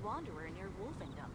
wanderer near Wolfendom.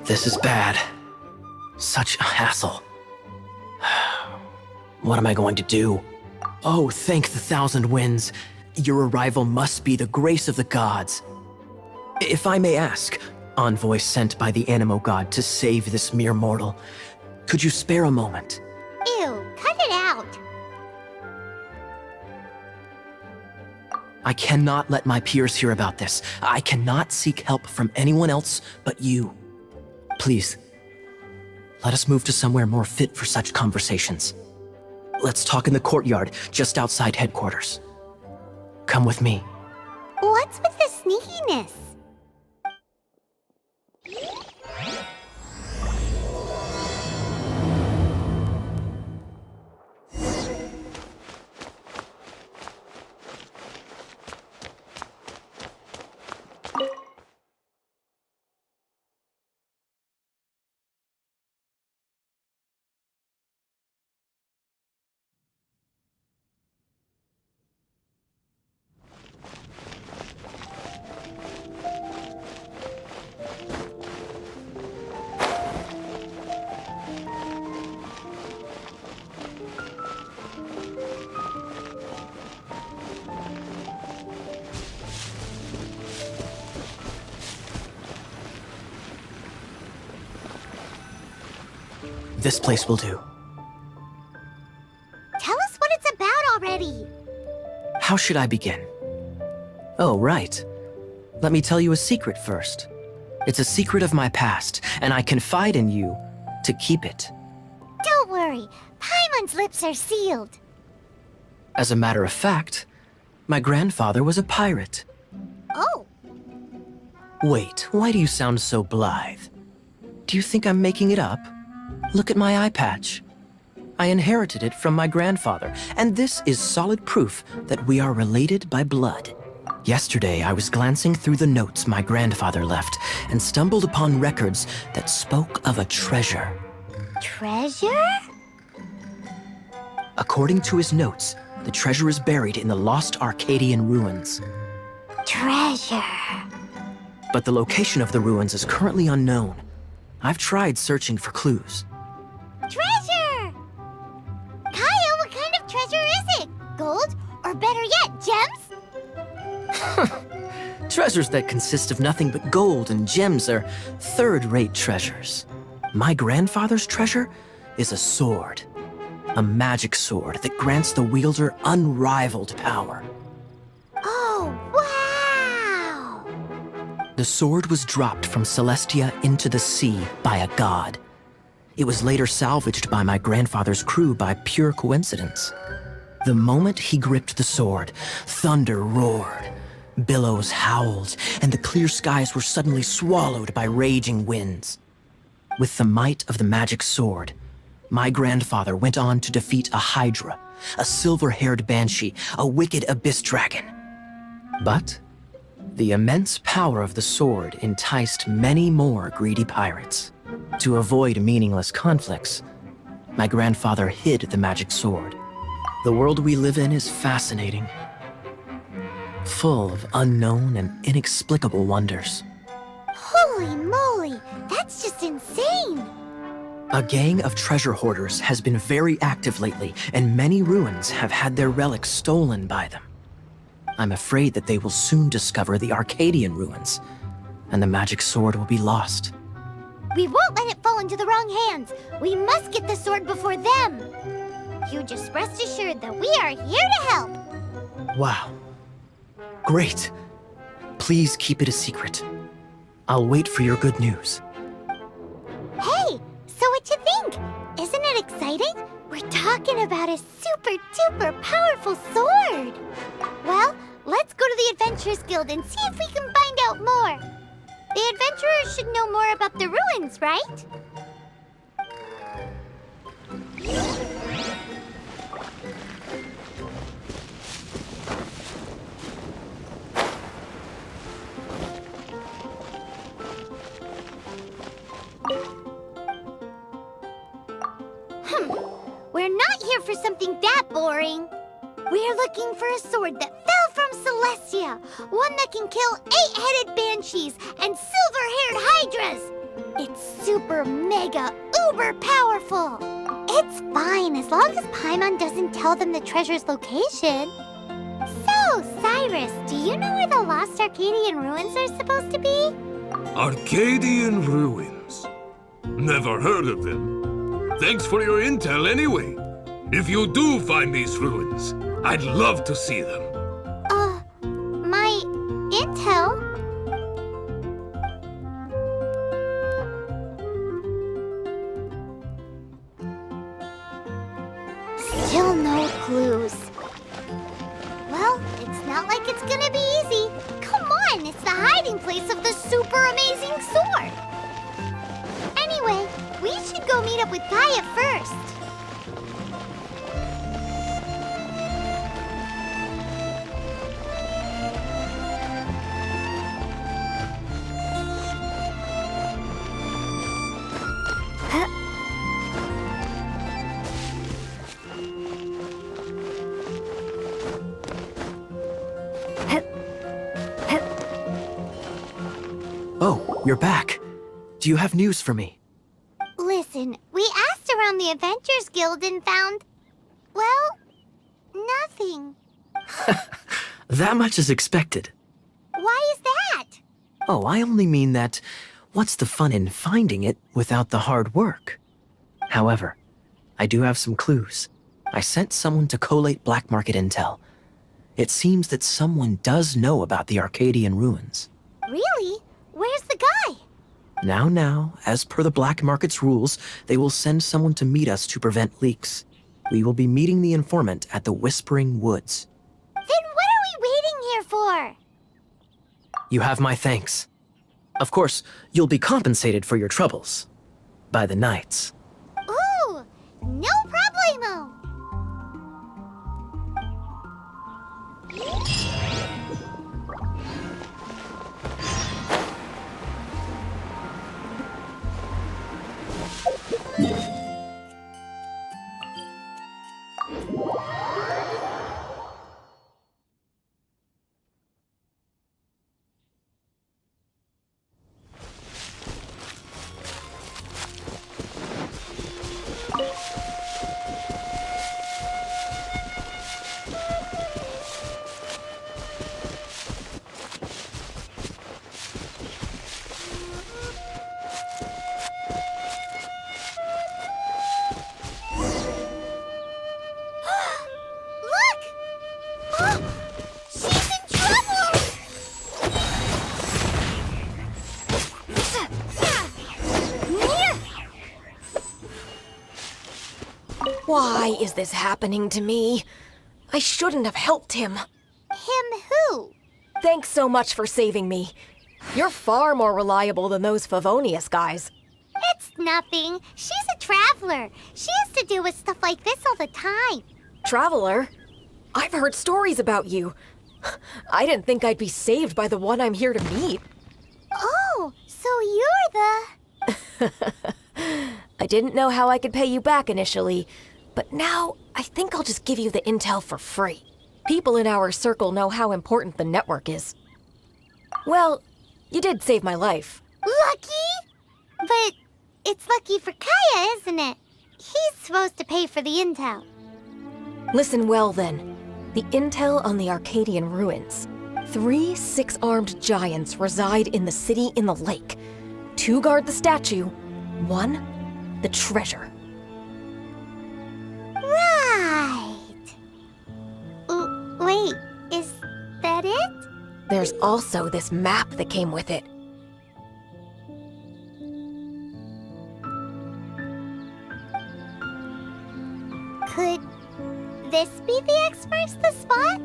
This is bad. Such a hassle. What am I going to do? Oh, thank the thousand winds. Your arrival must be the grace of the gods. If I may ask, envoy sent by the Animo god to save this mere mortal, could you spare a moment? Ew, cut it out. I cannot let my peers hear about this. I cannot seek help from anyone else but you. Please, let us move to somewhere more fit for such conversations. Let's talk in the courtyard, just outside headquarters. Come with me. What's with the sneakiness? This place will do. Tell us what it's about already. How should I begin? Oh, right. Let me tell you a secret first. It's a secret of my past, and I confide in you to keep it. Don't worry, Paimon's lips are sealed. As a matter of fact, my grandfather was a pirate. Oh, Wait, why do you sound so blithe? Do you think I'm making it up? Look at my eye patch. I inherited it from my grandfather, and this is solid proof that we are related by blood. Yesterday, I was glancing through the notes my grandfather left and stumbled upon records that spoke of a treasure. treasure? According to his notes, the treasure is buried in the lost Arcadian ruins. Treasure. But the location of the ruins is currently unknown. I've tried searching for clues. Treasure! Kaya, what kind of treasure is it? Gold? Or better yet, gems? Treasures that consist of nothing but gold and gems are third-rate treasures. My grandfather's treasure is a sword. A magic sword that grants the wielder unrivaled power. Oh, wow! The sword was dropped from Celestia into the sea by a god. It was later salvaged by my grandfather's crew by pure coincidence. The moment he gripped the sword, thunder roared, billows howled, and the clear skies were suddenly swallowed by raging winds. With the might of the magic sword, my grandfather went on to defeat a hydra, a silver-haired banshee, a wicked abyss dragon. But the immense power of the sword enticed many more greedy pirates. To avoid meaningless conflicts, my grandfather hid the magic sword. The world we live in is fascinating, full of unknown and inexplicable wonders. Holy moly, that's just insane! A gang of treasure hoarders has been very active lately, and many ruins have had their relics stolen by them. I'm afraid that they will soon discover the Arcadian ruins, and the magic sword will be lost. We won't let it fall into the wrong hands. We must get the sword before them. You just rest assured that we are here to help. Wow. Great. Please keep it a secret. I'll wait for your good news. Hey, so what you think? Isn't it exciting? We're talking about a super-duper powerful sword. Well, let's go to the Adventurers Guild and see if we can find out more. The adventurers should know more about the ruins, right? We're not here for something that boring. We're looking for a sword that fell from Celestia, one that can kill 8-headed banshees and silver-haired hydras. It's super mega uber powerful. It's fine as long as Paimon doesn't tell them the treasure's location. So, Cyrus, do you know where the lost Arcadian ruins are supposed to be? Arcadian ruins? Never heard of them. Thanks for your intel anyway. If you do find these ruins, I'd love to see them. My intel? Still no clues. Well, it's not like it's gonna be easy. Come on, it's the hiding place of the super amazing sword. Anyway, we should go meet up with Gaia first. Oh, you're back. Do you have news for me? Listen, we asked around the Adventurers Guild and found, well, nothing. That much is expected. Why is that? Oh, I only mean that what's the fun in finding it without the hard work? However, I do have some clues. I sent someone to collate black market intel. It seems that someone does know about the Arcadian ruins. Really? Where's the guy? Now, as per the black market's rules, they will send someone to meet us to prevent leaks. We will be meeting the informant at the Whispering Woods. Then what are we waiting here for? You have my thanks. Of course, you'll be compensated for your troubles. By the knights. Ooh, no problemo. Why is this happening to me? I shouldn't have helped him. Him who? Thanks so much for saving me. You're far more reliable than those Favonius guys. It's nothing. She's a traveler. She has to deal with stuff like this all the time. Traveler? I've heard stories about you. I didn't think I'd be saved by the one I'm here to meet. Oh, so you're the... I didn't know how I could pay you back initially, but now I think I'll just give you the intel for free. People in our circle know how important the network is. Well, you did save my life. Lucky? But it's lucky for Kaya, isn't it? He's supposed to pay for the intel. Listen well then. The intel on the Arcadian ruins. 3 6-armed giants reside in the city in the lake. 2 guard the statue, 1 the treasure. Right. Wait, is that it? There's also this map that came with it. Could this be the X marks the spot?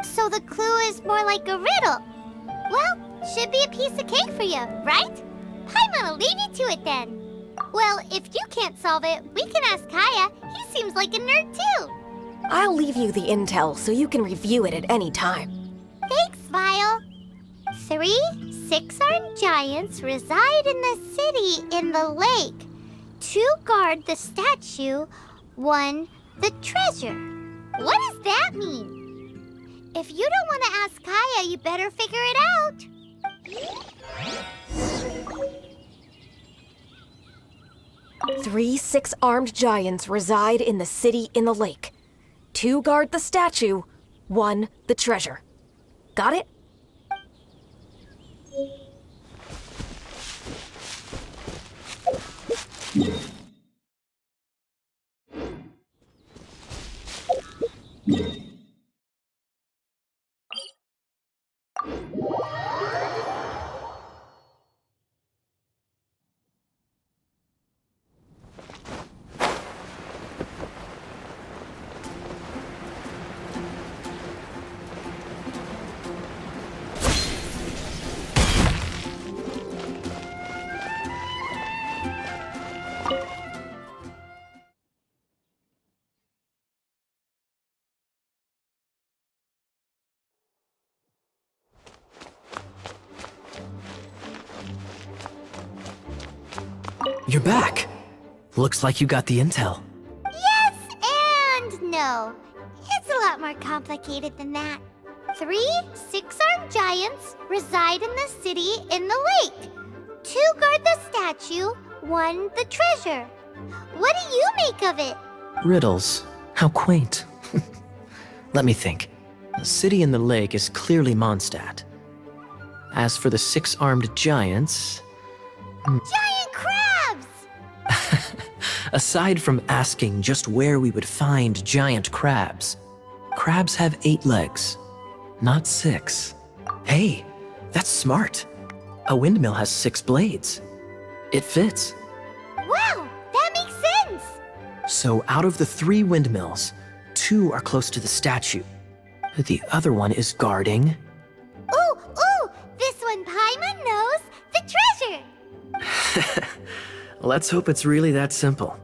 So the clue is more like a riddle. Well, should be a piece of cake for you, right? Paimon'll leave you to it then. Well, if you can't solve it, we can ask Kaya. He seems like a nerd too. I'll leave you the intel so you can review it at any time. Thanks, Vile. 3 6-armed giants reside in the city in the lake. 2 guard the statue, 1 the treasure. What does that mean? If you don't want to ask Kaya, you better figure it out. Three 6-armed giants reside in the city in the lake. 2 guard the statue, 1 the treasure. Got it? You're back. Looks like you got the intel. Yes and no. It's a lot more complicated than that. 3 6-armed giants reside in the city in the lake. 2 guard the statue, 1 the treasure. What do you make of it? Riddles. How quaint. Let me think. The city in the lake is clearly Mondstadt. As for the 6-armed giants... Giant crabs! Aside from asking just where we would find giant crabs, crabs have 8 legs, not 6. Hey, that's smart. A windmill has 6 blades. It fits. Wow, that makes sense! So out of the 3 windmills, 2 are close to the statue. The other one is guarding... Ooh, this one Paimon knows, the treasure! Let's hope it's really that simple.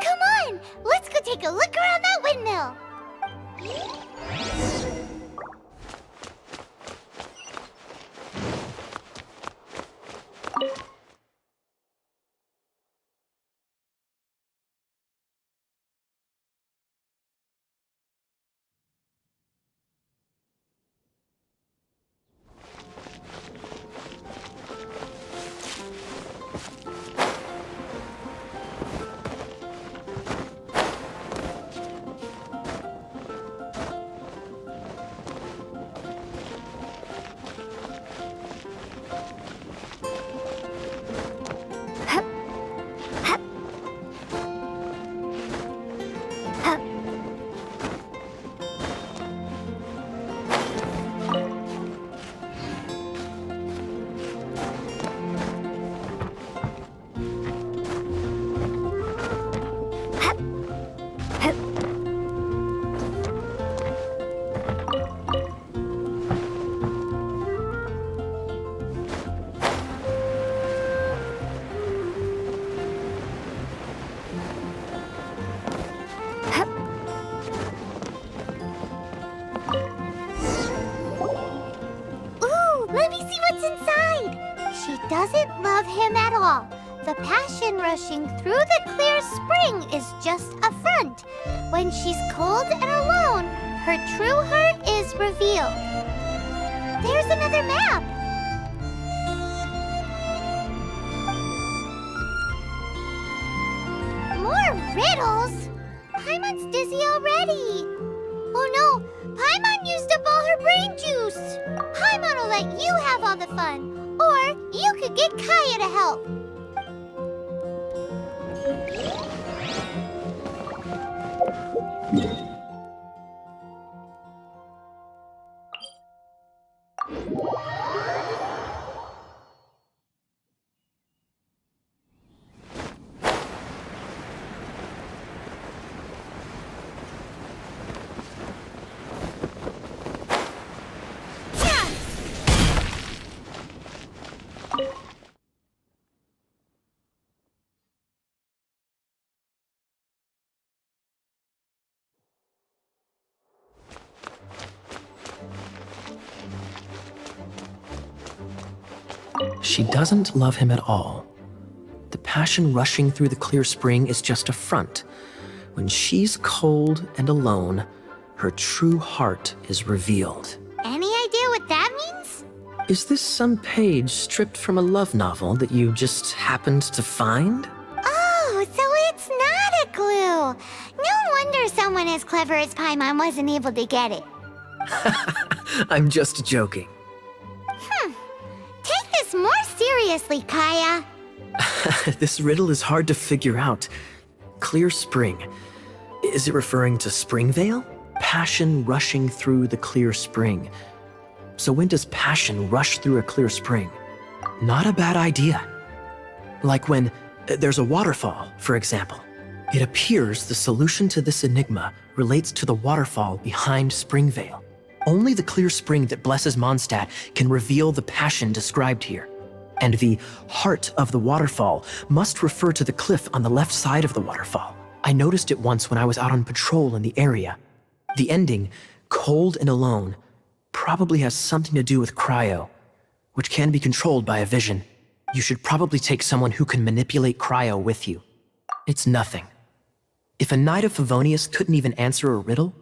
Come on, let's go take a look around that windmill. Let me see what's inside. She doesn't love him at all. The passion rushing through the clear spring is just a front. When she's cold and alone, her true heart is revealed. There's another map. More riddles? Paimon's dizzy already. Oh no, Paimon used up all her brain juice. Paimon will let you have all the fun. Or you could get Kaya to help. She doesn't love him at all. The passion rushing through the clear spring is just a front. When she's cold and alone, her true heart is revealed. Any idea what that means? Is this some page stripped from a love novel that you just happened to find? Oh, so it's not a clue. No wonder someone as clever as Paimon wasn't able to get it. I'm just joking. Take this more seriously, Kaya. This riddle is hard to figure out. Clear spring. Is it referring to Springvale? Passion rushing through the clear spring. So when does passion rush through a clear spring? Not a bad idea. Like when there's a waterfall, for example. It appears the solution to this enigma relates to the waterfall behind Springvale. Only the clear spring that blesses Mondstadt can reveal the passion described here. And the heart of the waterfall must refer to the cliff on the left side of the waterfall. I noticed it once when I was out on patrol in the area. The ending, cold and alone, probably has something to do with cryo, which can be controlled by a vision. You should probably take someone who can manipulate cryo with you. It's nothing. If a Knight of Favonius couldn't even answer a riddle,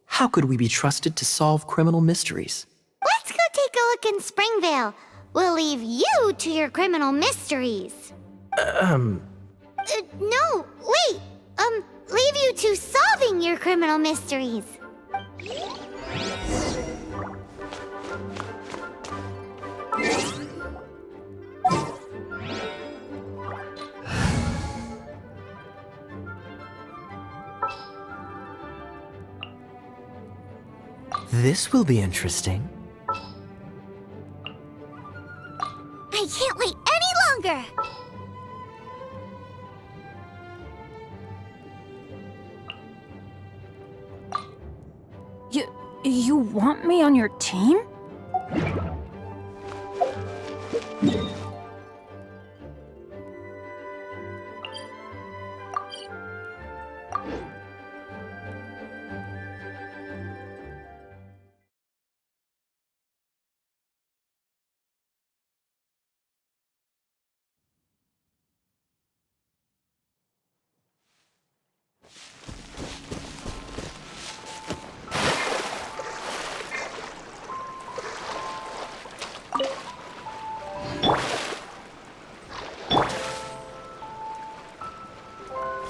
how could we be trusted to solve criminal mysteries? Let's go take a look in Springvale. We'll leave you to your criminal mysteries. No, wait. Leave you to solving your criminal mysteries. This will be interesting. I can't wait any longer. You want me on your team?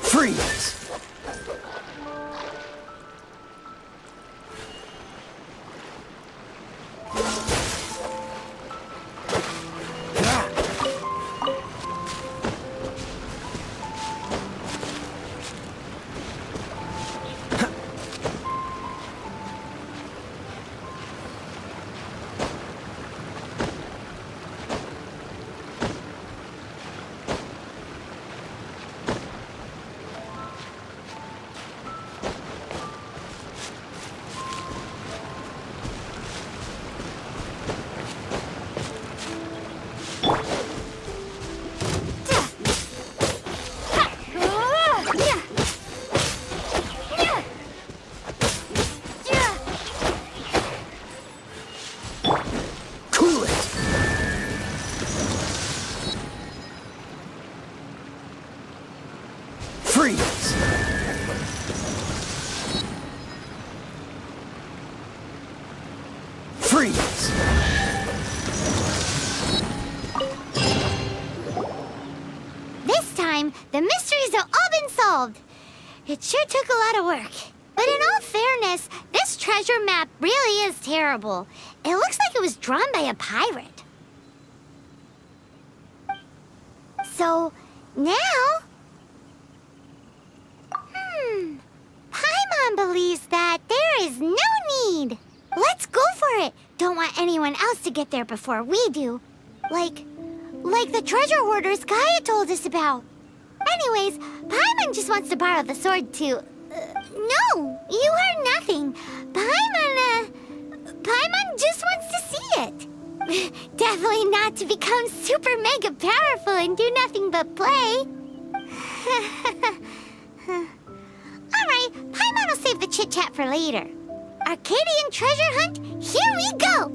Freeze! Freeze! Freeze! This time, the mysteries have all been solved. It sure took a lot of work. But in all fairness, this treasure map really is terrible. It looks like it was drawn by a pirate. So, now... Paimon believes that there is no need. Let's go for it. Don't want anyone else to get there before we do. Like the treasure hoarders Gaia told us about. Anyways, Paimon just wants to borrow the sword to... no, you heard nothing. Paimon just wants to see it. Definitely not to become super mega powerful and do nothing but play. Alright, Paimon will save the chit-chat for later. Arcadian treasure hunt, here we go!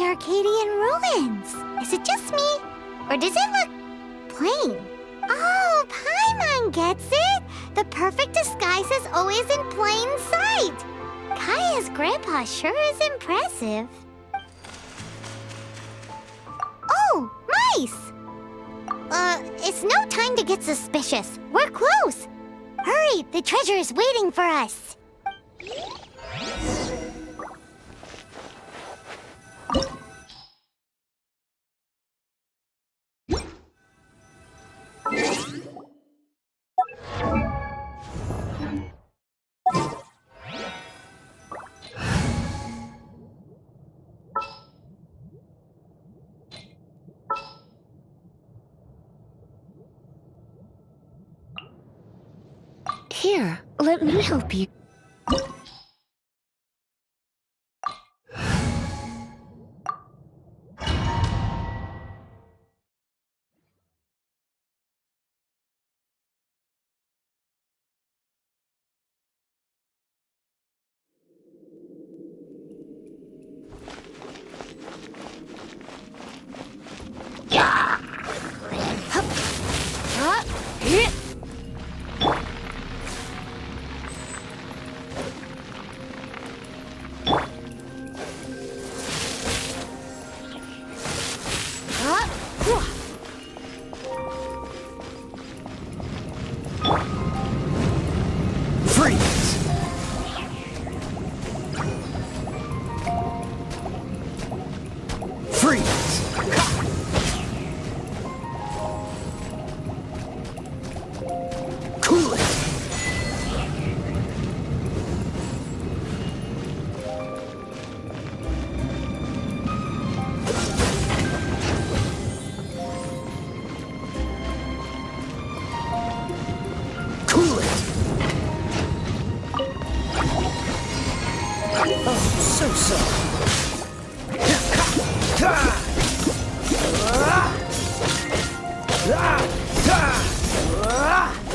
Arcadian ruins. Is it just me? Or does it look plain? Oh, Paimon gets it! The perfect disguise is always in plain sight! Kaya's grandpa sure is impressive. Oh, mice! It's no time to get suspicious. We're close! Hurry, the treasure is waiting for us! Here, let me help you.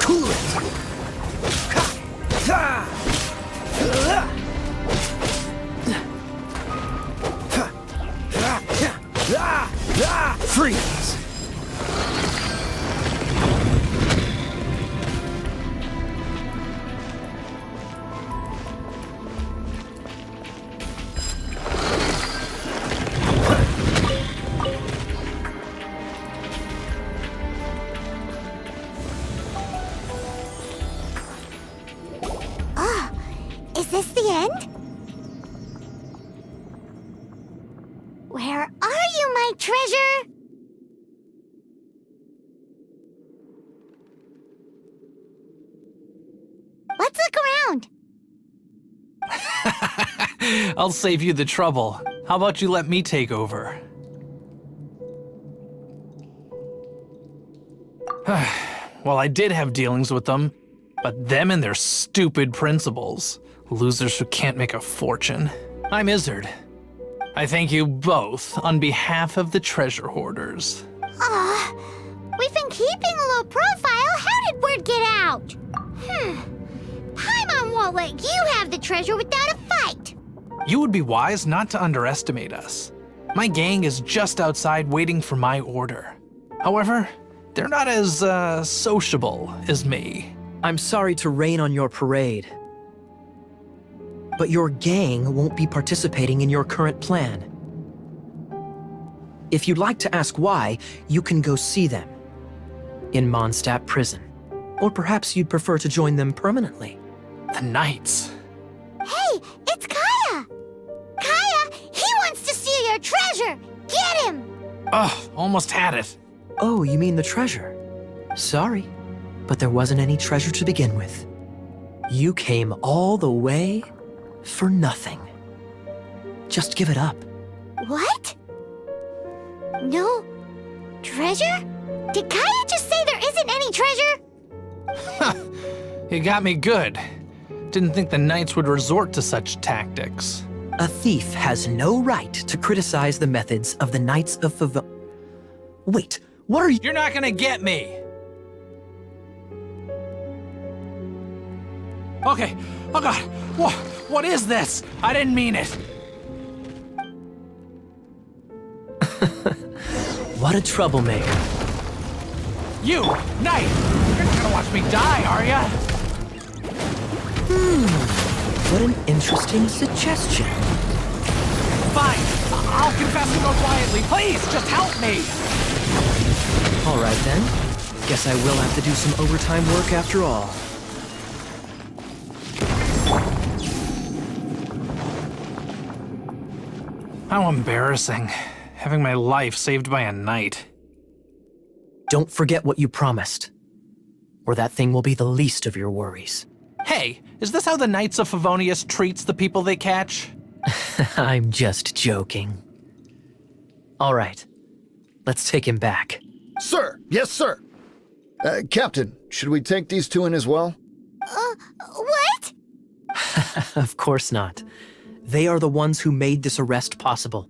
Cool it! Freeze! Is this the end? Where are you, my treasure? Let's look around. I'll save you the trouble. How about you let me take over? Well, I did have dealings with them, but them and their stupid principles. Losers who can't make a fortune. I'm Izzard. I thank you both on behalf of the treasure hoarders. We've been keeping a low profile. How did word get out? Paimon won't let you have the treasure without a fight. You would be wise not to underestimate us. My gang is just outside waiting for my order. However, they're not as, sociable as me. I'm sorry to rain on your parade, but your gang won't be participating in your current plan. If you'd like to ask why, you can go see them in Mondstadt prison. Or perhaps you'd prefer to join them permanently. The Knights. Hey, it's Kaya! Kaya, he wants to steal your treasure! Get him! Ugh, almost had it. Oh, you mean the treasure? Sorry, but there wasn't any treasure to begin with. You came all the way for nothing. Just give it up. What? No treasure? Did Kaya just say there isn't any treasure? You got me good. Didn't think the Knights would resort to such tactics. A thief has no right to criticize the methods of the Knights of Favon. Wait, what are you— You're not gonna get me! Okay, oh god, what is this? I didn't mean it. What a troublemaker. You, Knight! You're not gonna watch me die, are ya? What an interesting suggestion. Fine, I'll confess and go quietly. Please, just help me! All right then. Guess I will have to do some overtime work after all. How embarrassing. Having my life saved by a knight. Don't forget what you promised, or that thing will be the least of your worries. Hey, is this how the Knights of Favonius treats the people they catch? I'm just joking. All right, let's take him back. Sir! Yes, sir! Captain, should we take these two in as well? What? Of course not. They are the ones who made this arrest possible.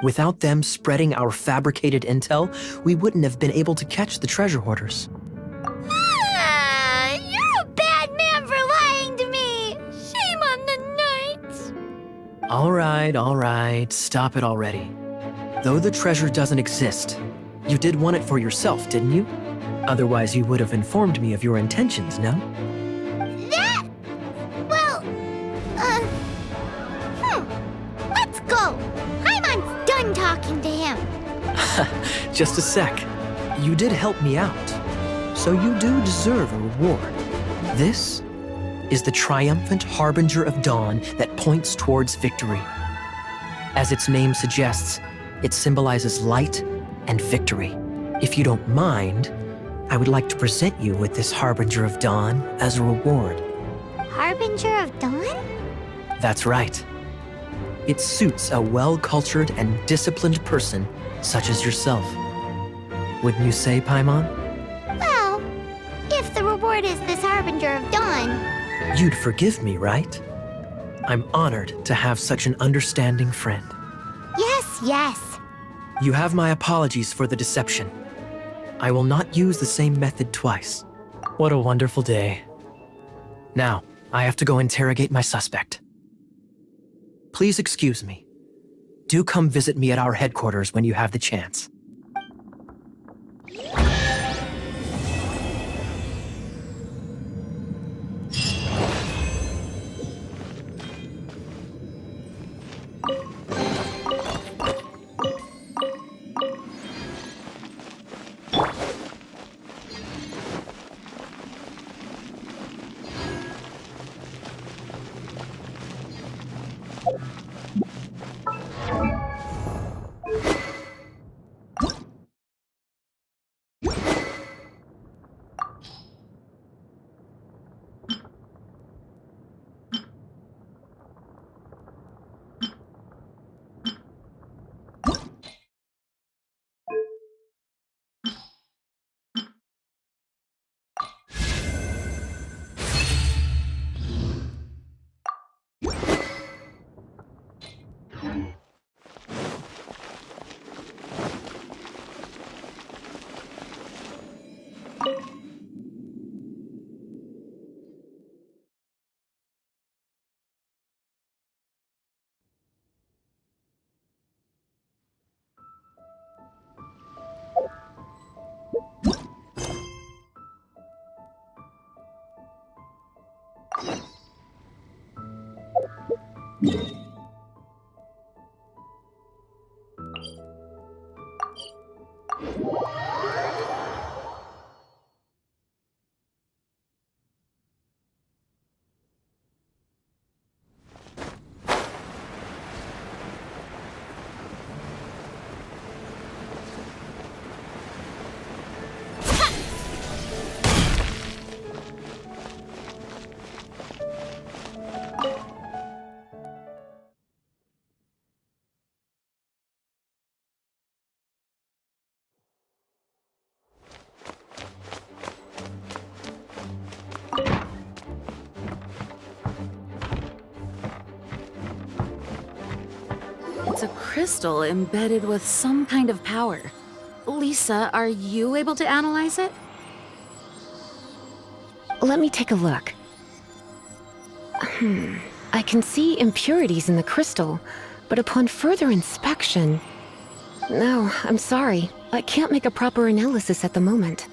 Without them spreading our fabricated intel, we wouldn't have been able to catch the treasure hoarders. You're a bad man for lying to me! Shame on the Knights! All right, stop it already. Though the treasure doesn't exist, you did want it for yourself, didn't you? Otherwise, you would have informed me of your intentions, no? That? Well, let's go! Paimon's done talking to him. Just a sec. You did help me out, so you do deserve a reward. This is the triumphant harbinger of dawn that points towards victory. As its name suggests, it symbolizes light and victory. If you don't mind, I would like to present you with this harbinger of dawn as a reward. Harbinger of Dawn? That's right. It suits a well-cultured and disciplined person such as yourself. Wouldn't you say, Paimon? Well, if the reward is this Harbinger of Dawn, You'd forgive me, right? I'm honored to have such an understanding friend. yes. You have my apologies for the deception. I will not use the same method twice. What a wonderful day. Now, I have to go interrogate my suspect. Please excuse me. Do come visit me at our headquarters when you have the chance. It's a crystal embedded with some kind of power. Lisa, are you able to analyze it? Let me take a look. I can see impurities in the crystal, but upon further inspection... No, I'm sorry. I can't make a proper analysis at the moment.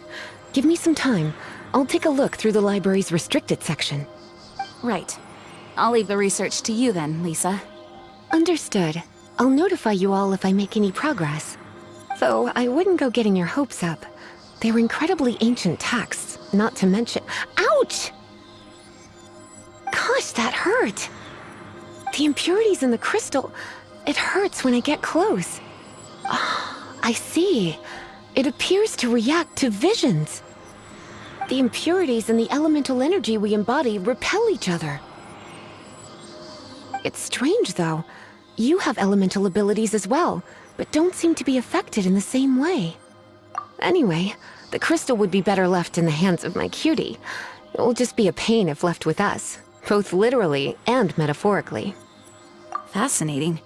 Give me some time. I'll take a look through the library's restricted section. Right. I'll leave the research to you then, Lisa. Understood. I'll notify you all if I make any progress. Though I wouldn't go getting your hopes up. They're incredibly ancient texts, not to mention... Ouch! Gosh, that hurt! The impurities in the crystal... It hurts when I get close. I see. It appears to react to visions. The impurities and the elemental energy we embody repel each other. It's strange, though. You have elemental abilities as well, but don't seem to be affected in the same way. Anyway, the crystal would be better left in the hands of my cutie. It will just be a pain if left with us, both literally and metaphorically. Fascinating.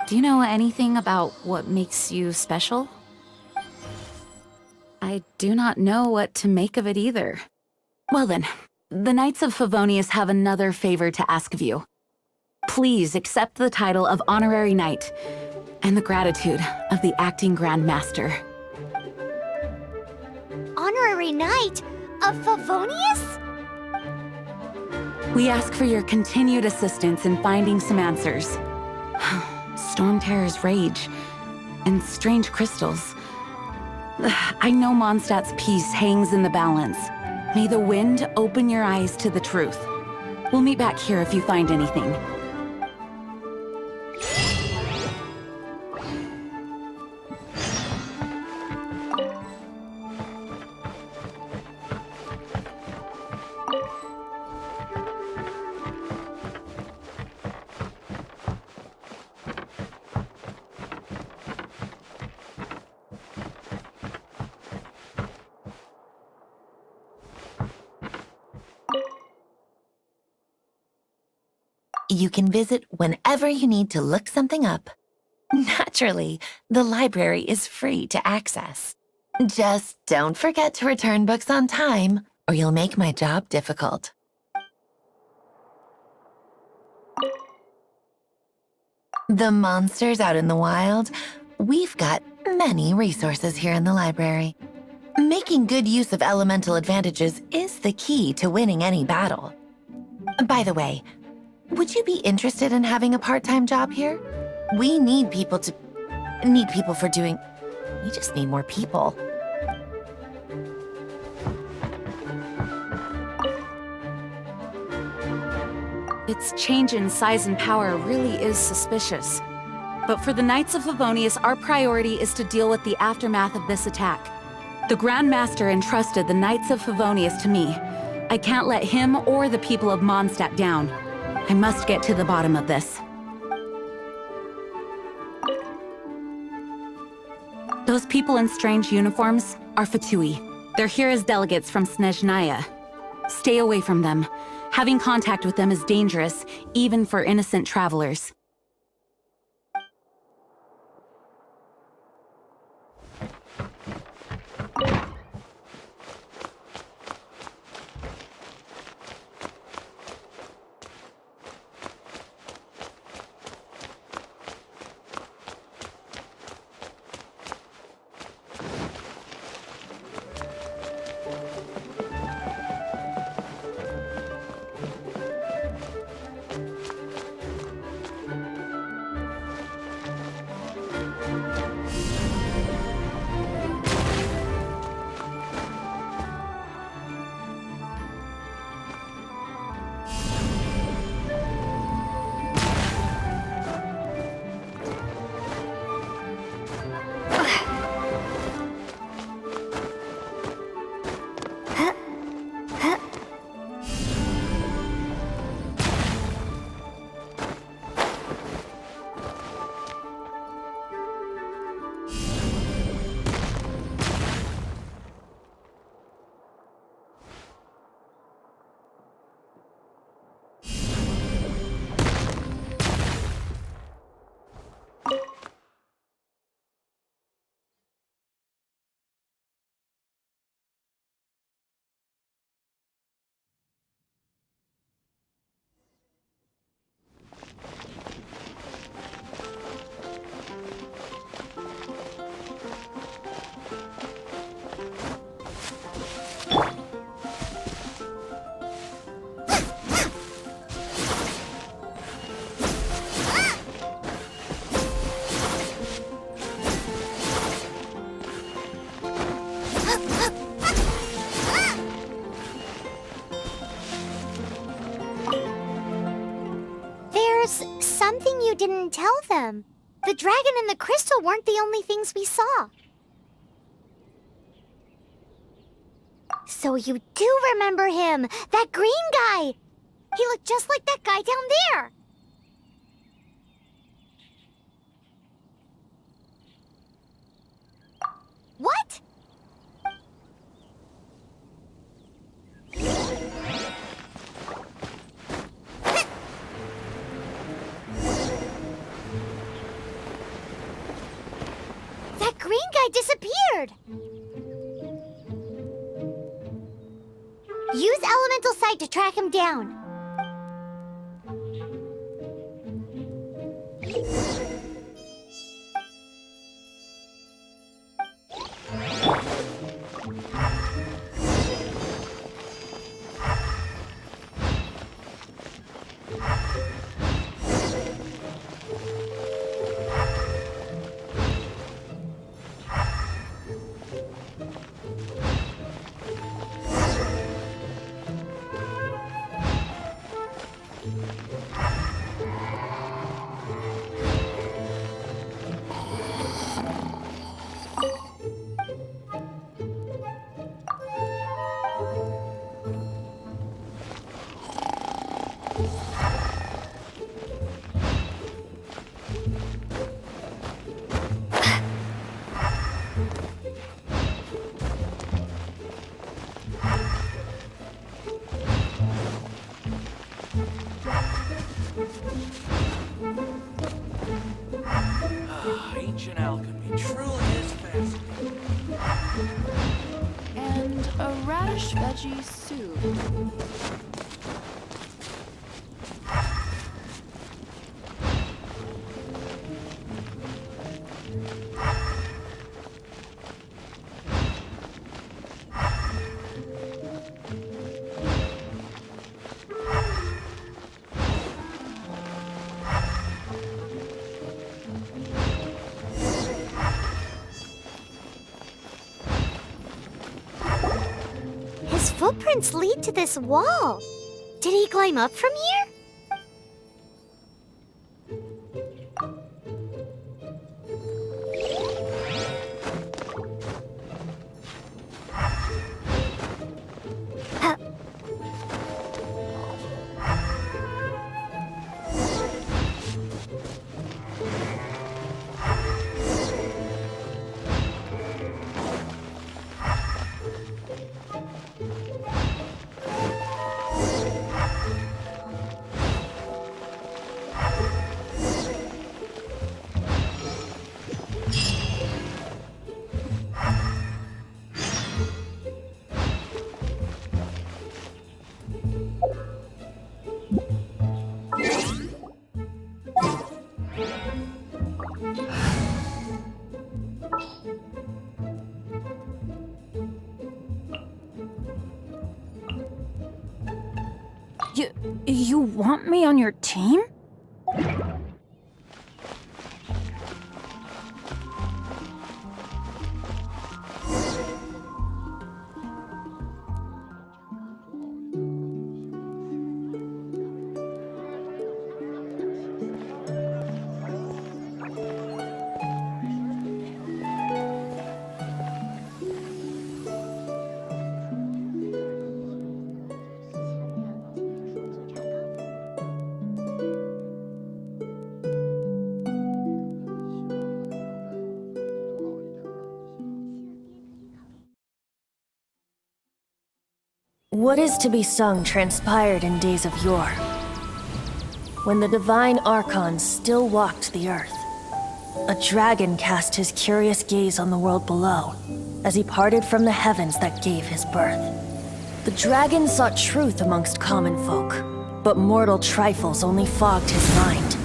Do you know anything about what makes you special? I do not know what to make of it either. Well then, the Knights of Favonius have another favor to ask of you. Please accept the title of Honorary Knight and the gratitude of the Acting Grand Master. Honorary Knight of Favonius? We ask for your continued assistance in finding some answers. Storm Terror's rage and strange crystals. I know Mondstadt's peace hangs in the balance. May the wind open your eyes to the truth. We'll meet back here if you find anything. You can visit whenever you need to look something up. Naturally, the library is free to access. Just don't forget to return books on time, or you'll make my job difficult. The monsters out in the wild, we've got many resources here in the library. Making good use of elemental advantages is the key to winning any battle. By the way, would you be interested in having a part-time job here? We need people for doing... We just need more people. Its change in size and power really is suspicious. But for the Knights of Favonius, our priority is to deal with the aftermath of this attack. The Grand Master entrusted the Knights of Favonius to me. I can't let him or the people of Mondstadt down. I must get to the bottom of this. Those people in strange uniforms are Fatui. They're here as delegates from Snezhnaya. Stay away from them. Having contact with them is dangerous, even for innocent travelers. Something you didn't tell them. The dragon and the crystal weren't the only things we saw. So you do remember him, that green guy. He looked just like that guy down there. What? That green guy disappeared! Use Elemental Sight to track him down. fish veggie soup. His footprints lead to this wall. Did he climb up from here? You want me on your team? What is to be sung transpired in days of yore, when the divine archons still walked the earth. A dragon cast his curious gaze on the world below, as he parted from the heavens that gave his birth. The dragon sought truth amongst common folk, but mortal trifles only fogged his mind.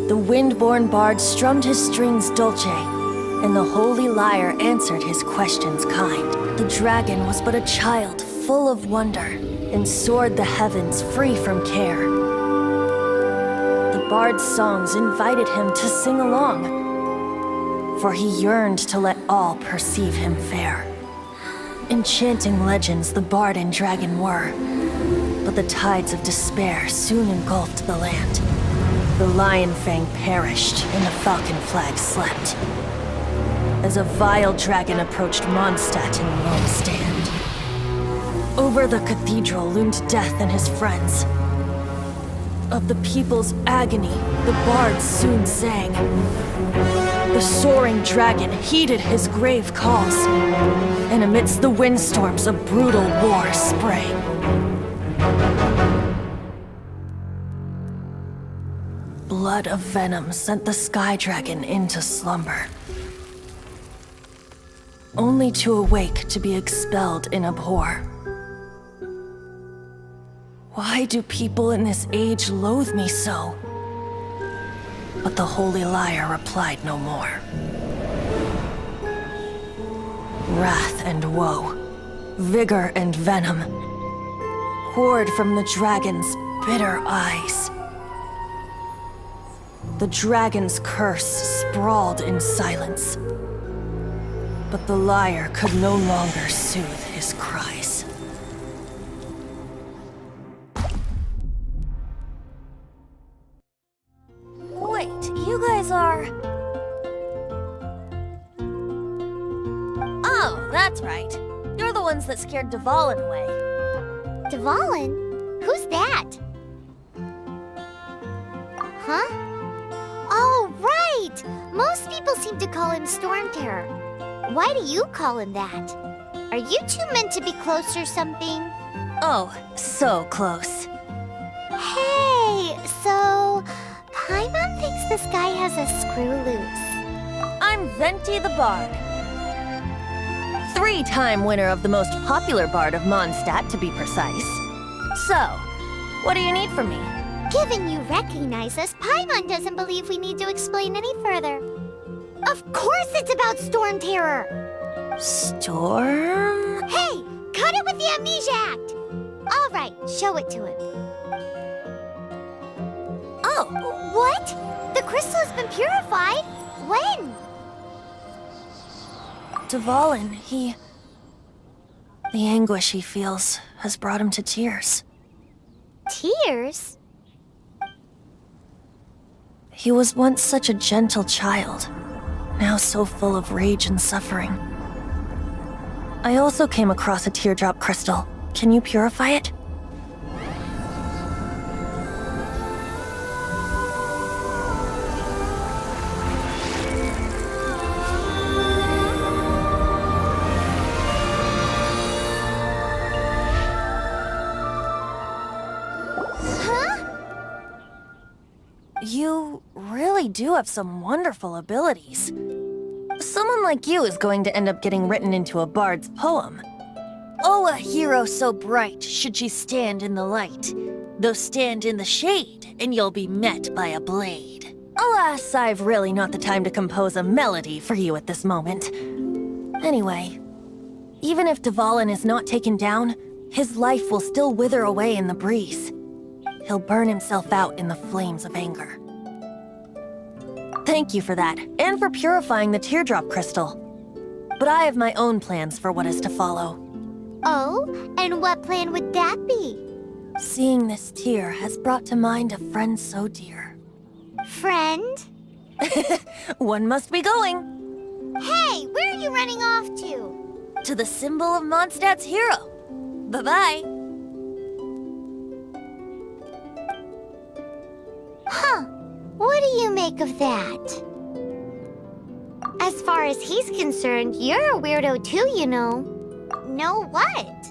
The wind-born bard strummed his strings dulce, and the holy lyre answered his questions kind. The dragon was but a child, full of wonder, and soared the heavens free from care. The bard's songs invited him to sing along, for he yearned to let all perceive him fair. Enchanting legends the bard and dragon were, but the tides of despair soon engulfed the land. The lion fang perished, and the falcon flag slept, as a vile dragon approached Mondstadt in lone stand. Over the cathedral loomed death and his friends. Of the people's agony, the bard soon sang. The soaring dragon heeded his grave calls, and amidst the windstorms a brutal war sprang. Blood of venom sent the sky dragon into slumber, only to awake to be expelled in abhor. Why do people in this age loathe me so? But the holy lyre replied no more. Wrath and woe, vigor and venom, poured from the dragon's bitter eyes. The dragon's curse sprawled in silence, but the lyre could no longer soothe his cries. Wait, you guys are... Oh, that's right. You're the ones that scared Dvalin away. Dvalin? Who's that? Huh? Oh, right! Most people seem to call him Storm Terror. Why do you call him that? Are you two meant to be close or something? Oh, so close. Hey, so... Paimon thinks this guy has a screw loose. I'm Venti the Bard. 3-time winner of the most popular bard of Mondstadt, to be precise. So, what do you need from me? Given you recognize us, Paimon doesn't believe we need to explain any further. Of course it's about Storm Terror! Storm? Hey! Cut it with the Amnesia Act! Alright, show it to him. Oh, what? The crystal has been purified? When? Dvalin, the anguish he feels has brought him to tears. Tears? He was once such a gentle child, now so full of rage and suffering. I also came across a teardrop crystal. Can you purify it? You really do have some wonderful abilities. Someone like you is going to end up getting written into a bard's poem. Oh, a hero so bright should she stand in the light, though stand in the shade, and you'll be met by a blade. Alas, I've really not the time to compose a melody for you at this moment. Anyway, even if Dvalin is not taken down, his life will still wither away in the breeze. He'll burn himself out in the flames of anger. Thank you for that, and for purifying the teardrop crystal. But I have my own plans for what is to follow. Oh, and what plan would that be? Seeing this tear has brought to mind a friend so dear. Friend? One must be going. Hey, where are you running off to? To the symbol of Mondstadt's hero. Bye-bye. Huh. What do you make of that? As far as he's concerned, you're a weirdo too, you know. Know what?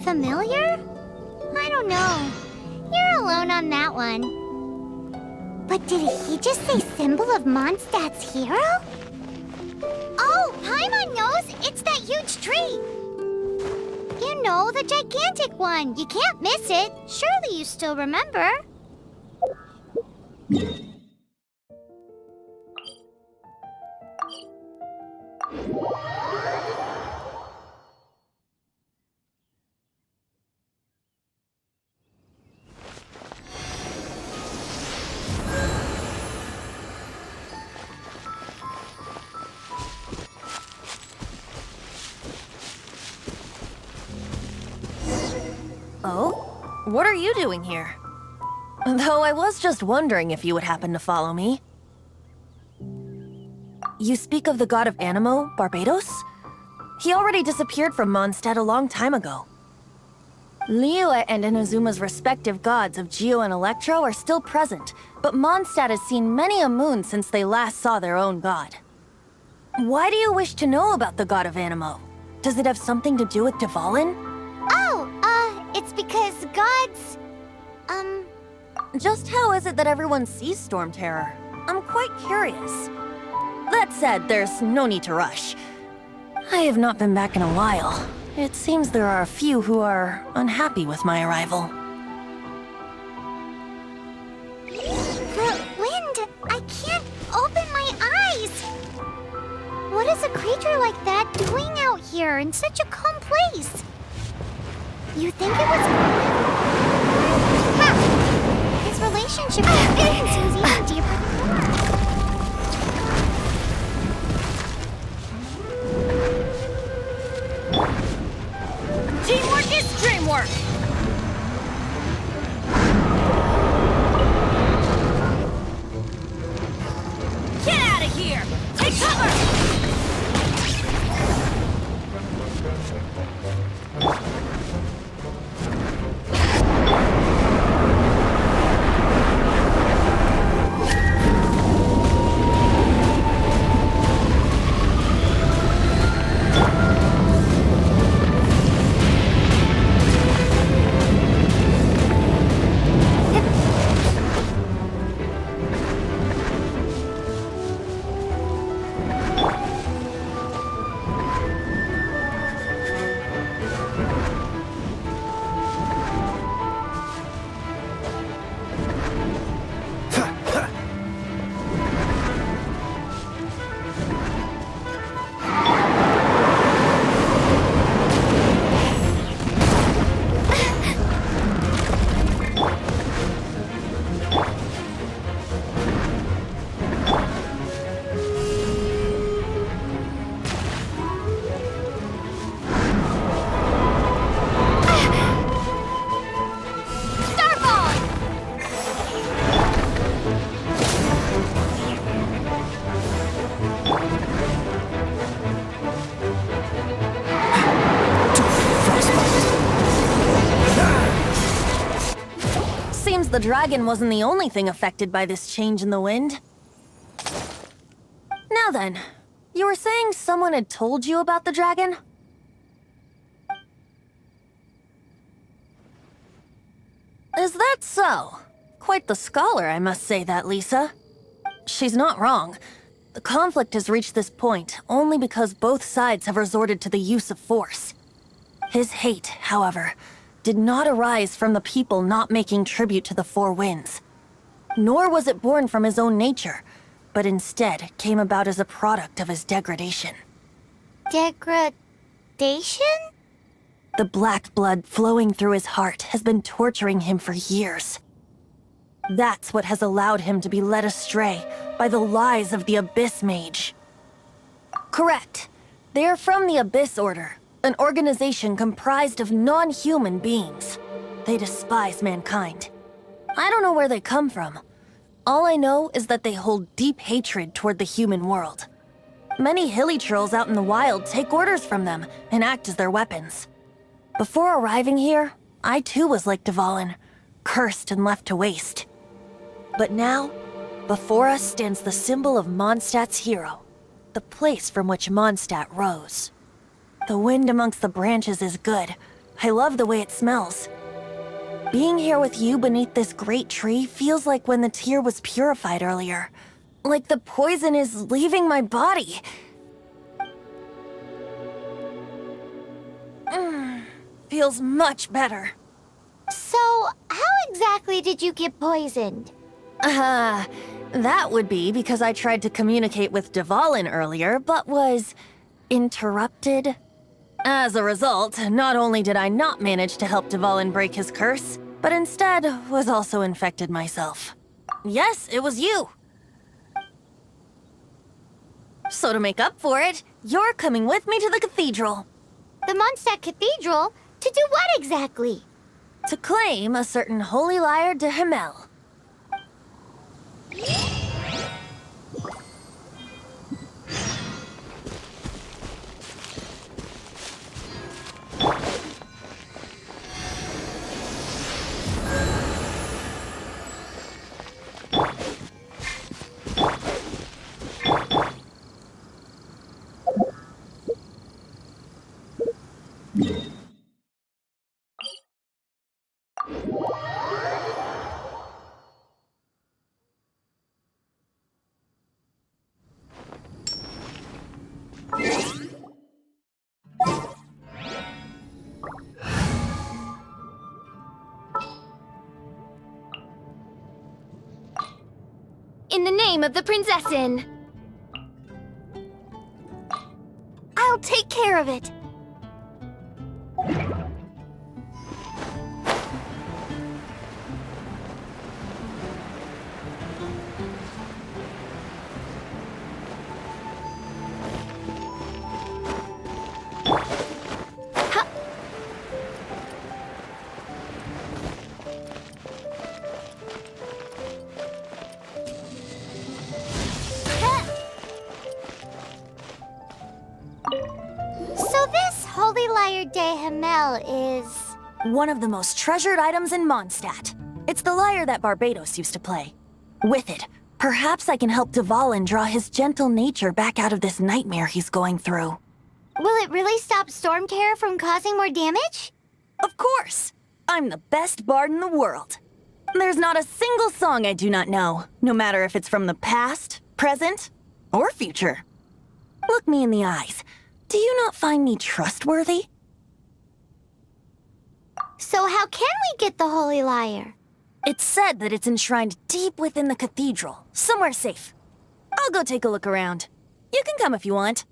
Familiar? I don't know. You're alone on that one. But did he just say symbol of Mondstadt's hero? Oh, Paimon knows! It's that huge tree! You know, the gigantic one. You can't miss it. Surely you still remember. Oh? What are you doing here? Though I was just wondering if you would happen to follow me. You speak of the god of Animo, Barbados? He already disappeared from Mondstadt a long time ago. Liyue and Inazuma's respective gods of Geo and Electro are still present, but Mondstadt has seen many a moon since they last saw their own god. Why do you wish to know about the god of Animo? Does it have something to do with Dvalin? It's because gods... Just how is it that everyone sees Storm Terror? I'm quite curious. That said, there's no need to rush. I have not been back in a while. It seems there are a few who are unhappy with my arrival. The wind! I can't open my eyes! What is a creature like that doing out here in such a calm place? You think it was... Ha! His relationship with Genshin seems even deeper than yours. Teamwork is dreamwork! Get out of here! Take cover! the dragon wasn't the only thing affected by this change in the wind. Now then, you were saying someone had told you about the dragon? Is that so? Quite the scholar, I must say that, Lisa. She's not wrong. The conflict has reached this point only because both sides have resorted to the use of force. His hate, however, did not arise from the people not making tribute to the Four Winds. Nor was it born from his own nature, but instead came about as a product of his degradation. Degradation? The black blood flowing through his heart has been torturing him for years. That's what has allowed him to be led astray by the lies of the Abyss Mage. Correct. They are from the Abyss Order, an organization comprised of non-human beings. They despise mankind. I don't know where they come from. All I know is that they hold deep hatred toward the human world. Many hilly trolls out in the wild take orders from them and act as their weapons. Before arriving here, I too was like Dvalin, cursed and left to waste. But now, before us stands the symbol of Mondstadt's hero, the place from which Mondstadt rose. The wind amongst the branches is good. I love the way it smells. Being here with you beneath this great tree feels like when the tear was purified earlier. Like the poison is leaving my body. Feels much better. So, how exactly did you get poisoned? That would be because I tried to communicate with Dvalin earlier, but was interrupted. As a result, not only did I not manage to help Dvalin break his curse, but instead was also infected myself. Yes, it was you. So to make up for it, you're coming with me to the cathedral. The Mondstadt Cathedral? To do what exactly? To claim a certain holy lyre de Himmel. In the name of the Prinzessin. I'll take care of it. So this Holy Lyre de Himmel is... one of the most treasured items in Mondstadt. It's the lyre that Barbados used to play. With it, perhaps I can help Dvalin draw his gentle nature back out of this nightmare he's going through. Will it really stop Storm Terror from causing more damage? Of course! I'm the best bard in the world. There's not a single song I do not know, no matter if it's from the past, present, or future. Look me in the eyes. Do you not find me trustworthy? So how can we get the Holy Lyre? It's said that it's enshrined deep within the cathedral, somewhere safe. I'll go take a look around. You can come if you want.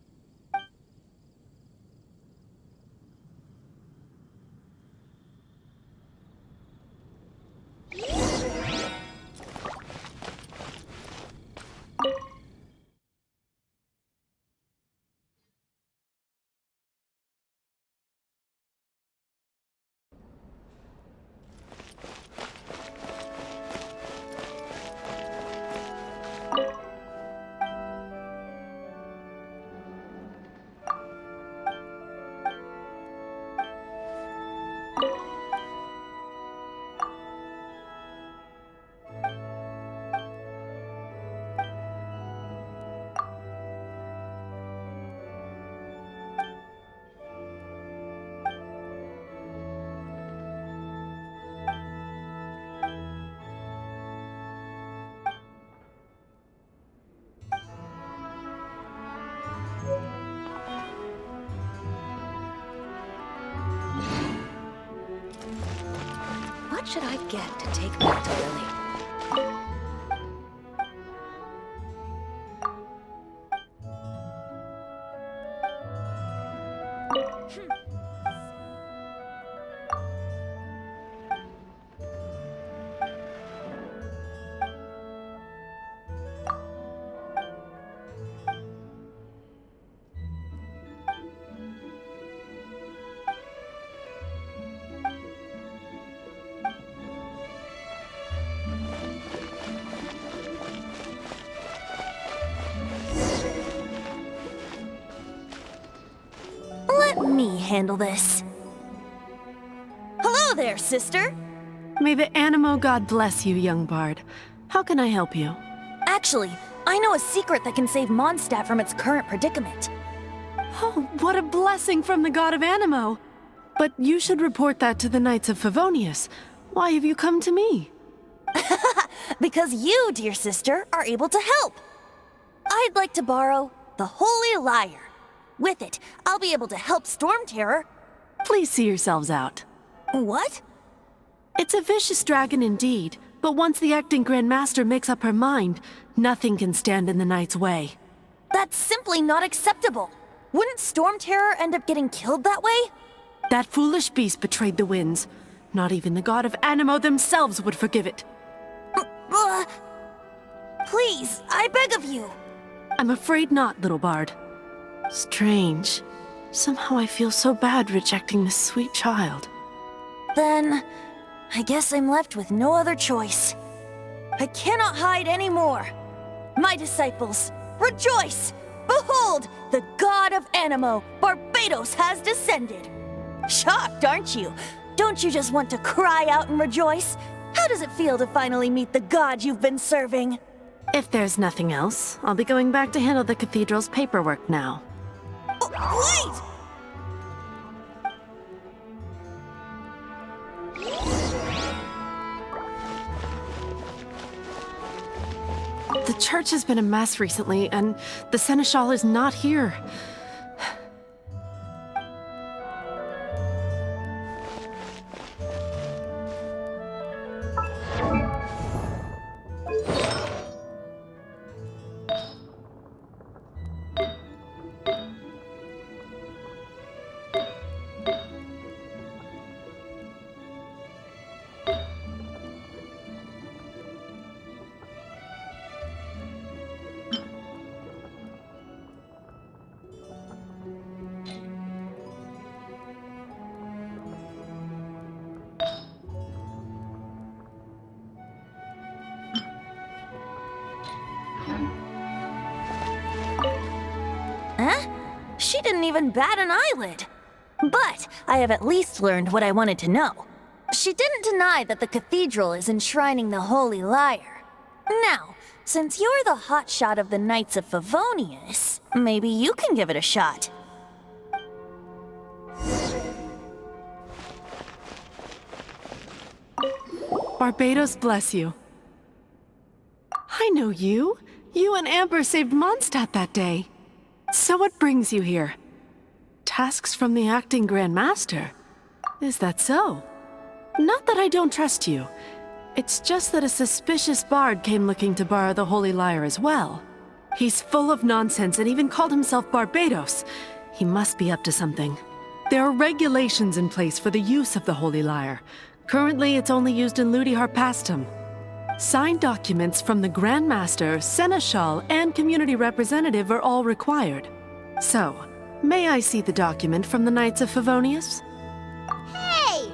should I get to take back to Lily? Let me handle this. Hello there, sister! May the Animo god bless you, young bard. How can I help you? Actually, I know a secret that can save Mondstadt from its current predicament. Oh, what a blessing from the god of Animo! But you should report that to the Knights of Favonius. Why have you come to me? Because you, dear sister, are able to help. I'd like to borrow the Holy Lyre. With it, I'll be able to help Storm Terror. Please see yourselves out. What? It's a vicious dragon indeed, but once the acting Grand Master makes up her mind, nothing can stand in the Knight's way. That's simply not acceptable. Wouldn't Storm Terror end up getting killed that way? That foolish beast betrayed the winds. Not even the god of Animo themselves would forgive it. Please, I beg of you. I'm afraid not, little bard. Strange. Somehow I feel so bad rejecting this sweet child. Then, I guess I'm left with no other choice. I cannot hide anymore. My disciples, rejoice! Behold, the god of Animo, Barbados, has descended. Shocked, aren't you? Don't you just want to cry out and rejoice? How does it feel to finally meet the god you've been serving? If there's nothing else, I'll be going back to handle the cathedral's paperwork now. Wait! The church has been a mess recently, and the Seneschal is not here. Huh? She didn't even bat an eyelid. But I have at least learned what I wanted to know. She didn't deny that the cathedral is enshrining the Holy Lyre. Now, since you're the hotshot of the Knights of Favonius, maybe you can give it a shot. Barbados bless you. I know you. You and Amber saved Mondstadt that day. So what brings you here? Tasks from the acting Grand Master? Is that so? Not that I don't trust you. It's just that a suspicious bard came looking to borrow the Holy Lyre as well. He's full of nonsense and even called himself Barbados. He must be up to something. There are regulations in place for the use of the Holy Lyre. Currently, it's only used in Ludi Harpastum. Signed documents from the Grand Master, Seneschal, and Community Representative are all required. So, may I see the document from the Knights of Favonius? Hey!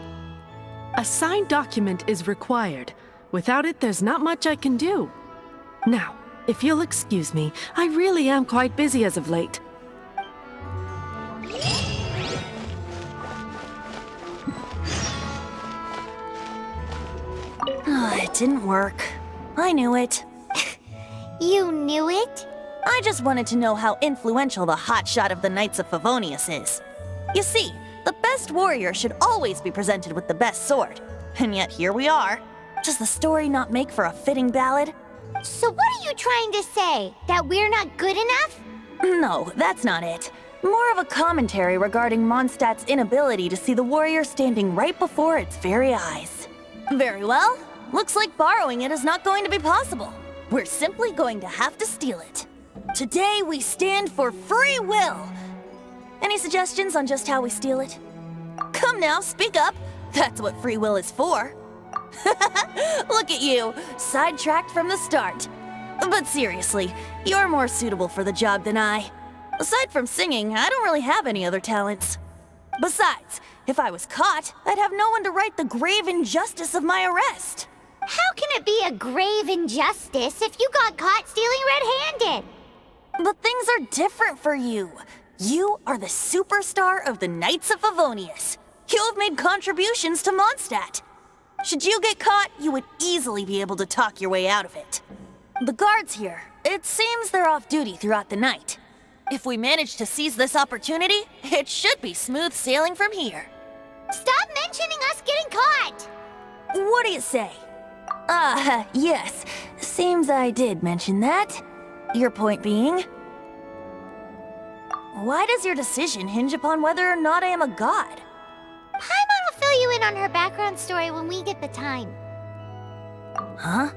A signed document is required. Without it, there's not much I can do. Now, if you'll excuse me, I really am quite busy as of late. It didn't work. I knew it. You knew it? I just wanted to know how influential the hotshot of the Knights of Favonius is. You see, the best warrior should always be presented with the best sword. And yet here we are. Does the story not make for a fitting ballad? So what are you trying to say? That we're not good enough? No, that's not it. More of a commentary regarding Mondstadt's inability to see the warrior standing right before its very eyes. Very well. Looks like borrowing it is not going to be possible. We're simply going to have to steal it. Today we stand for free will. Any suggestions on just how we steal it? Come now, speak up. That's what free will is for. Look at you, sidetracked from the start. But seriously, you're more suitable for the job than I. Aside from singing, I don't really have any other talents. Besides, if I was caught, I'd have no one to right the grave injustice of my arrest. How can it be a grave injustice if you got caught stealing red-handed? But things are different for you. You are the superstar of the Knights of Favonius. You have made contributions to Mondstadt. Should you get caught, you would easily be able to talk your way out of it. The guards here, it seems they're off duty throughout the night. If we manage to seize this opportunity, it should be smooth sailing from here. Stop mentioning us getting caught! What do you say? Yes. Seems I did mention that. Your point being? Why does your decision hinge upon whether or not I am a god? Paimon will fill you in on her background story when we get the time. Huh?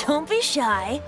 Don't be shy.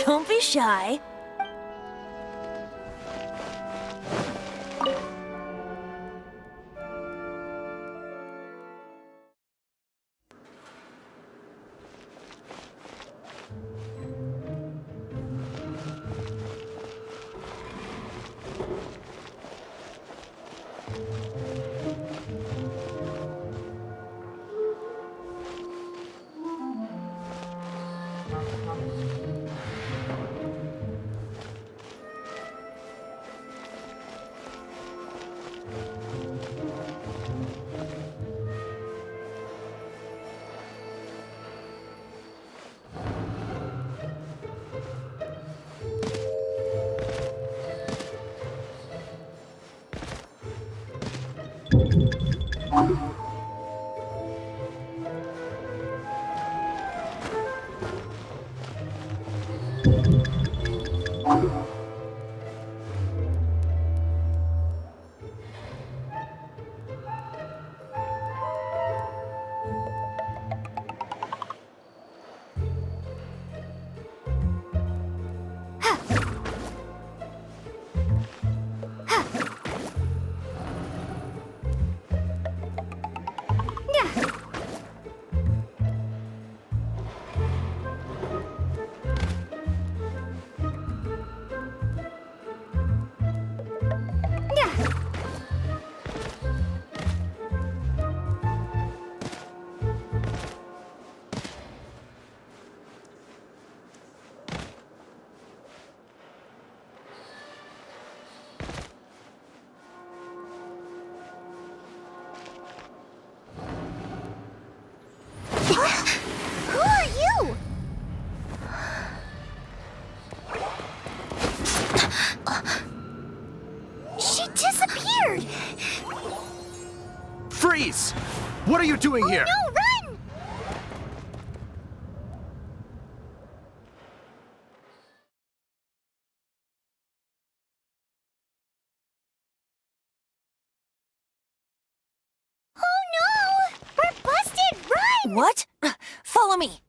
Don't be shy. Who are you? She disappeared! Freeze! What are you doing here? No, run! Oh no! We're busted! Run! What? Follow me.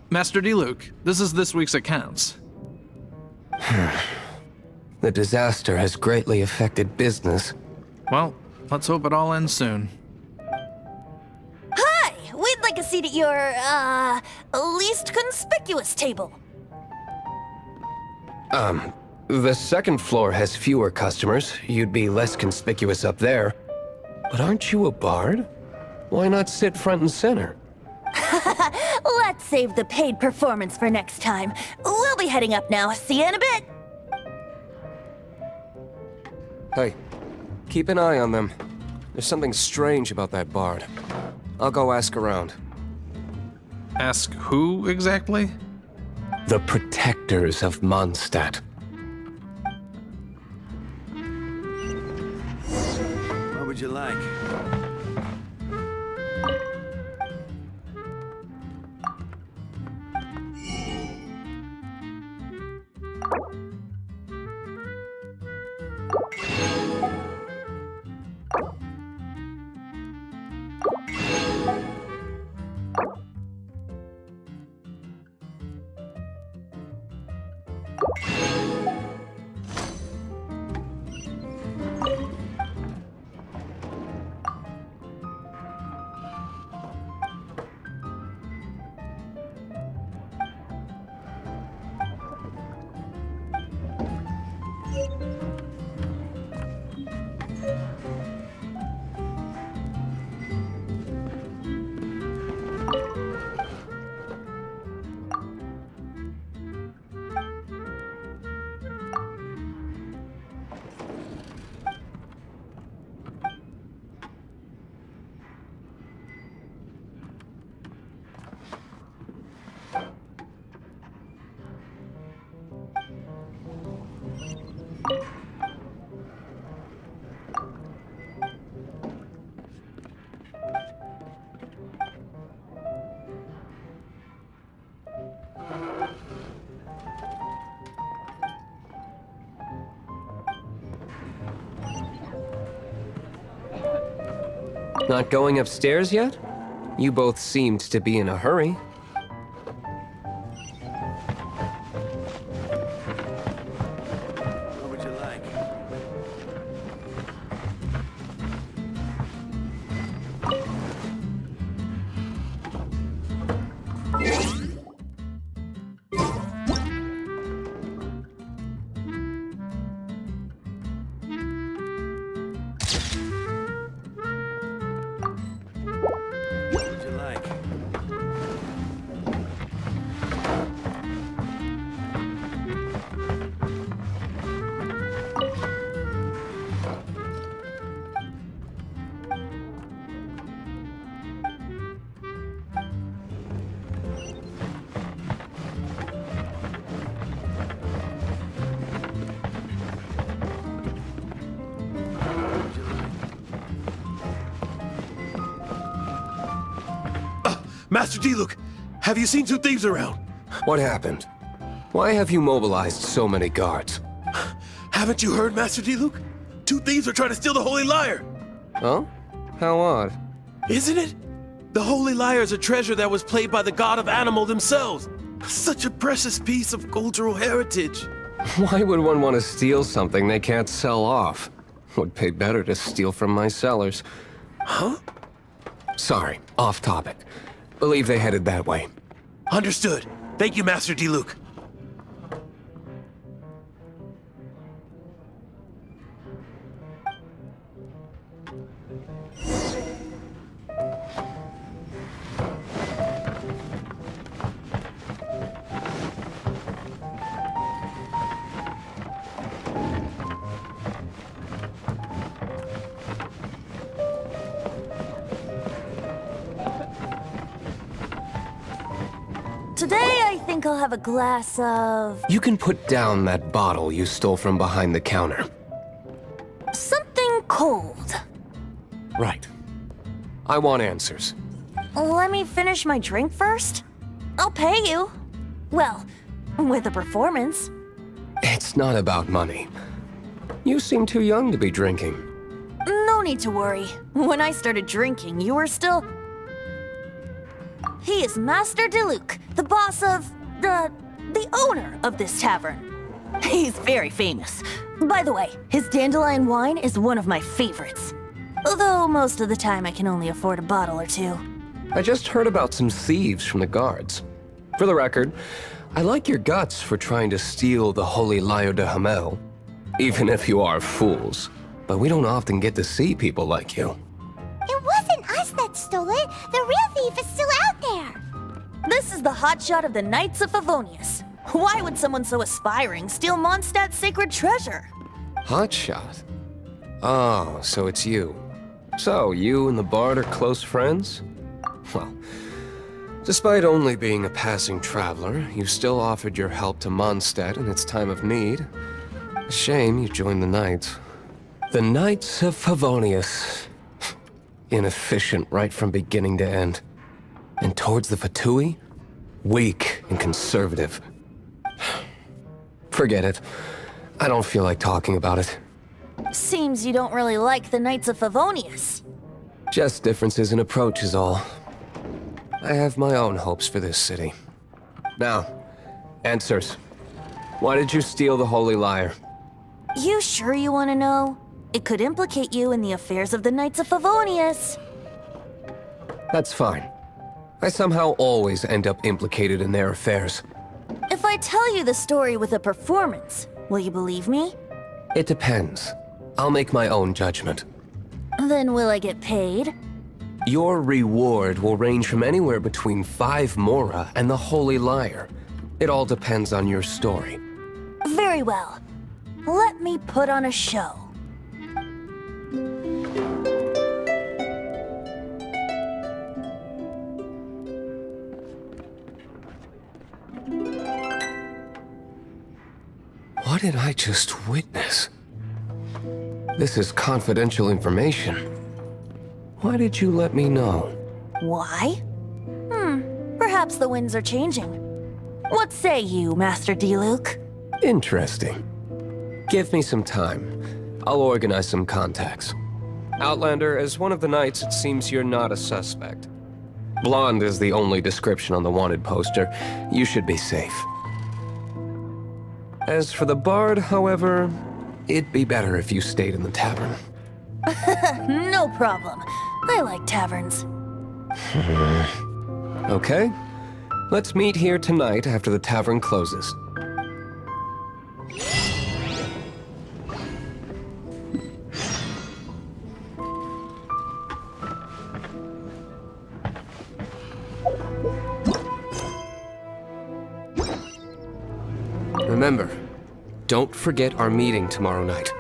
Master D-Luke, this is this week's accounts. The disaster has greatly affected business. Well, let's hope it all ends soon. Hi! We'd like a seat at your, least conspicuous table. The second floor has fewer customers. You'd be less conspicuous up there. But aren't you a bard? Why not sit front and center? Let's save the paid performance for next time. We'll be heading up now. See you in a bit. Hey, keep an eye on them. There's something strange about that bard. I'll go ask around. Ask who exactly? The protectors of Mondstadt. What would you like? Not going upstairs yet? You both seemed to be in a hurry. What would you like? What would you like? Master D-Luke, have you seen two thieves around? What happened? Why have you mobilized so many guards? Haven't you heard, Master D-Luke? Two thieves are trying to steal the Holy Lyre. Oh? How odd. Isn't it? The Holy Lyre is a treasure that was played by the god of animal themselves. Such a precious piece of cultural heritage. Why would one want to steal something they can't sell off? Would pay better to steal from my cellars. Huh? Sorry, off topic. Believe they headed that way. Understood. Thank you, Master D-Luke. Today, I think I'll have a glass of... You can put down that bottle you stole from behind the counter. something cold. Right. I want answers. Let me finish my drink first. I'll pay you. Well, with a performance. It's not about money. You seem too young to be drinking. No need to worry. When I started drinking, you were still... He is Master Diluc, the boss of, the owner of this tavern. He's very famous. By the way, his dandelion wine is one of my favorites. Although most of the time I can only afford a bottle or two. I just heard about some thieves from the guards. For the record, I like your guts for trying to steal the Holy Lyre de Hamel. Even if you are fools. But we don't often get to see people like you. It wasn't us that stole it. The real thief is still out there. This is the hotshot of the Knights of Favonius. Why would someone so aspiring steal Mondstadt's sacred treasure? Hotshot? Oh, so it's you. So, you and the Bard are close friends? Well, despite only being a passing traveler, you still offered your help to Mondstadt in its time of need. A shame you joined the Knights. The Knights of Favonius. Inefficient right from beginning to end. And towards the Fatui, weak and conservative. Forget it. I don't feel like talking about it. Seems you don't really like the Knights of Favonius. Just differences in approach is all. I have my own hopes for this city. Now, answers. Why did you steal the Holy Lyre? You sure you want to know? It could implicate you in the affairs of the Knights of Favonius. That's fine. I somehow always end up implicated in their affairs. If I tell you the story with a performance, will you believe me? It depends. I'll make my own judgment. Then will I get paid? Your reward will range from anywhere between 5 Mora and the Holy Lyre. It all depends on your story. Very well. Let me put on a show. What did I just witness? This is confidential information. Why did you let me know? Why? Perhaps the winds are changing. What say you, Master Diluc? Interesting. Give me some time. I'll organize some contacts. Outlander, as one of the knights, it seems you're not a suspect. Blonde is the only description on the wanted poster. You should be safe. As for the Bard, however, it'd be better if you stayed in the tavern. No problem. I like taverns. Okay. Let's meet here tonight after the tavern closes. Remember, don't forget our meeting tomorrow night.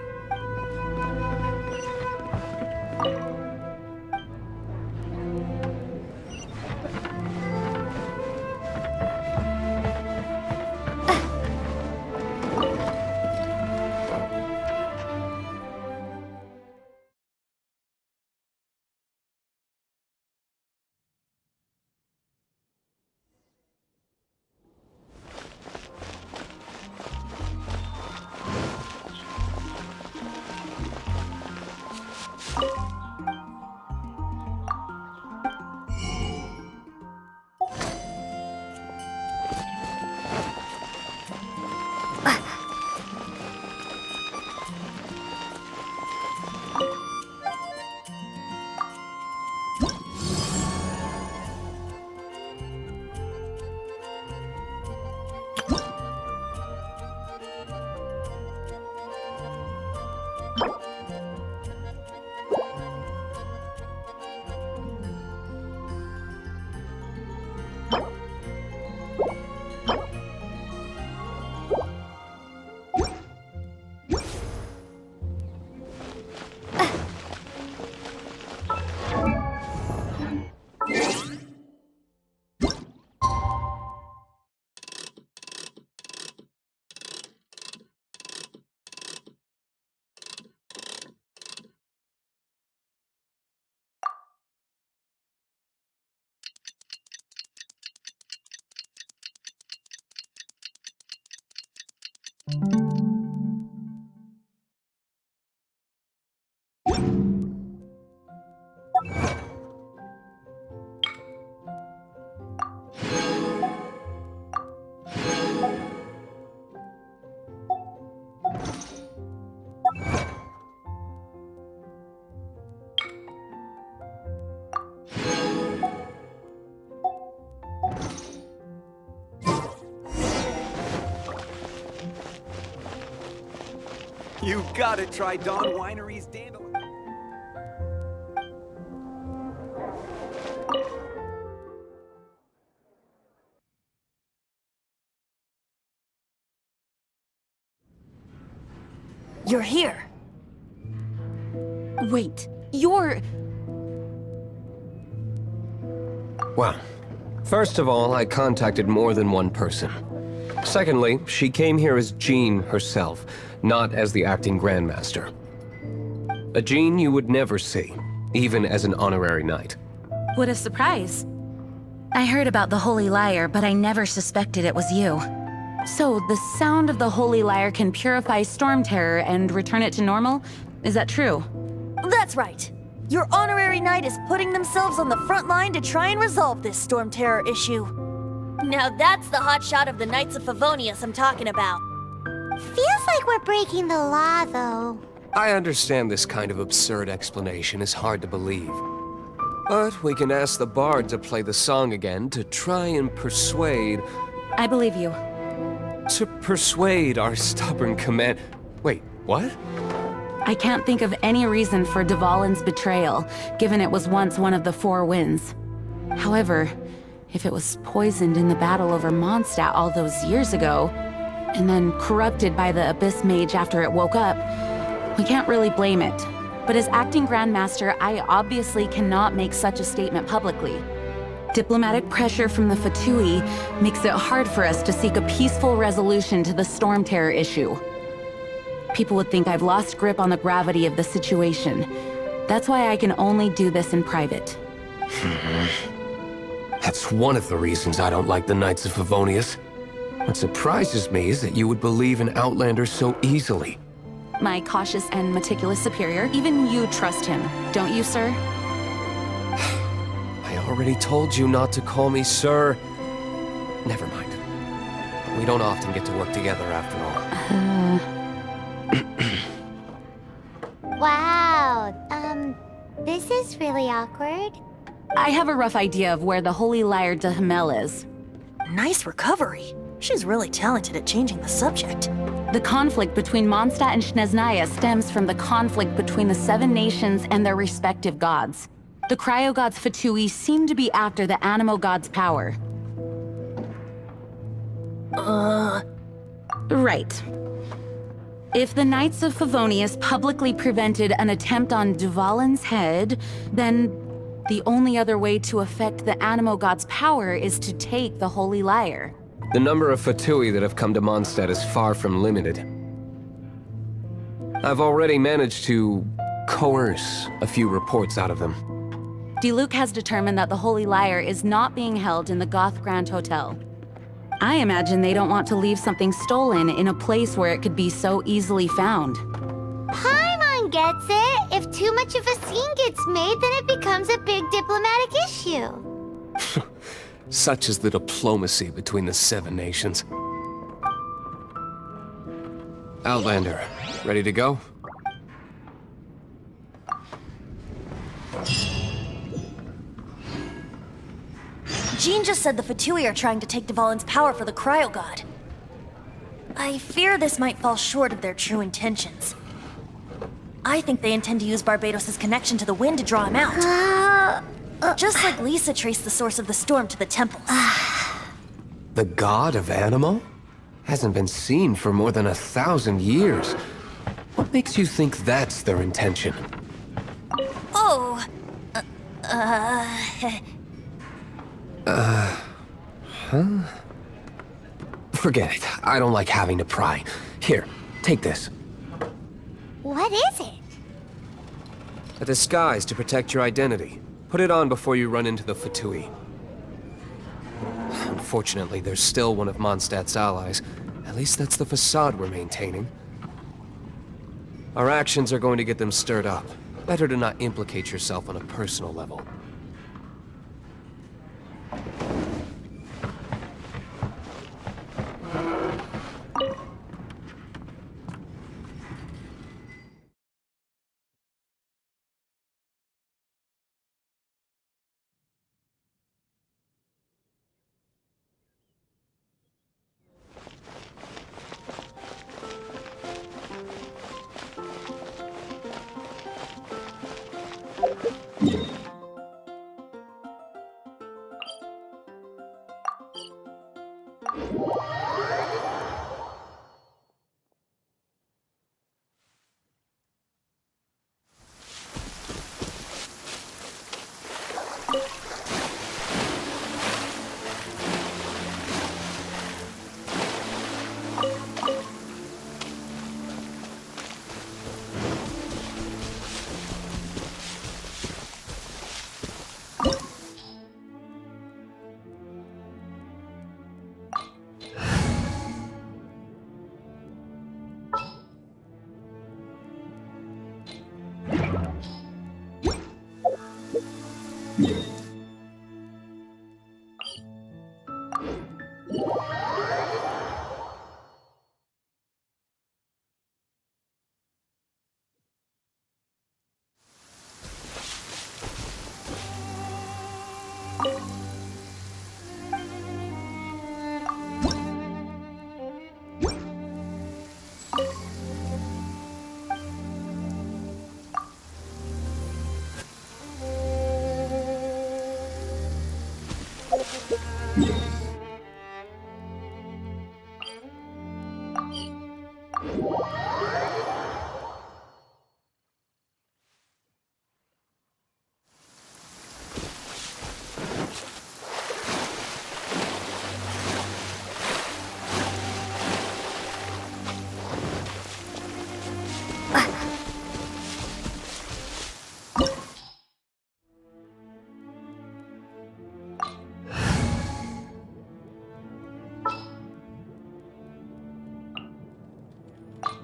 You gotta try Dawn Winery's dandelion. You're here. Wait, you're... Well, first of all, I contacted more than one person. Secondly, she came here as Jean herself, not as the acting Grandmaster. A Jean you would never see, even as an honorary knight. What a surprise. I heard about the Holy Lyre, but I never suspected it was you. So, the sound of the Holy Lyre can purify Storm Terror and return it to normal? Is that true? That's right. Your honorary knight is putting themselves on the front line to try and resolve this Storm Terror issue. Now that's the hotshot of the Knights of Favonius I'm talking about. Feels like we're breaking the law, though. I understand this kind of absurd explanation is hard to believe. But we can ask the bard to play the song again to try and persuade... I believe you. To persuade our stubborn command... Wait, what? I can't think of any reason for Dvalin's betrayal, given it was once one of the Four Winds. However, if it was poisoned in the battle over Mondstadt all those years ago, and then corrupted by the Abyss Mage after it woke up, we can't really blame it. But as acting Grandmaster, I obviously cannot make such a statement publicly. Diplomatic pressure from the Fatui makes it hard for us to seek a peaceful resolution to the Storm Terror issue. People would think I've lost grip on the gravity of the situation. That's why I can only do this in private. That's one of the reasons I don't like the Knights of Favonius. What surprises me is that you would believe in Outlanders so easily. My cautious and meticulous superior, even you trust him, don't you, sir? I already told you not to call me sir. Never mind. We don't often get to work together after all. Wow, this is really awkward. I have a rough idea of where the Holy Lyre de Himmel is. Nice recovery. She's really talented at changing the subject. The conflict between Mondstadt and Snezhnaya stems from the conflict between the Seven Nations and their respective gods. The Cryogods Fatui seem to be after the Animo God's power. Right. If the Knights of Favonius publicly prevented an attempt on Dvalin's head, then the only other way to affect the Animo God's power is to take the Holy Lyre. The number of Fatui that have come to Mondstadt is far from limited. I've already managed to coerce a few reports out of them. Diluc has determined that the Holy Lyre is not being held in the Goth Grand Hotel. I imagine they don't want to leave something stolen in a place where it could be so easily found. Paimon gets it. If too much of a scene gets made, then it becomes a big diplomatic issue. Such is the diplomacy between the Seven Nations. Outlander, ready to go? Jean just said the Fatui are trying to take Dvalin's power for the Cryogod. I fear this might fall short of their true intentions. I think they intend to use Barbados' connection to the wind to draw him out. Just like Lisa traced the source of the storm to the temples. The god of Animo? Hasn't been seen for more than 1,000 years. What makes you think that's their intention? Oh, Huh? Forget it. I don't like having to pry. Here, take this. What is it? A disguise to protect your identity. Put it on before you run into the Fatui. Unfortunately, there's still one of Mondstadt's allies. At least that's the facade we're maintaining. Our actions are going to get them stirred up. Better to not implicate yourself on a personal level.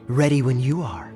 Ready when you are.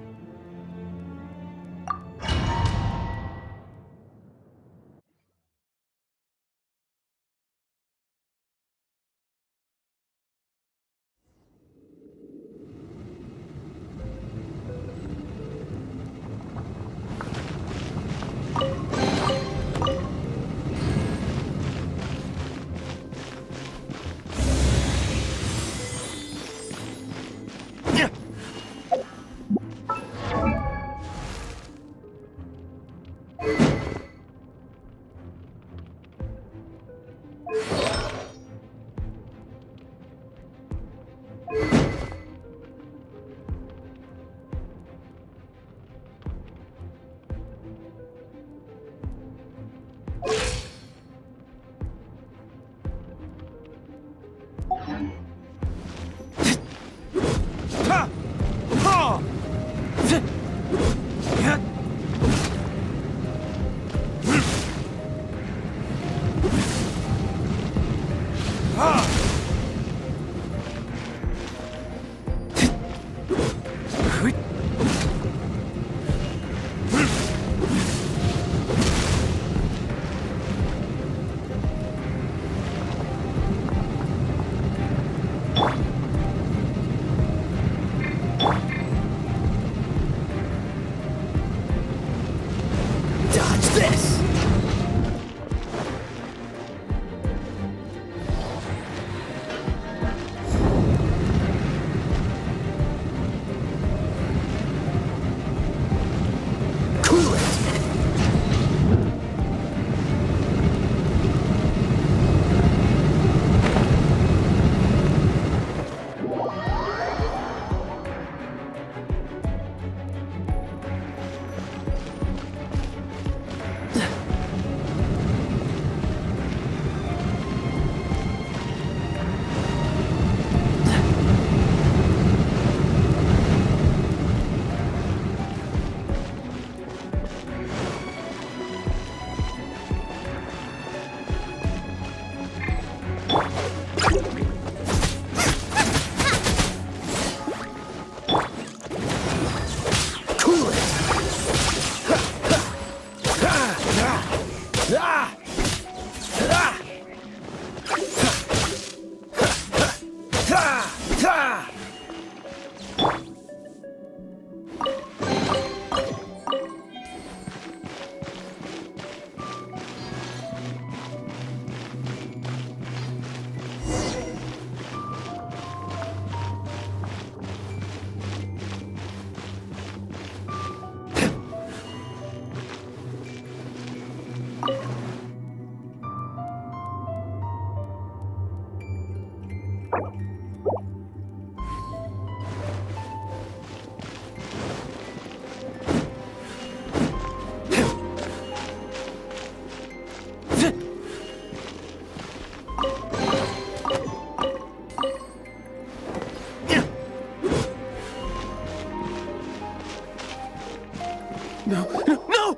No!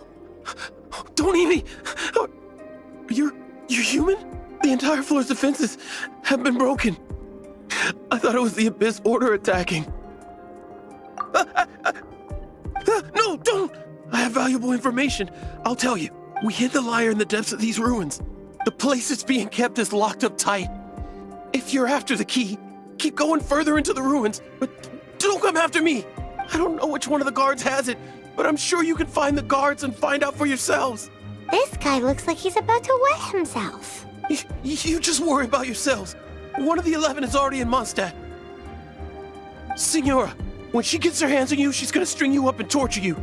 Don't eat me! You're human? The entire floor's defenses have been broken. I thought it was the Abyss Order attacking. No, don't! I have valuable information. I'll tell you. We hid the lyre in the depths of these ruins. The place it's being kept is locked up tight. If you're after the key, keep going further into the ruins, but don't come after me. I don't know which one of the guards has it, but I'm sure you can find the guards and find out for yourselves. This guy looks like he's about to wet himself. You just worry about yourselves. One of the 11 is already in Mondstadt. Signora, when she gets her hands on you, she's gonna string you up and torture you.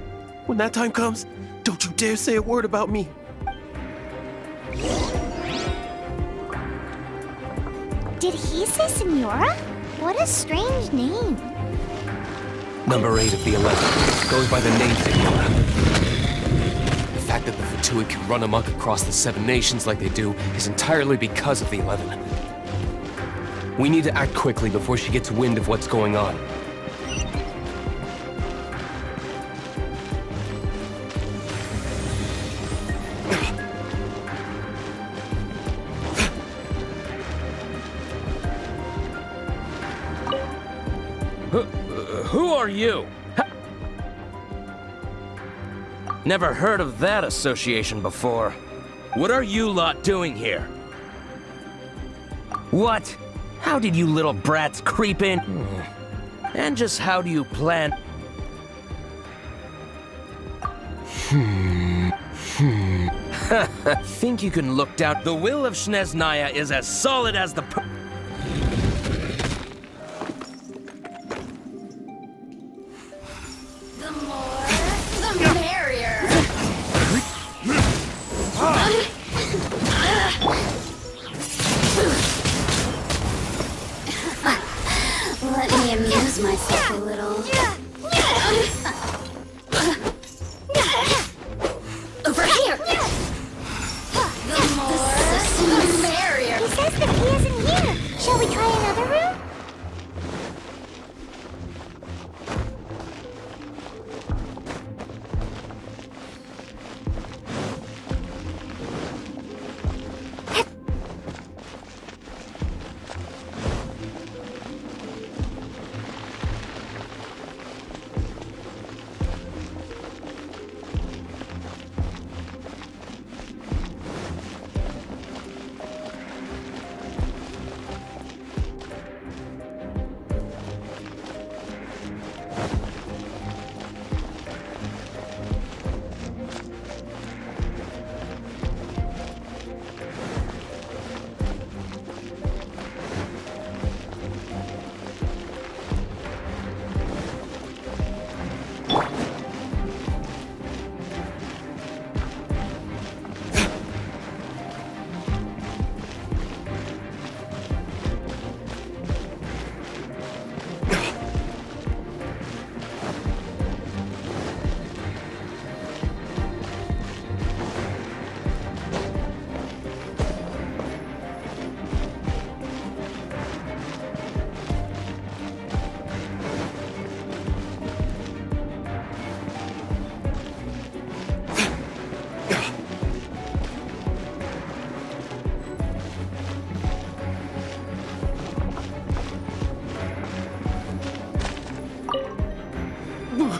When that time comes, don't you dare say a word about me. Did he say Senora? What a strange name. Number 8 of the 11 goes by the name Senora. The fact that the Fatui can run amok across the 7 nations like they do is entirely because of the 11. We need to act quickly before she gets wind of what's going on. Who are you? Never heard of that association before. What are you lot doing here? What? How did you little brats creep in? And just how do you plan? Think you can look down? The will of Snezhnaya is as solid as the Let me amuse myself a little. Over here! The merrier! He says the key isn't here. Shall we try another room?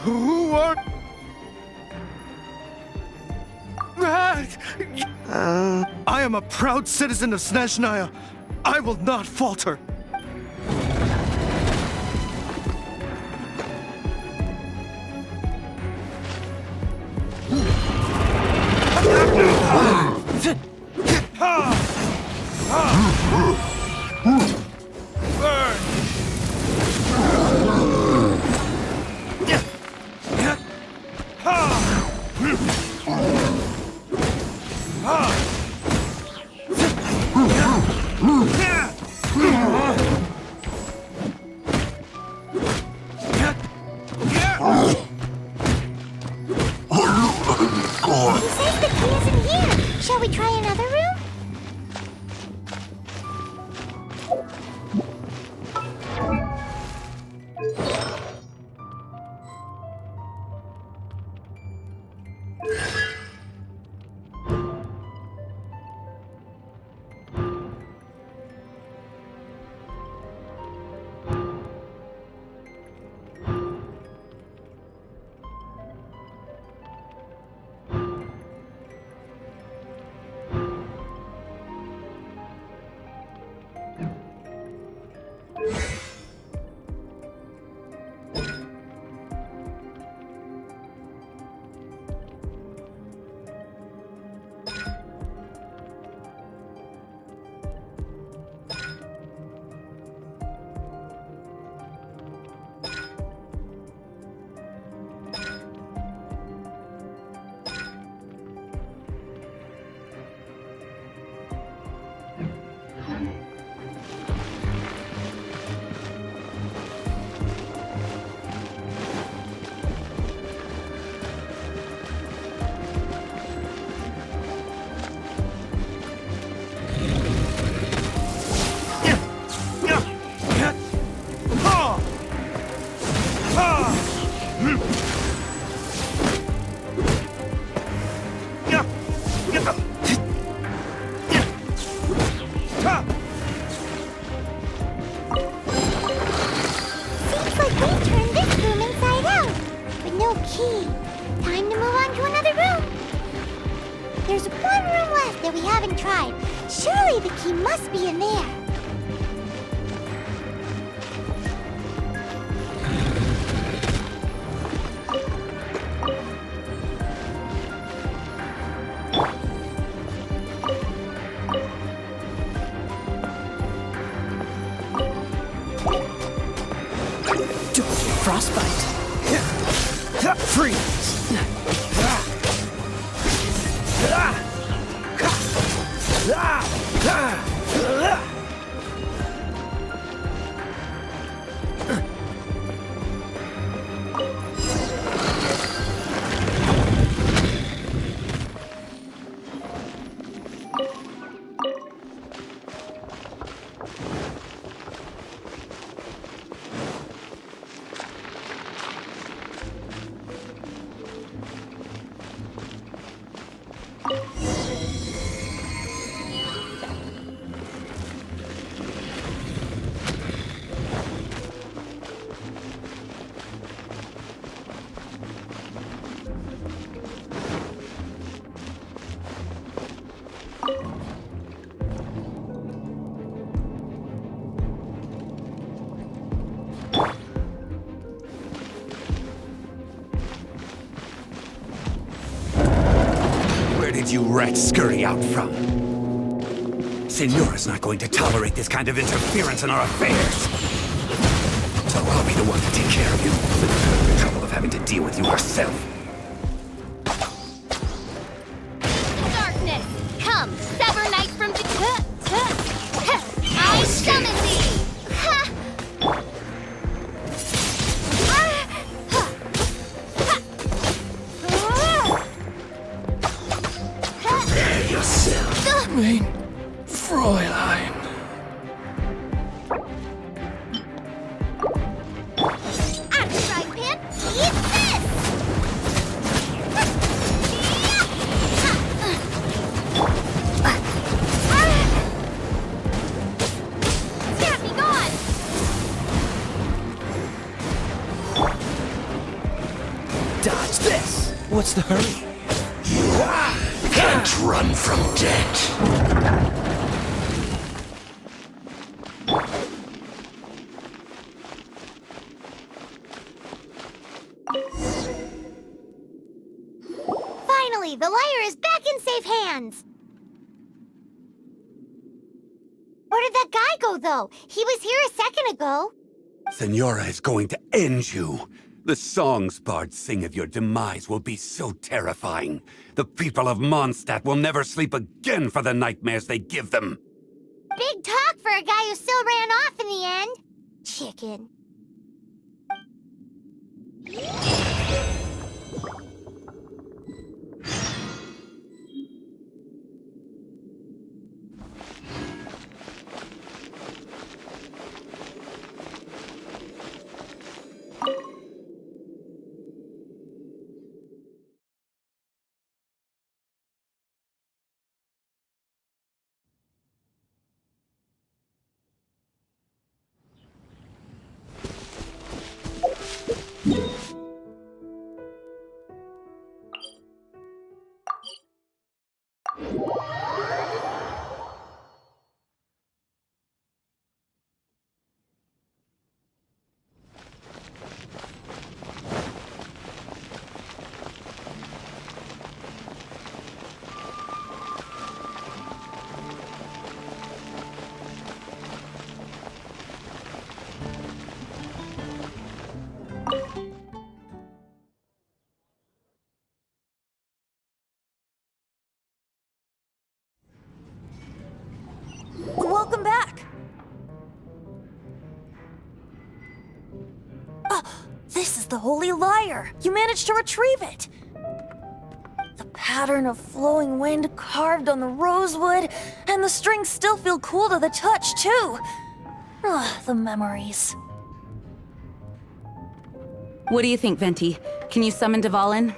Who are... I am a proud citizen of Snezhnaya. I will not falter. He says the key isn't here. Shall we try another room? Seems like we turned this room inside out, but no key. Time to move on to another room. There's one room left that we haven't tried. Surely the key must be in there. Frostbite. Freeze. Where did you rats scurry out from? Senora's not going to tolerate this kind of interference in our affairs. So I'll be the one to take care of you. The trouble of having to deal with you herself. Darkness, come, sever night from the... I summon thee! Prepare yourself, mein Fräulein. Frying pan, eat this! Snap me gone! Dodge this! What's the hurry? You can't run from death. Finally, the lyre is back in safe hands! Where did that guy go, though? He was here a second ago. Senora is going to end you. The songs bards sing of your demise will be so terrifying. The people of Mondstadt will never sleep again for the nightmares they give them. Big talk for a guy who still ran off in the end. Chicken. This is the Holy Lyre! You managed to retrieve it! The pattern of flowing wind carved on the rosewood, and the strings still feel cool to the touch, too! Ugh, the memories. What do you think, Venti? Can you summon Dvalin?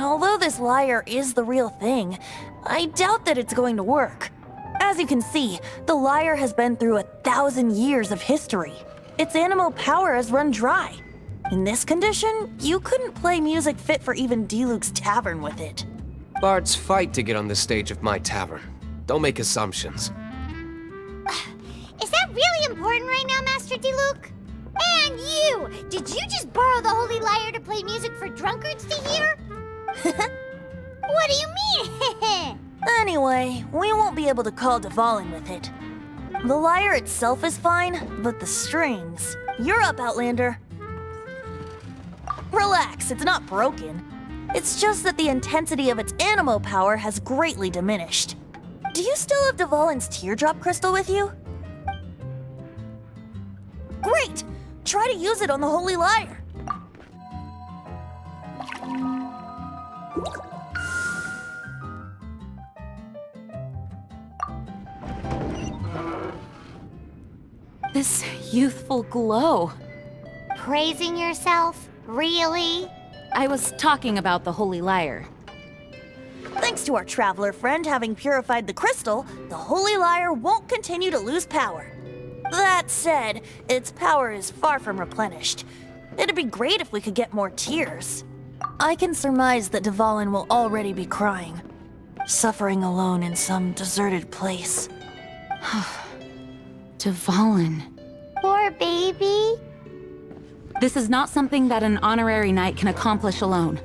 Although this lyre is the real thing, I doubt that it's going to work. As you can see, the lyre has been through 1,000 years of history. Its animal power has run dry. In this condition, you couldn't play music fit for even Diluc's tavern with it. Bards fight to get on the stage of my tavern. Don't make assumptions. Is that really important right now, Master Diluc? And you! Did you just borrow the Holy Lyre to play music for drunkards to hear? What do you mean? Anyway, we won't be able to call Dvalin with it. The lyre itself is fine, but the strings... You're up, Outlander. Relax, it's not broken. It's just that the intensity of its animo power has greatly diminished. Do you still have Dvalin's teardrop crystal with you? Great! Try to use it on the Holy Lyre. This youthful glow. Praising yourself? Really? I was talking about the Holy Lyre. Thanks to our traveler friend having purified the crystal, the Holy Lyre won't continue to lose power. That said, its power is far from replenished. It'd be great if we could get more tears. I can surmise that Dvalin will already be crying, suffering alone in some deserted place. Dvalin. Poor baby. This is not something that an honorary knight can accomplish alone.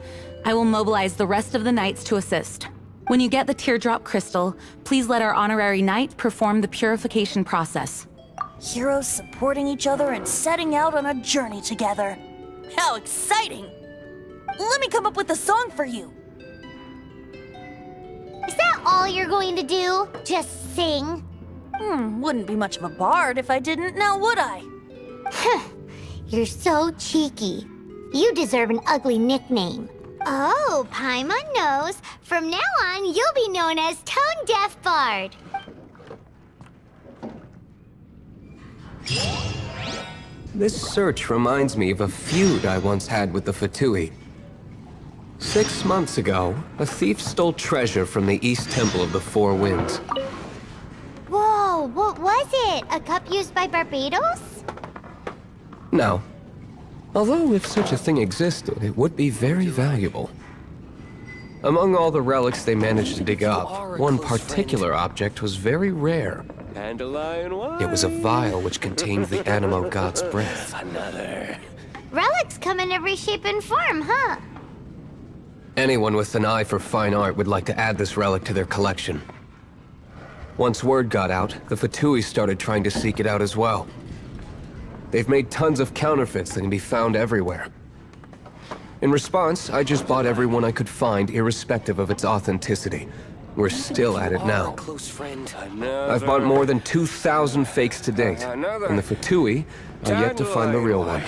I will mobilize the rest of the knights to assist. When you get the teardrop crystal, please let our honorary knight perform the purification process. Heroes supporting each other and setting out on a journey together. How exciting! Let me come up with a song for you. Is that all you're going to do? Just sing? Wouldn't be much of a bard if I didn't, now would I? You're so cheeky. You deserve an ugly nickname. Oh, Paimon knows. From now on, you'll be known as Tone Deaf Bard. This search reminds me of a feud I once had with the Fatui. 6 months ago, a thief stole treasure from the East Temple of the Four Winds. Whoa, what was it? A cup used by Barbados? No. Although if such a thing existed, it would be very valuable. Among all the relics they managed to dig up, one particular object was very rare. It was a vial which contained the Animo god's breath. Relics come in every shape and form, huh? Anyone with an eye for fine art would like to add this relic to their collection. Once word got out, the Fatui started trying to seek it out as well. They've made tons of counterfeits that can be found everywhere. In response, I just bought every one I could find, irrespective of its authenticity. We're still at it now. I've bought more than 2,000 fakes to date, and the Fatui are yet to find the real one.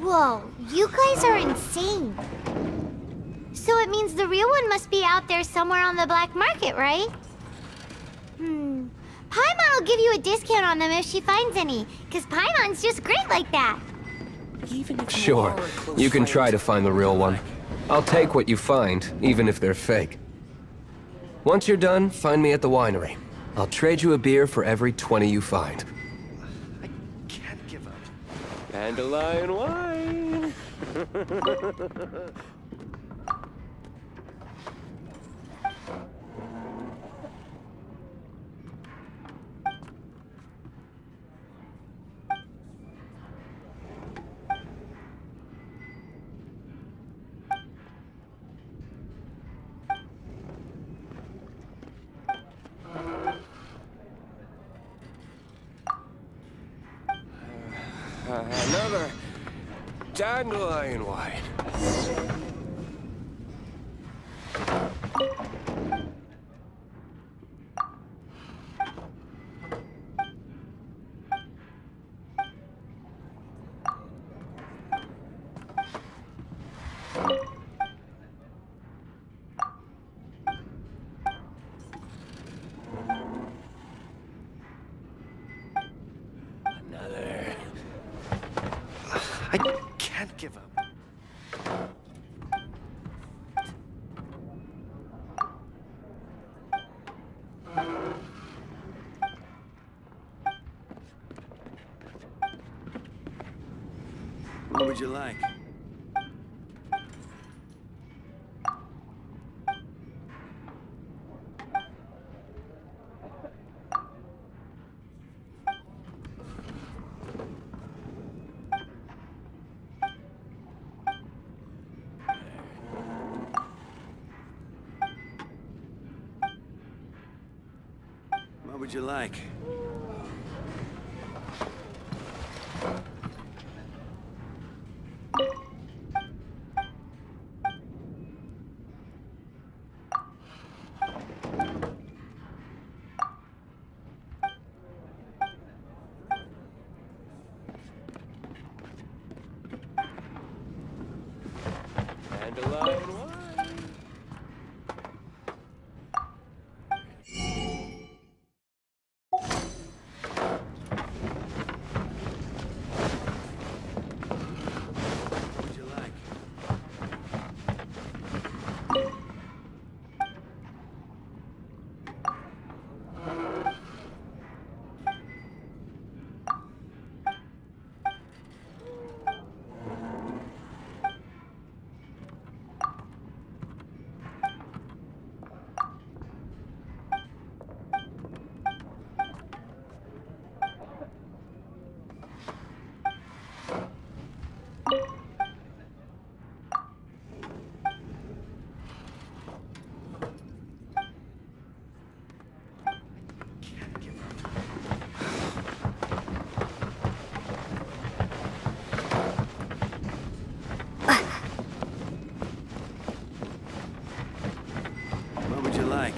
Whoa, you guys are insane. So it means the real one must be out there somewhere on the black market, right? Paimon will give you a discount on them if she finds any, because Paimon's just great like that. Sure, you can try to find the real one. I'll take what you find, even if they're fake. Once you're done, find me at the winery. I'll trade you a beer for every 20 you find. I can't give up. Dandelion wine! Another dandelion wine. What would you like? What would you like? What would you like?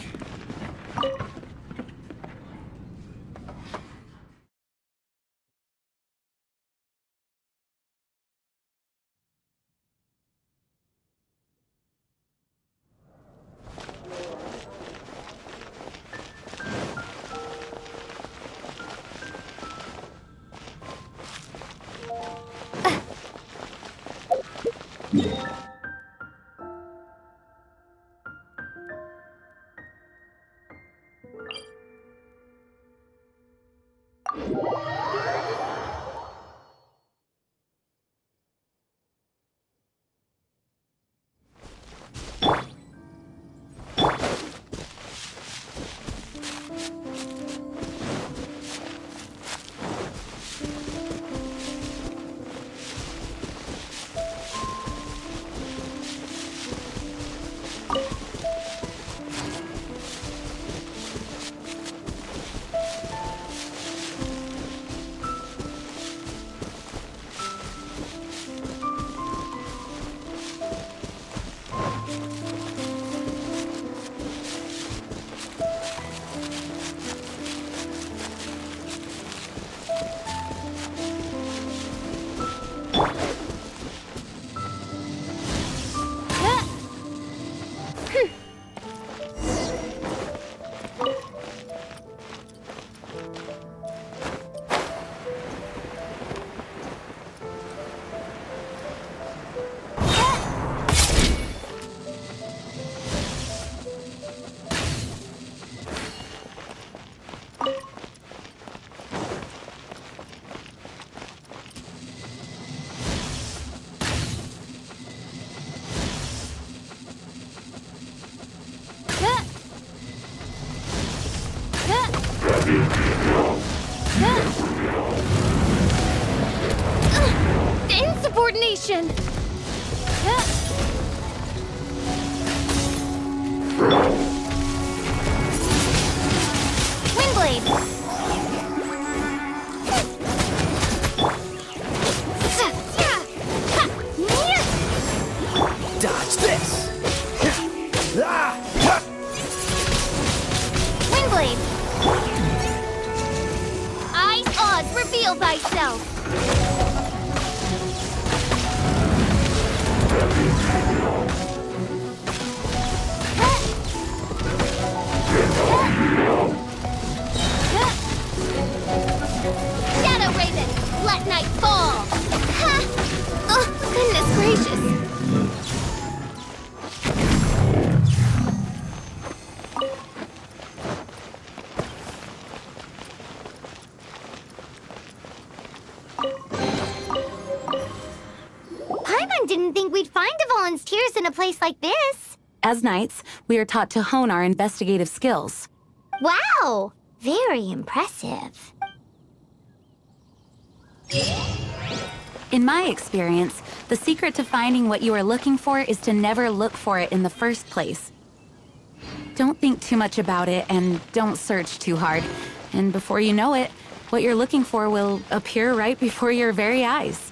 The insubordination! Windblade! Dodge this! Windblade! Eyes Oz, reveal thyself! Shadow Raven, let night fall! Ha! Oh, goodness gracious! think we'd find the volunteers in a place like this. As knights, we are taught to hone our investigative skills. Wow! Very impressive. In my experience, the secret to finding what you are looking for is to never look for it in the first place. Don't think too much about it and don't search too hard. And before you know it, what you're looking for will appear right before your very eyes.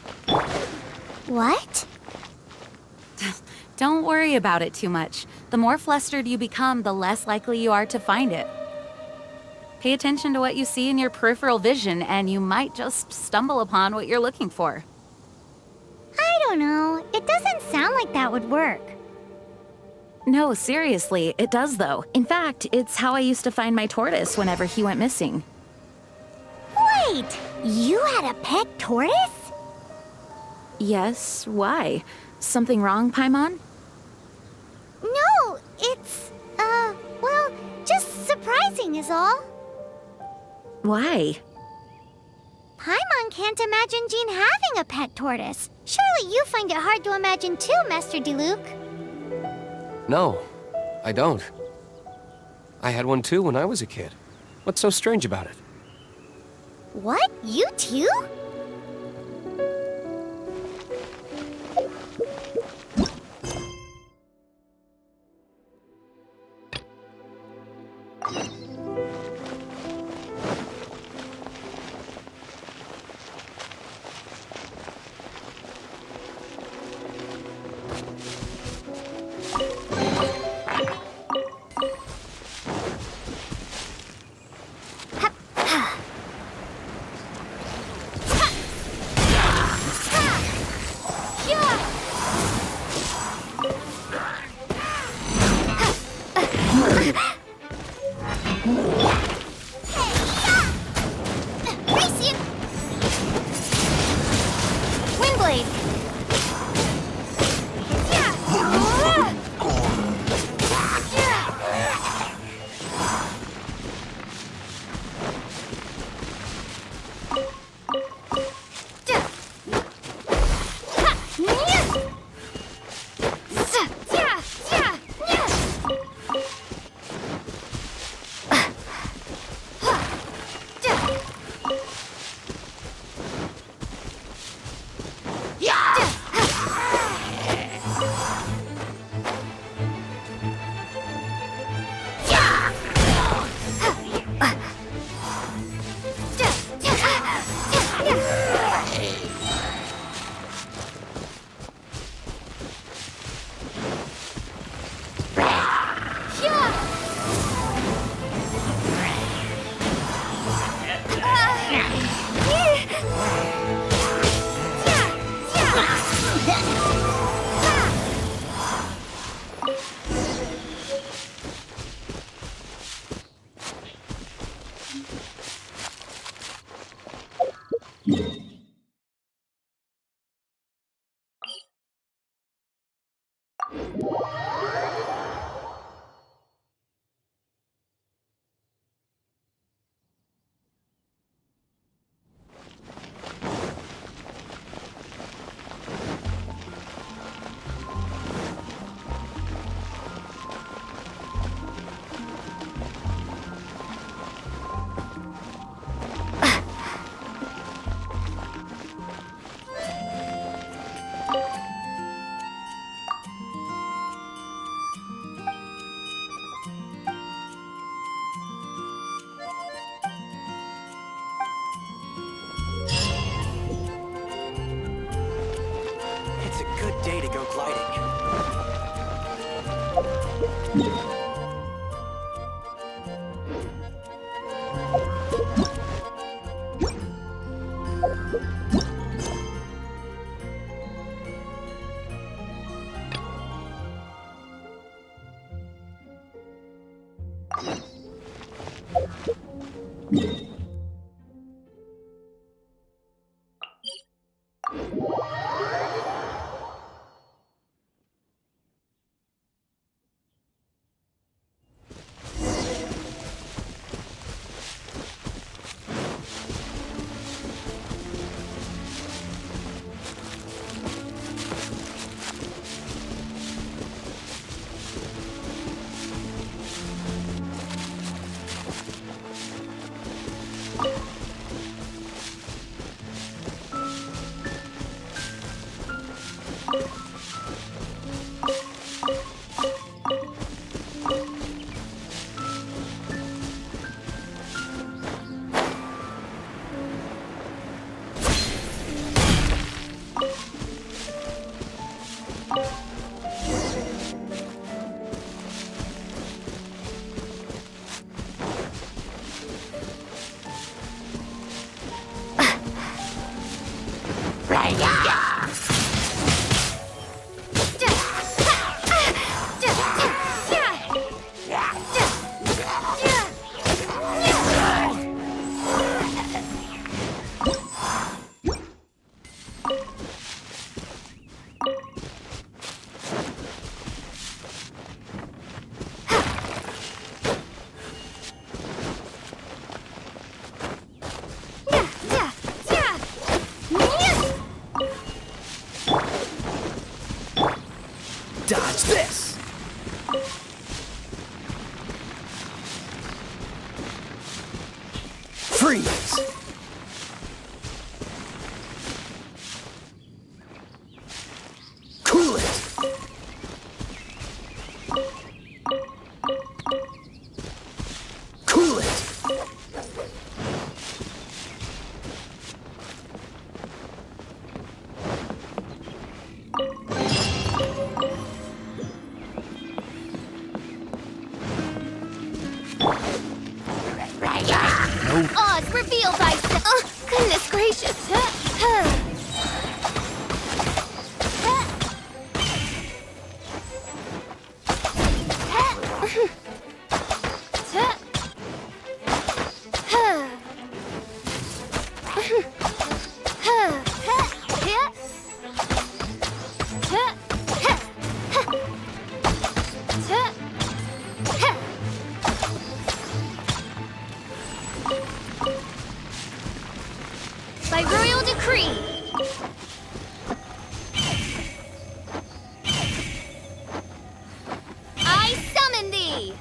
What? Don't worry about it too much. The more flustered you become, the less likely you are to find it. Pay attention to what you see in your peripheral vision, and you might just stumble upon what you're looking for. I don't know. It doesn't sound like that would work. No, seriously, it does though. In fact, it's how I used to find my tortoise whenever he went missing. Wait! You had a pet tortoise? Yes, why? Something wrong, Paimon? No, it's, well, just surprising is all. Why? Paimon can't imagine Jean having a pet tortoise. Surely you find it hard to imagine too, Master Diluc. No, I don't. I had one too when I was a kid. What's so strange about it? What? You too? Dodge this! Freeze! Cool it! Cool it! Oz, reveal thyself! Oh, goodness gracious! By royal decree! I summon thee!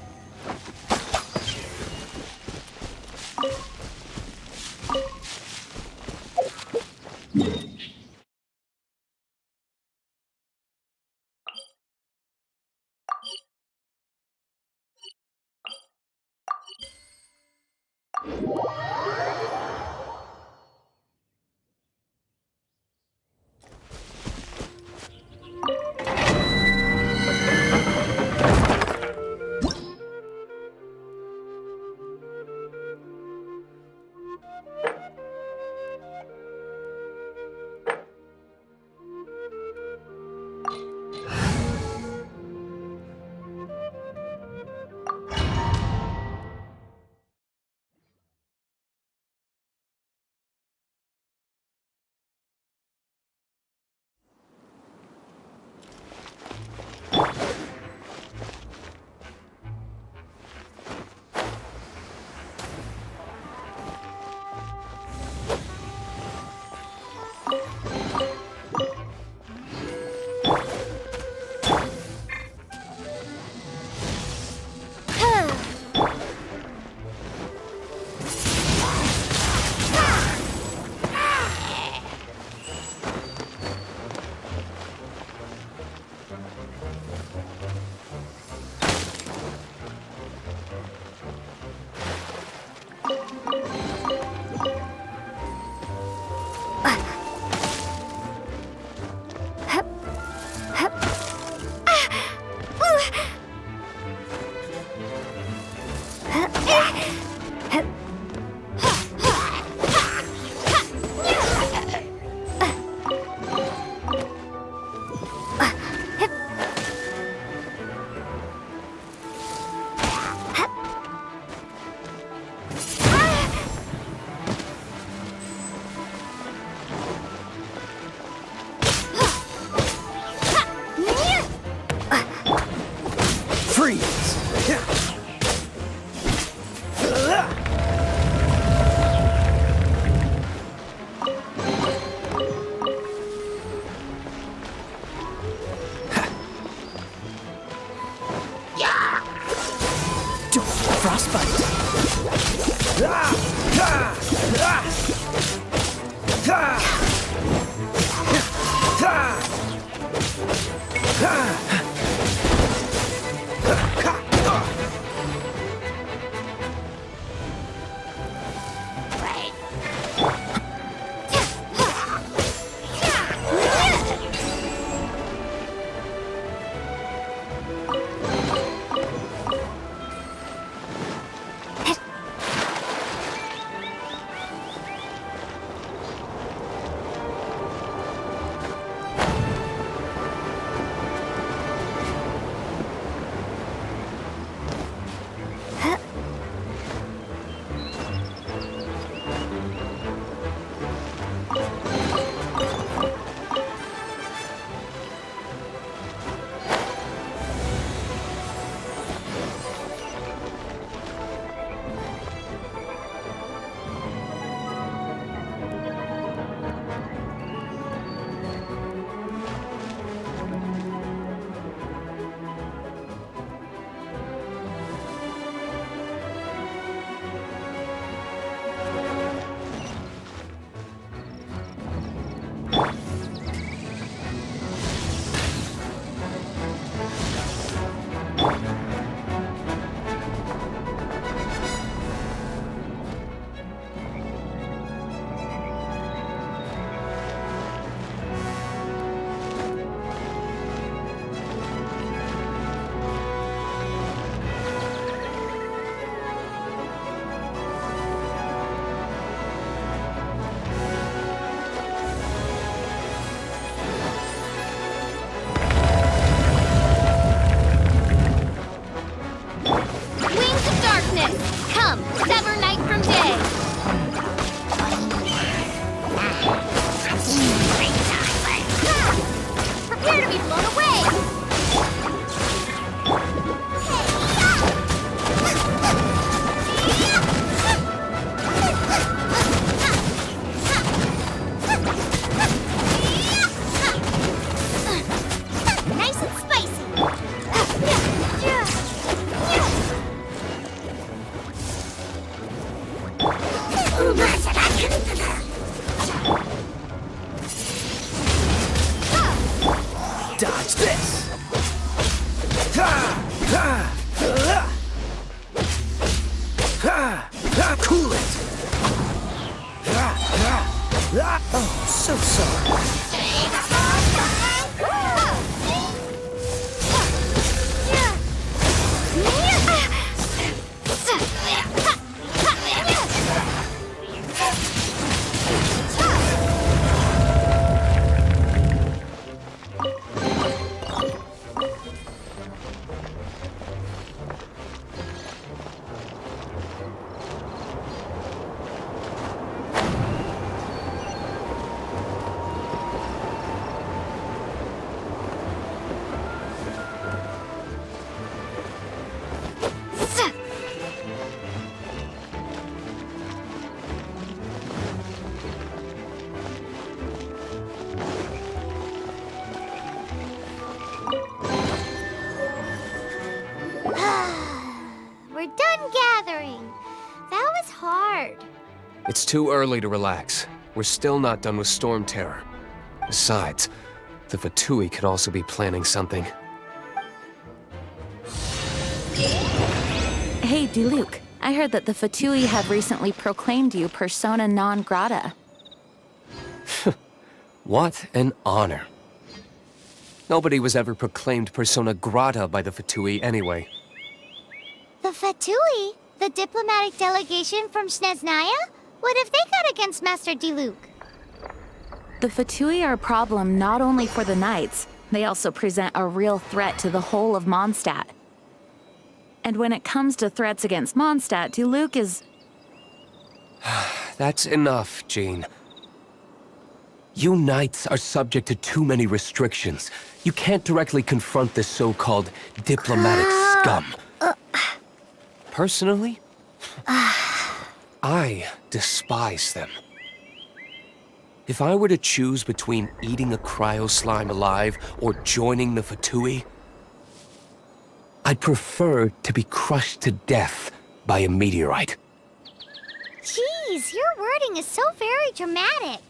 this! Cool it! Oh, so sorry. We're done gathering. That was hard. It's too early to relax. We're still not done with Storm Terror. Besides, the Fatui could also be planning something. Hey, Diluc. I heard that the Fatui have recently proclaimed you persona non grata. What an honor. Nobody was ever proclaimed persona grata by the Fatui anyway. The Fatui? The diplomatic delegation from Snezhnaya? What have they got against Master Diluc? The Fatui are a problem not only for the Knights, they also present a real threat to the whole of Mondstadt. And when it comes to threats against Mondstadt, Diluc is... That's enough, Jean. You Knights are subject to too many restrictions. You can't directly confront this so-called diplomatic scum. Personally, I despise them. If I were to choose between eating a cryo slime alive or joining the Fatui, I'd prefer to be crushed to death by a meteorite. Jeez, your wording is so very dramatic.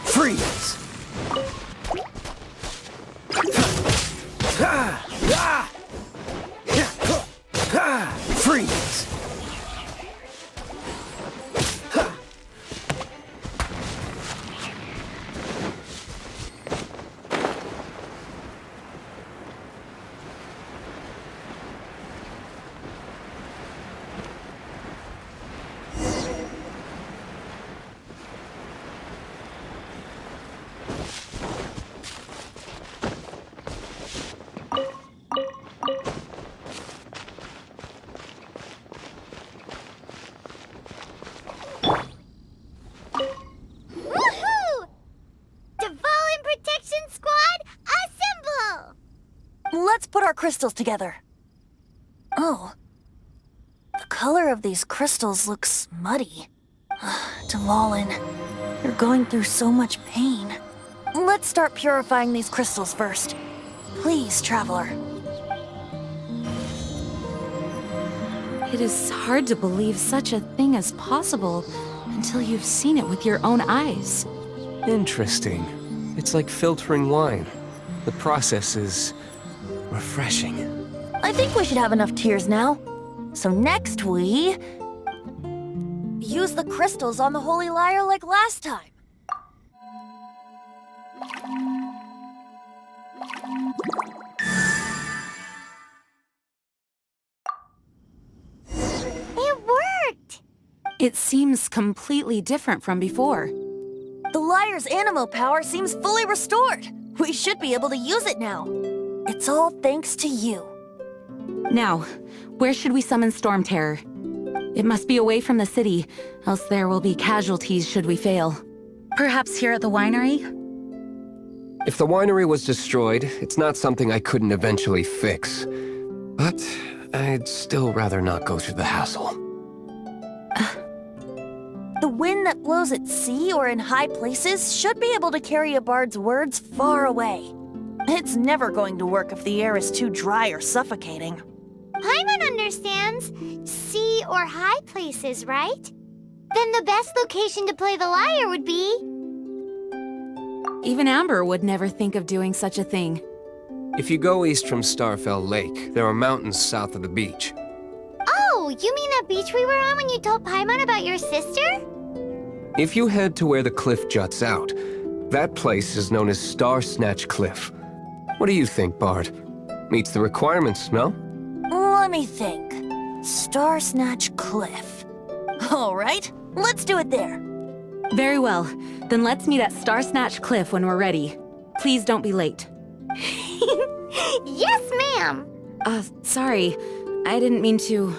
Freeze! Freeze! Let's put our crystals together. Oh. The color of these crystals looks muddy. Dvalin, You're going through so much pain. Let's start purifying these crystals first. Please, Traveler. It is hard to believe such a thing is possible until you've seen it with your own eyes. Interesting. It's like filtering wine. The process is refreshing. I think we should have enough tears now. So next we... use the crystals on the Holy Lyre like last time. It worked! It seems completely different from before. The lyre's animo power seems fully restored. We should be able to use it now. It's all thanks to you. Now, where should we summon Storm Terror? It must be away from the city, else there will be casualties should we fail. Perhaps here at the winery? If the winery was destroyed, it's not something I couldn't eventually fix. But I'd still rather not go through the hassle. The wind that blows at sea or in high places should be able to carry a bard's words far away. It's never going to work if the air is too dry or suffocating. Paimon understands sea or high places, right? Then the best location to play the lyre would be... Even Amber would never think of doing such a thing. If you go east from Starfell Lake, there are mountains south of the beach. Oh, you mean that beach we were on when you told Paimon about your sister? If you head to where the cliff juts out, that place is known as Star Snatch Cliff. What do you think, Bard? Meets the requirements, no? Let me think. Star Snatch Cliff. All right, let's do it there. Very well. Then let's meet at Star Snatch Cliff when we're ready. Please don't be late. Yes, ma'am! Sorry. I didn't mean to...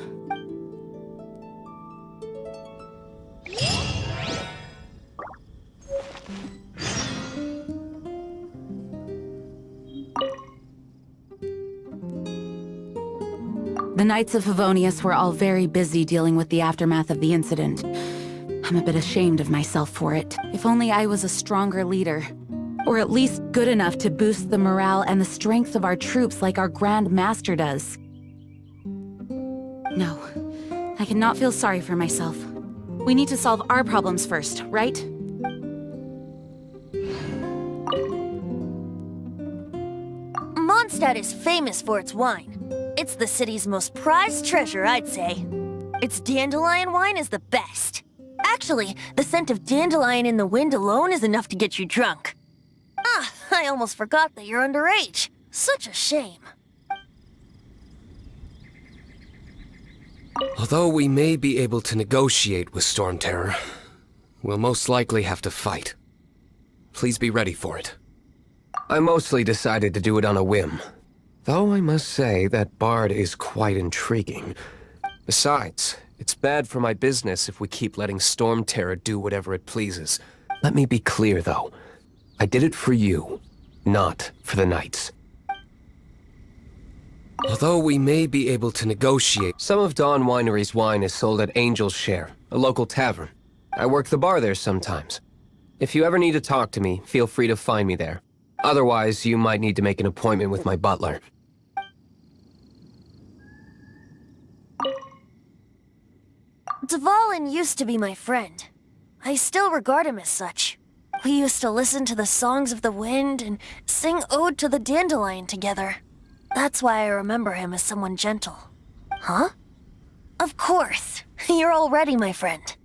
The Knights of Favonius were all very busy dealing with the aftermath of the incident. I'm a bit ashamed of myself for it. If only I was a stronger leader. Or at least good enough to boost the morale and the strength of our troops like our Grand Master does. No, I cannot feel sorry for myself. We need to solve our problems first, right? Mondstadt is famous for its wine. It's the city's most prized treasure, I'd say. Its dandelion wine is the best. Actually, the scent of dandelion in the wind alone is enough to get you drunk. Ah, I almost forgot that you're underage. Such a shame. Although we may be able to negotiate with Storm Terror, we'll most likely have to fight. Please be ready for it. I mostly decided to do it on a whim. Though I must say that Bard is quite intriguing. Besides, it's bad for my business if we keep letting Storm Terror do whatever it pleases. Let me be clear, though. I did it for you, not for the Knights. Although we may be able to negotiate, some of Dawn Winery's wine is sold at Angel's Share, a local tavern. I work the bar there sometimes. If you ever need to talk to me, feel free to find me there. Otherwise, you might need to make an appointment with my butler. Dvalin used to be my friend. I still regard him as such. We used to listen to the songs of the wind and sing Ode to the Dandelion together. That's why I remember him as someone gentle. Huh? Of course. You're already my friend.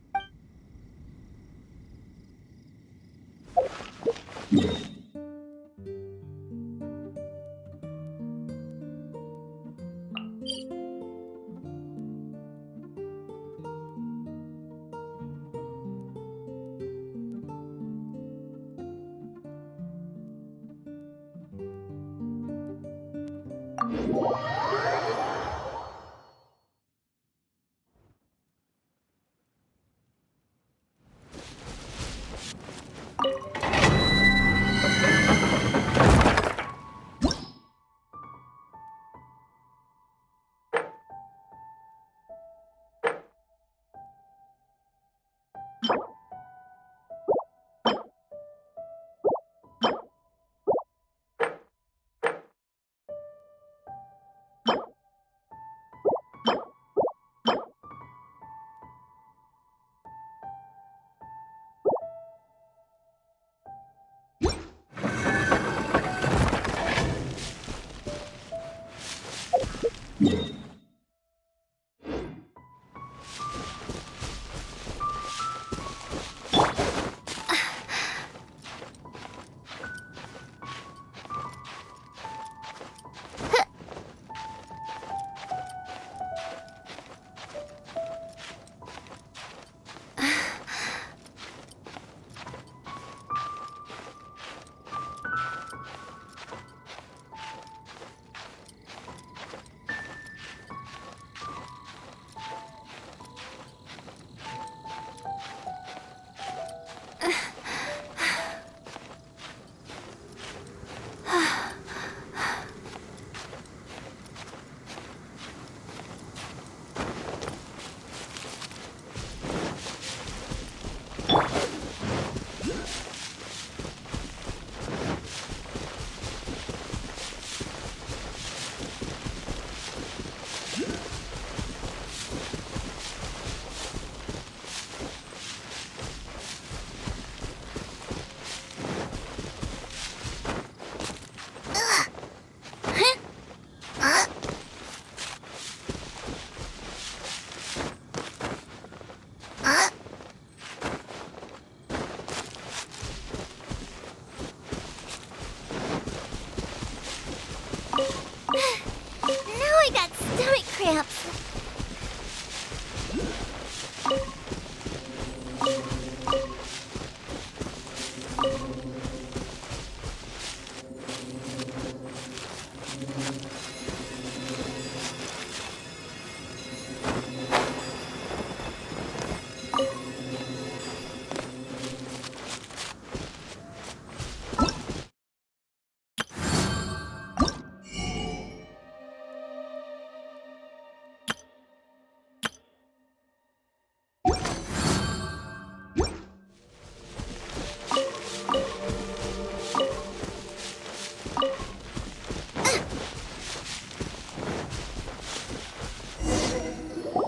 Now I got stomach cramps.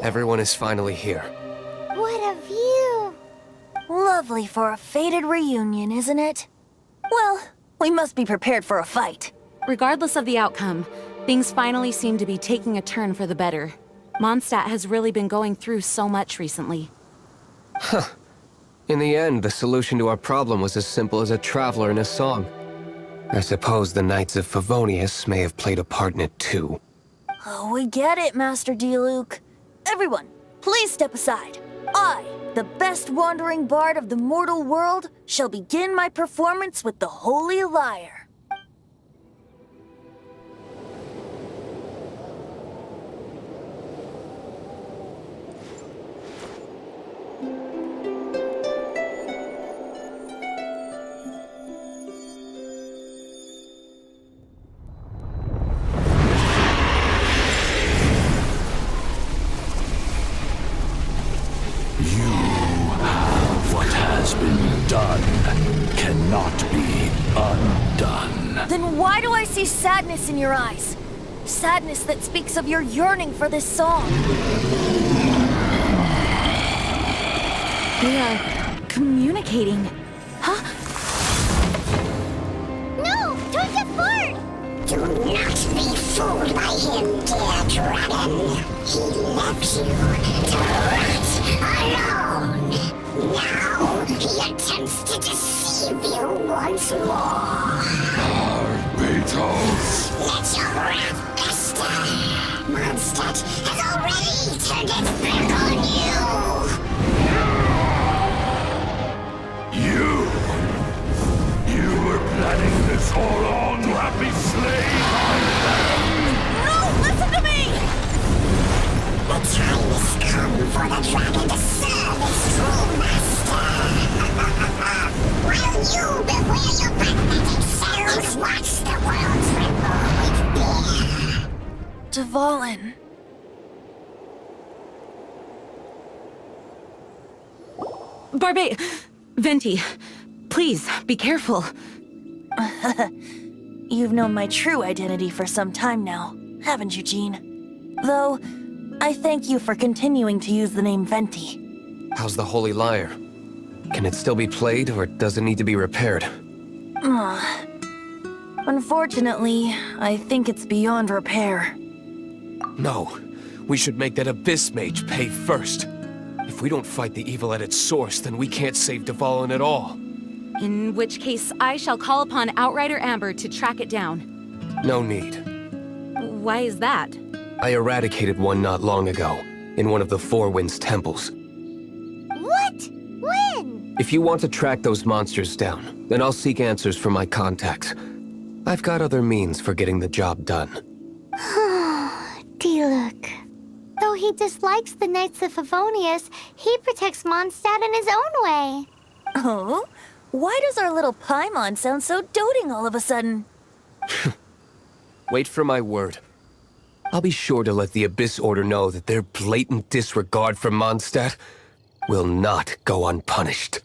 Everyone is finally here. What a view! Lovely for a fated reunion, isn't it? Well, we must be prepared for a fight. Regardless of the outcome, things finally seem to be taking a turn for the better. Mondstadt has really been going through so much recently. Huh. In the end, the solution to our problem was as simple as a traveler in a song. I suppose the Knights of Favonius may have played a part in it too. Oh, we get it, Master D-Luke. Everyone, please step aside. I, the best wandering bard of the mortal world, shall begin my performance with the Holy Lyre. What has been done cannot be undone. Then why do I see sadness in your eyes? Sadness that speaks of your yearning for this song. They are communicating. Huh? No! Don't get bored! Do not be fooled by him, dear dragon. He left you to rot alone. Now he attempts to deceive you once more. Beatles. Let your wrath fester. Mondstadt has already turned its back on you. You were planning this all along to have me slain by them. No, listen to me! The time has come for the dragon to serve its true master. While you beware your pathetic selves, watch the world tremble with fear. Dvalin. Venti, please, be careful. You've known my true identity for some time now, haven't you, Jean? Though, I thank you for continuing to use the name Venti. How's the Holy Lyre? Can it still be played, or does it need to be repaired? Unfortunately, I think it's beyond repair. No. We should make that Abyss Mage pay first. If we don't fight the evil at its source, then we can't save Dvalin at all. In which case, I shall call upon Outrider Amber to track it down. No need. Why is that? I eradicated one not long ago, in one of the Four Winds temples. What? When? If you want to track those monsters down, then I'll seek answers from my contacts. I've got other means for getting the job done. Diluc. Though he dislikes the Knights of Favonius, he protects Mondstadt in his own way. Oh? Why does our little Paimon sound so doting all of a sudden? Wait for my word. I'll be sure to let the Abyss Order know that their blatant disregard for Mondstadt will not go unpunished.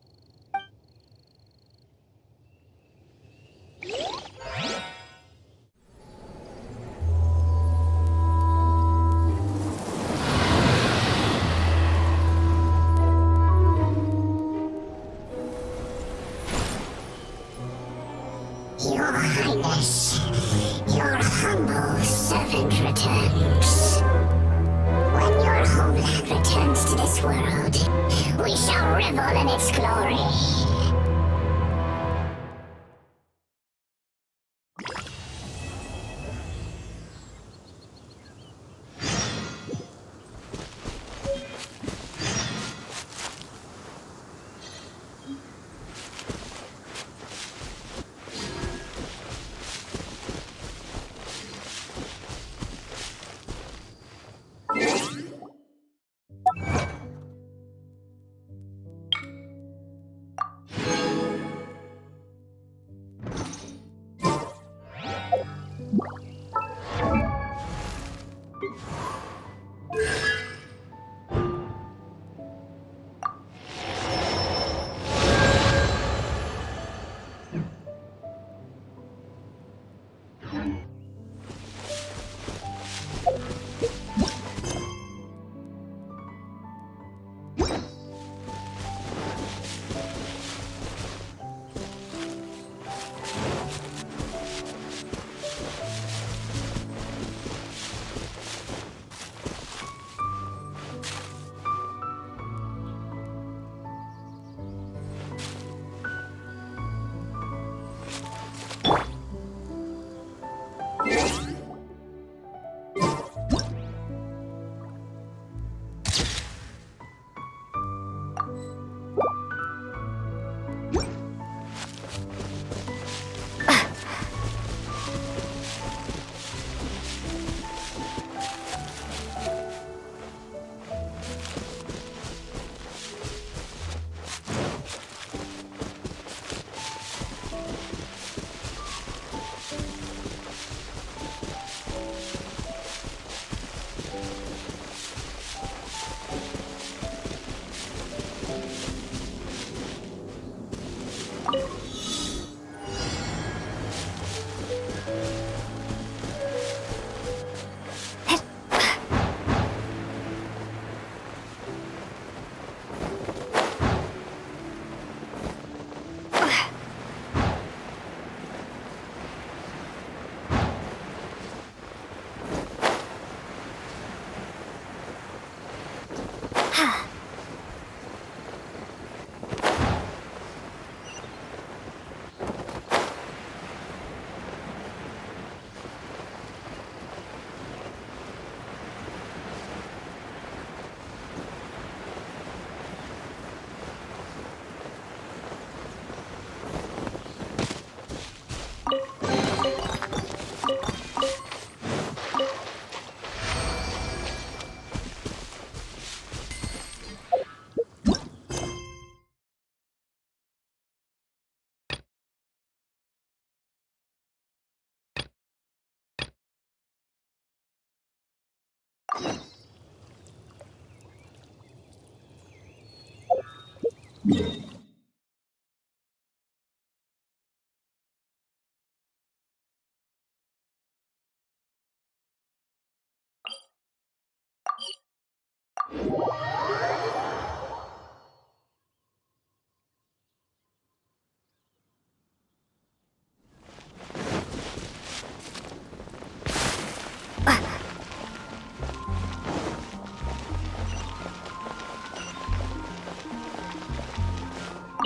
Your Highness, your humble servant returns. When your homeland returns to this world, we shall revel in its glory.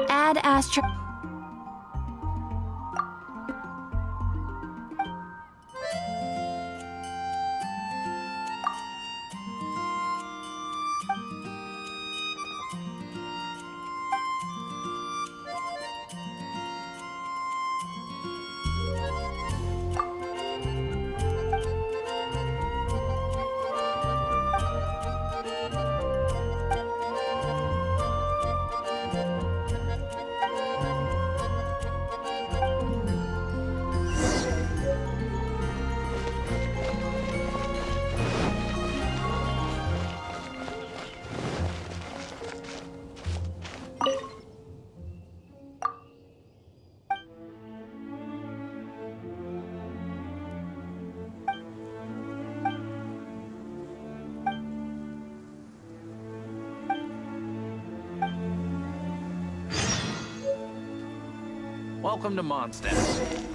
Add Astro. welcome to Mondstadt.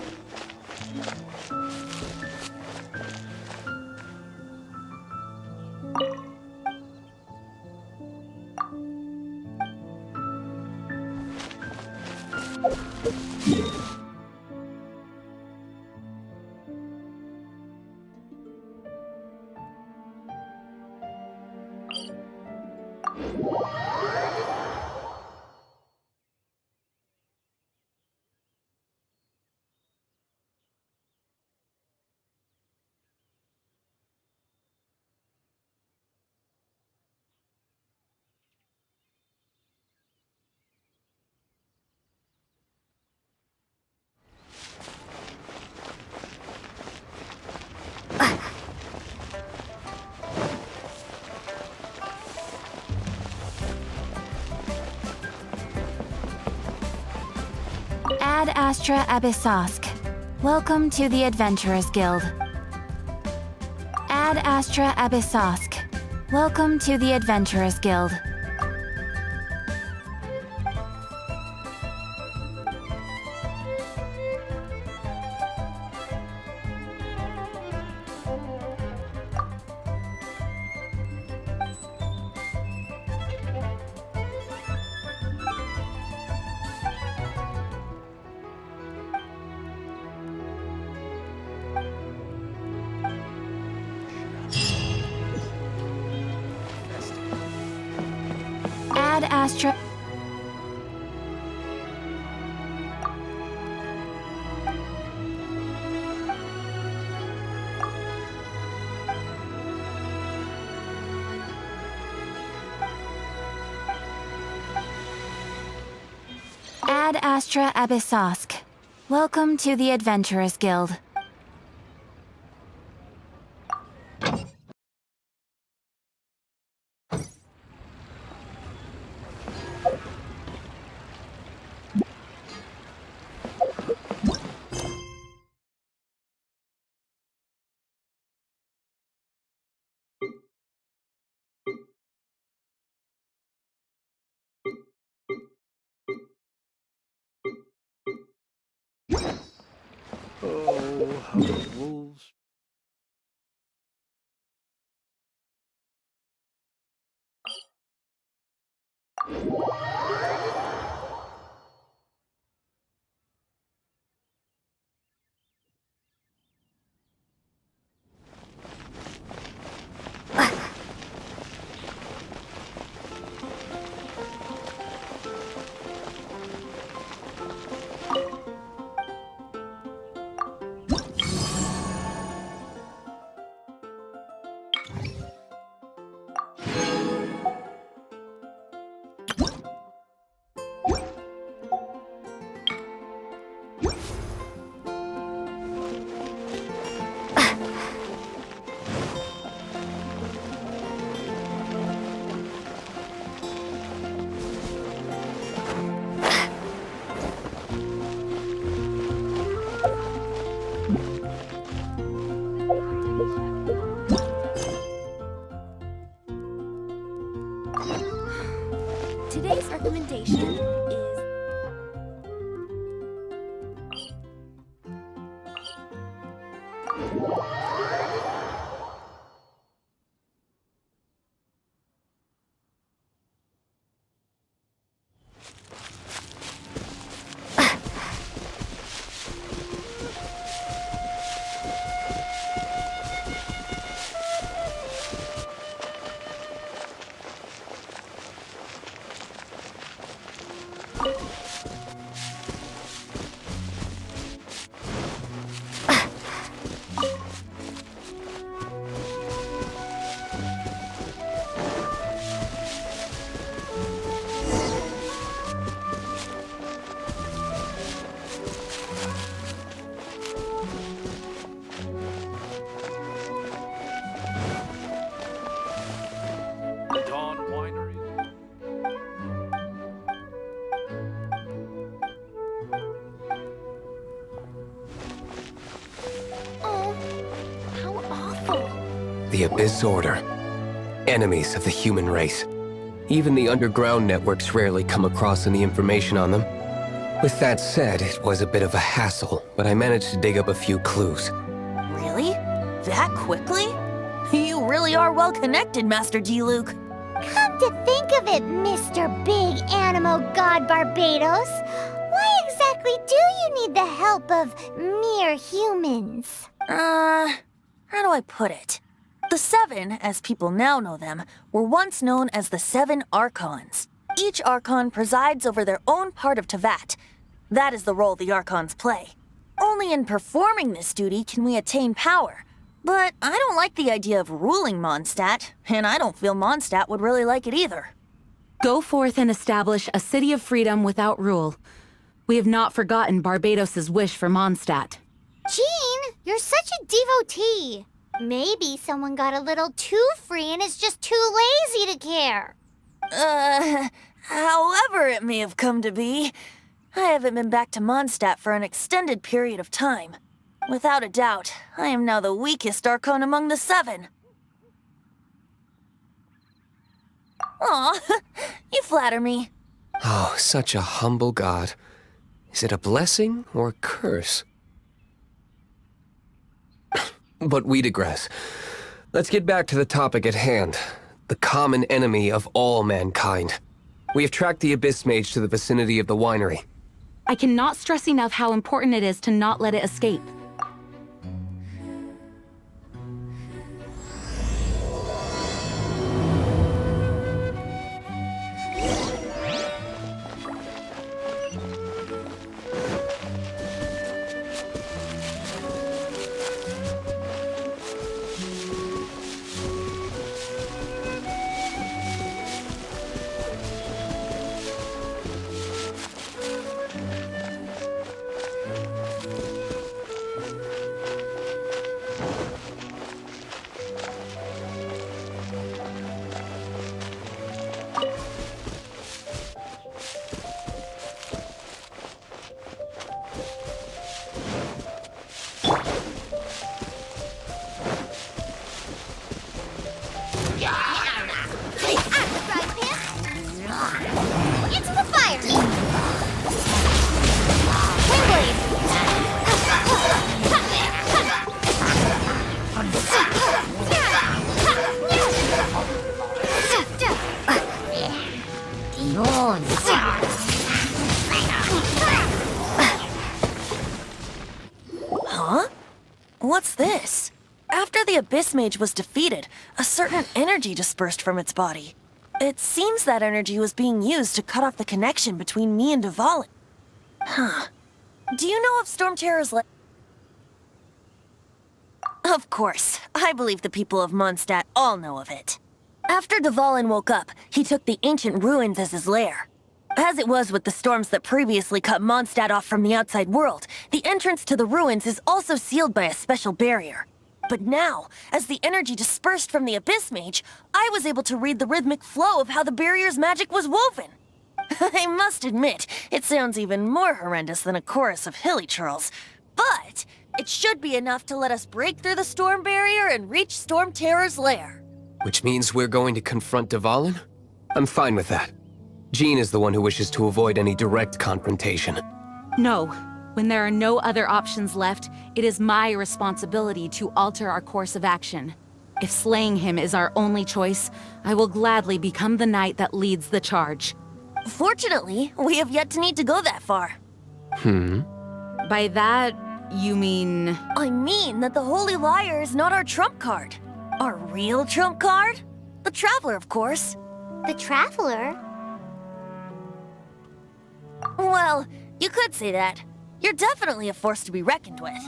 Ad Astra Abyssosk. Welcome to the Adventurers Guild. Ad Astra Abyssosk. Welcome to the Adventurers Guild. Ad Astra. Ad Astra Abyssosk. Welcome to the Adventurers Guild. Oh, how the wolves. Today's recommendation is The Abyss Order. Enemies of the human race. Even the underground networks rarely come across any information on them. With that said, it was a bit of a hassle, but I managed to dig up a few clues. Really? That quickly? You really are well connected, Master G. Luke. Come to think of it, Mr. Big Animal God Barbados, why exactly do you need the help of mere humans? How do I put it? The Seven, as people now know them, were once known as the Seven Archons. Each Archon presides over their own part of Tevat. That is the role the Archons play. Only in performing this duty can we attain power. But I don't like the idea of ruling Mondstadt, and I don't feel Mondstadt would really like it either. Go forth and establish a city of freedom without rule. We have not forgotten Barbados' wish for Mondstadt. Jean, you're such a devotee. Maybe someone got a little too free and is just too lazy to care. However it may have come to be, I haven't been back to Mondstadt for an extended period of time. Without a doubt, I am now the weakest Archon among the Seven. Aw, you flatter me. Oh, such a humble god. Is it a blessing or a curse? But we digress. Let's get back to the topic at hand. The common enemy of all mankind. We have tracked the Abyss Mage to the vicinity of the winery. I cannot stress enough how important it is to not let it escape. Huh? What's this? After the Abyss Mage was defeated, a certain energy dispersed from its body. It seems that energy was being used to cut off the connection between me and Dvalin. Huh. Do you know of Storm Terror's Of course. I believe the people of Mondstadt all know of it. After Dvalin woke up, he took the ancient ruins as his lair. As it was with the storms that previously cut Mondstadt off from the outside world, the entrance to the ruins is also sealed by a special barrier. But now, as the energy dispersed from the Abyss Mage, I was able to read the rhythmic flow of how the barrier's magic was woven. I must admit, it sounds even more horrendous than a chorus of hilly churls. But it should be enough to let us break through the storm barrier and reach Storm Terror's lair. Which means we're going to confront Dvalin? I'm fine with that. Jean is the one who wishes to avoid any direct confrontation. No. When there are no other options left, it is my responsibility to alter our course of action. If slaying him is our only choice, I will gladly become the knight that leads the charge. Fortunately, we have yet to need to go that far. By that, you mean... I mean that the Holy Liar is not our trump card. Our real trump card? The Traveler, of course. The Traveler? Well, you could say that. You're definitely a force to be reckoned with.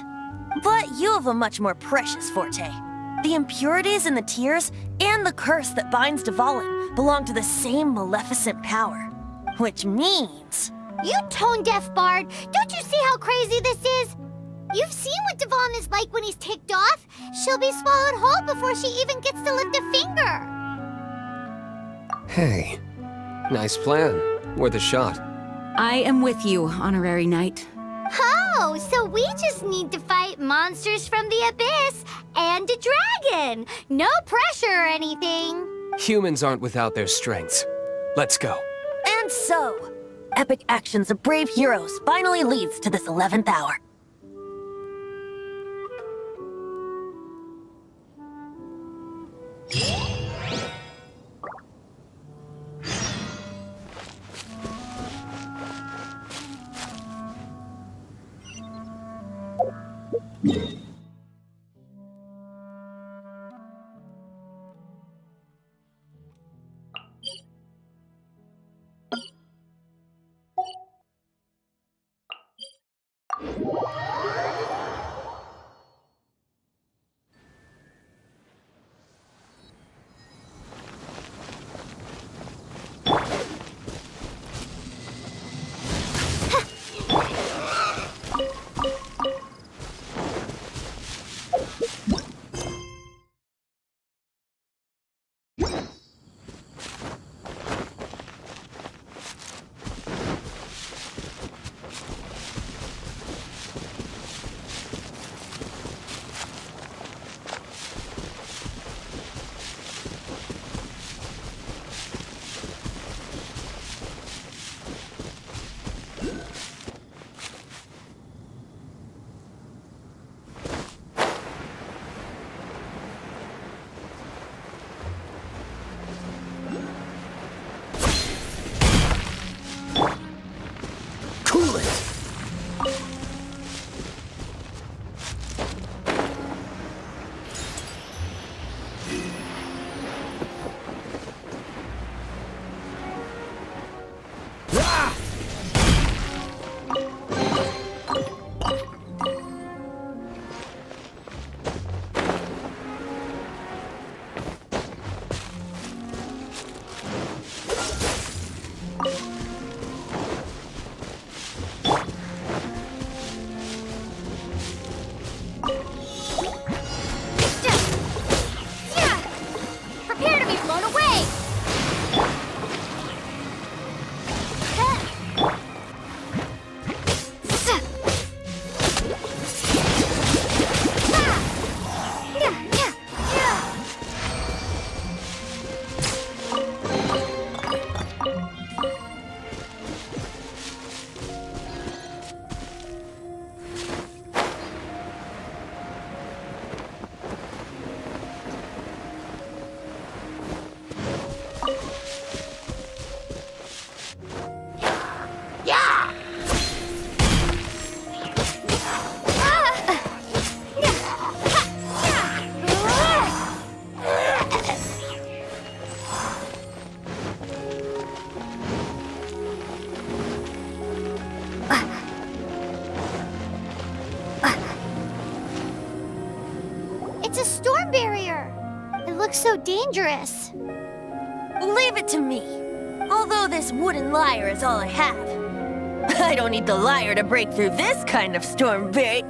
But you have a much more precious forte. The impurities in the tears and the curse that binds Dvalin belong to the same maleficent power. Which means... You tone-deaf bard! Don't you see how crazy this is? You've seen what Dvalin is like when he's ticked off. She'll be swallowed whole before she even gets to lift a finger. Hey, nice plan. Worth a shot. I am with you, Honorary Knight. Oh, so we just need to fight monsters from the Abyss and a dragon. No pressure or anything. Humans aren't without their strengths. Let's go. And so, epic actions of brave heroes finally leads to this 11th hour. So dangerous. Leave it to me. Although this wooden lyre is all I have, I don't need the lyre to break through this kind of storm barrier.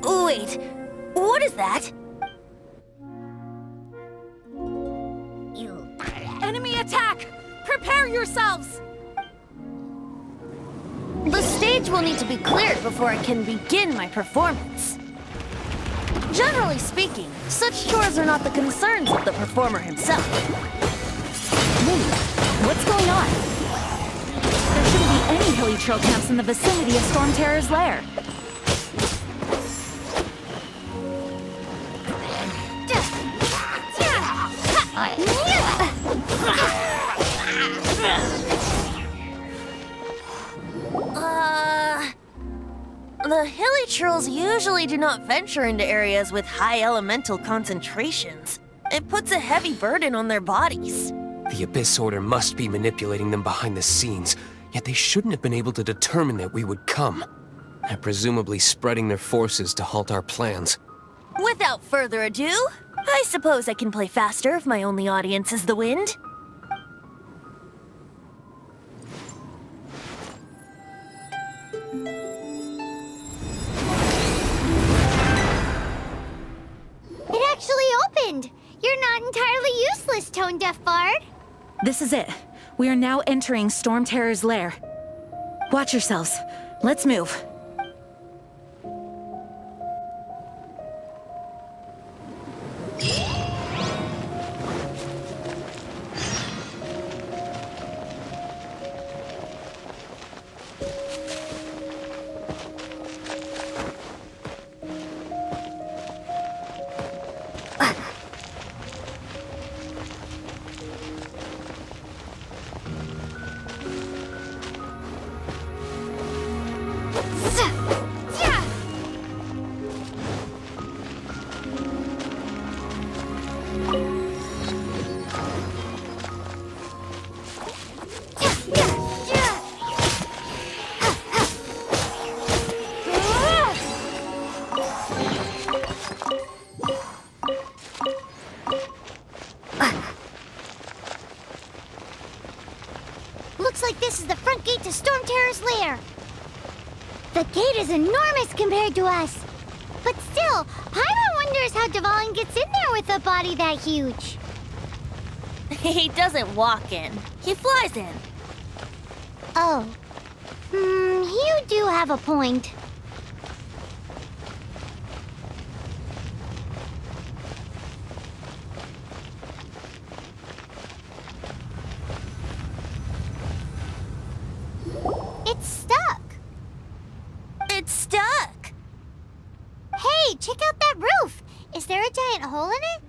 Wait. What is that? Enemy attack! Prepare yourselves! The stage will need to be cleared before I can begin my performance. Generally speaking, such chores are not the concerns of the performer himself. Minnie, what's going on? There shouldn't be any hilly trail camps in the vicinity of Storm Terror's lair. The hilly trolls usually do not venture into areas with high elemental concentrations. It puts a heavy burden on their bodies. The Abyss Order must be manipulating them behind the scenes, yet they shouldn't have been able to determine that we would come. They're presumably spreading their forces to halt our plans. Without further ado, I suppose I can play faster if my only audience is the wind. It actually opened! You're not entirely useless, Tone Deaf Bard. This is it. We are now entering Storm Terror's lair. Watch yourselves. Let's move. to Storm Terror's lair. The gate is enormous compared to us. But still, Paimon wonders how Dvalin gets in there with a body that huge. He doesn't walk in. He flies in. Oh. You do have a point. It's stuck. It's stuck. Hey, check out that roof. Is there a giant hole in it?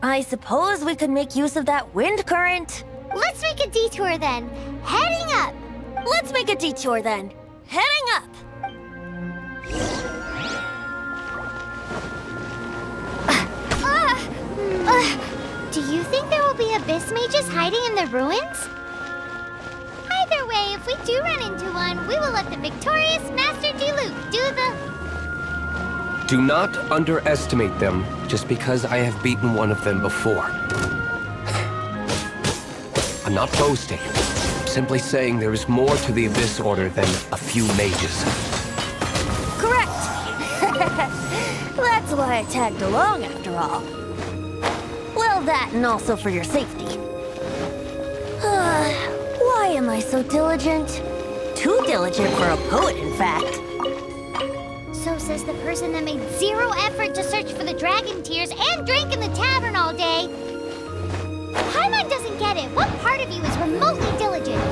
I suppose we could make use of that wind current. Let's make a detour then. Heading up. Let's make a detour then. Heading up. Do you think there will be abyss mages hiding in the ruins? Either way, if we do run into one, we will let the victorious Master Diluc do the... Do not underestimate them just because I have beaten one of them before. I'm not boasting. I'm simply saying there is more to the Abyss Order than a few mages. Correct. That's why I tagged along after all. Well, that and also for your safety. Why am I so diligent? Too diligent for a poet, in fact. So says the person that made zero effort to search for the dragon tears and drank in the tavern all day. Paimon doesn't get it. What part of you is remotely diligent?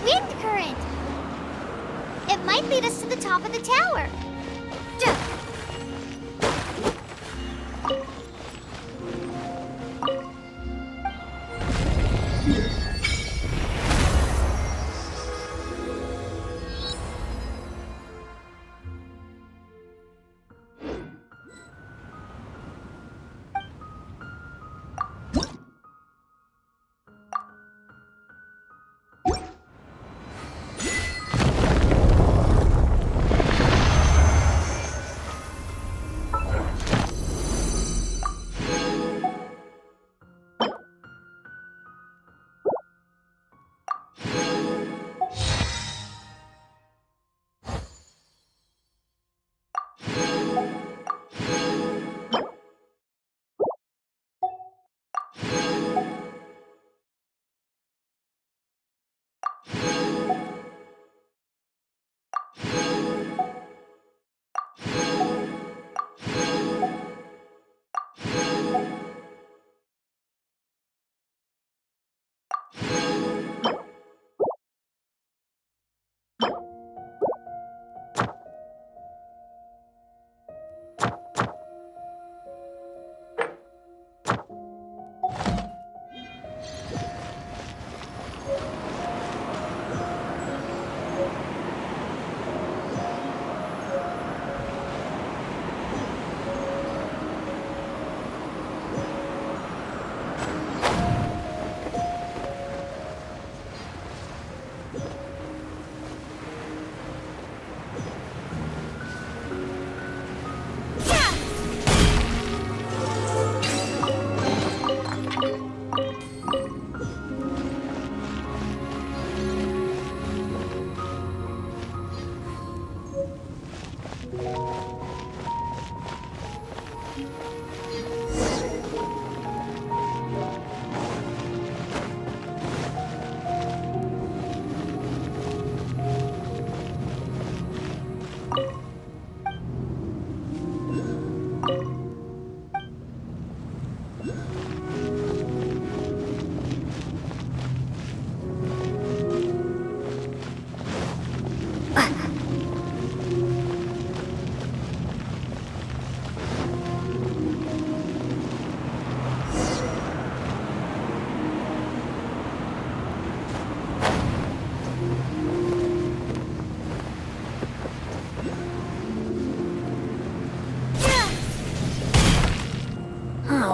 wind current. It might lead us to the top of the tower. Duh.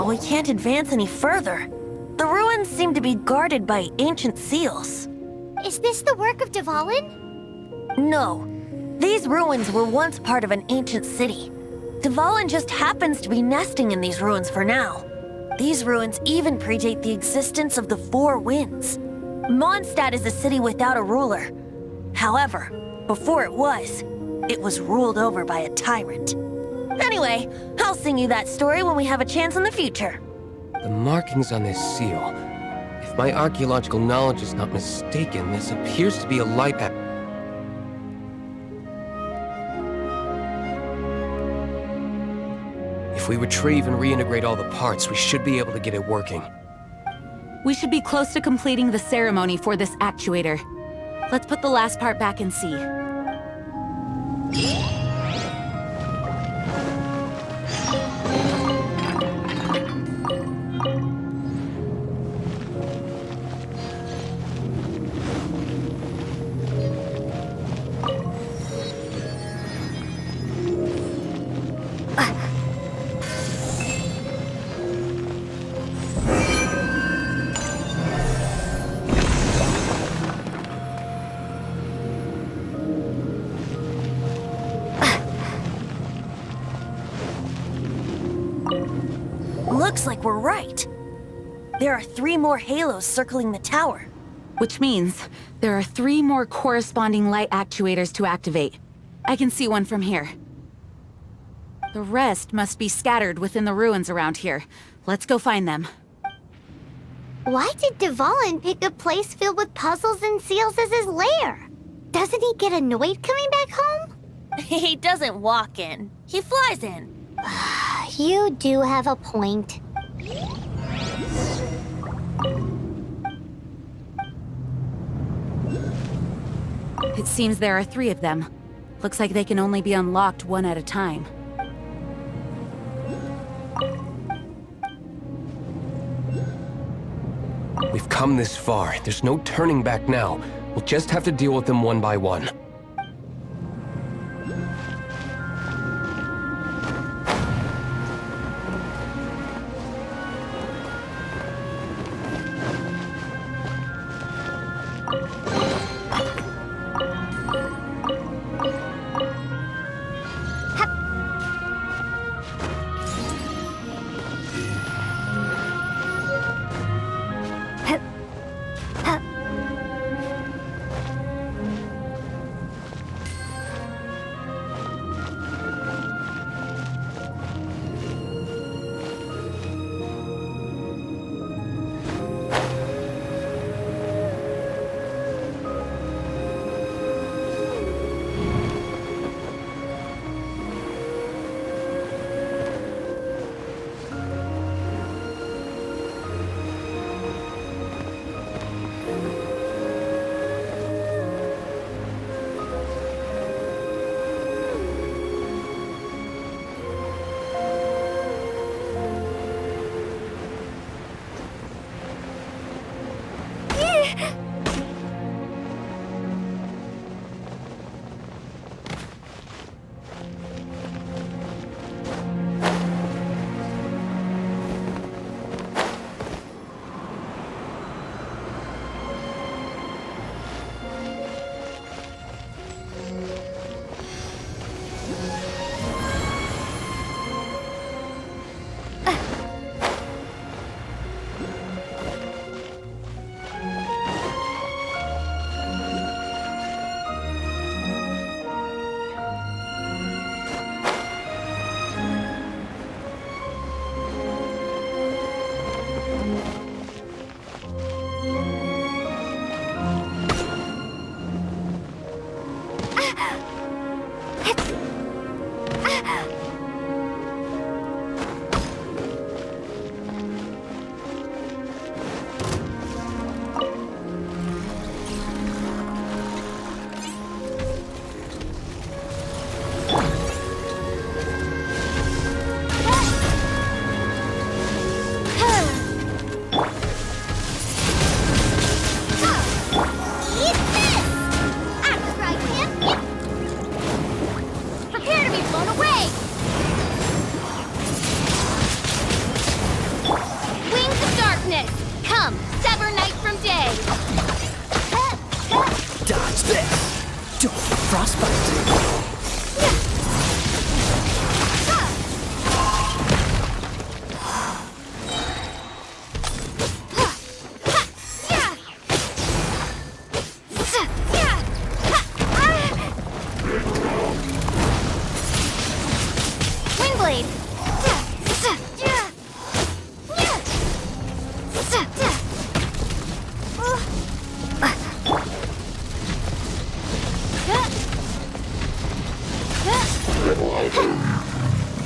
We can't advance any further. The ruins seem to be guarded by ancient seals. Is this the work of Dvalin? No. These ruins were once part of an ancient city. Dvalin just happens to be nesting in these ruins for now. These ruins even predate the existence of the Four Winds. Mondstadt is a city without a ruler. However, before it was ruled over by a tyrant. Anyway, I'll sing you that story when we have a chance in the future. The markings on this seal. If my archaeological knowledge is not mistaken, this appears to be a light at... If we retrieve and reintegrate all the parts, we should be able to get it working. We should be close to completing the ceremony for this actuator. Let's put the last part back and see. Looks like we're right. There are 3 more halos circling the tower. Which means there are 3 more corresponding light actuators to activate. I can see one from here. The rest must be scattered within the ruins around here. Let's go find them. Why did Dvalin pick a place filled with puzzles and seals as his lair? Doesn't he get annoyed coming back home? He doesn't walk in. He flies in. You do have a point. It seems there are 3 of them. Looks like they can only be unlocked one at a time. We've come this far. There's no turning back now. We'll just have to deal with them one by one.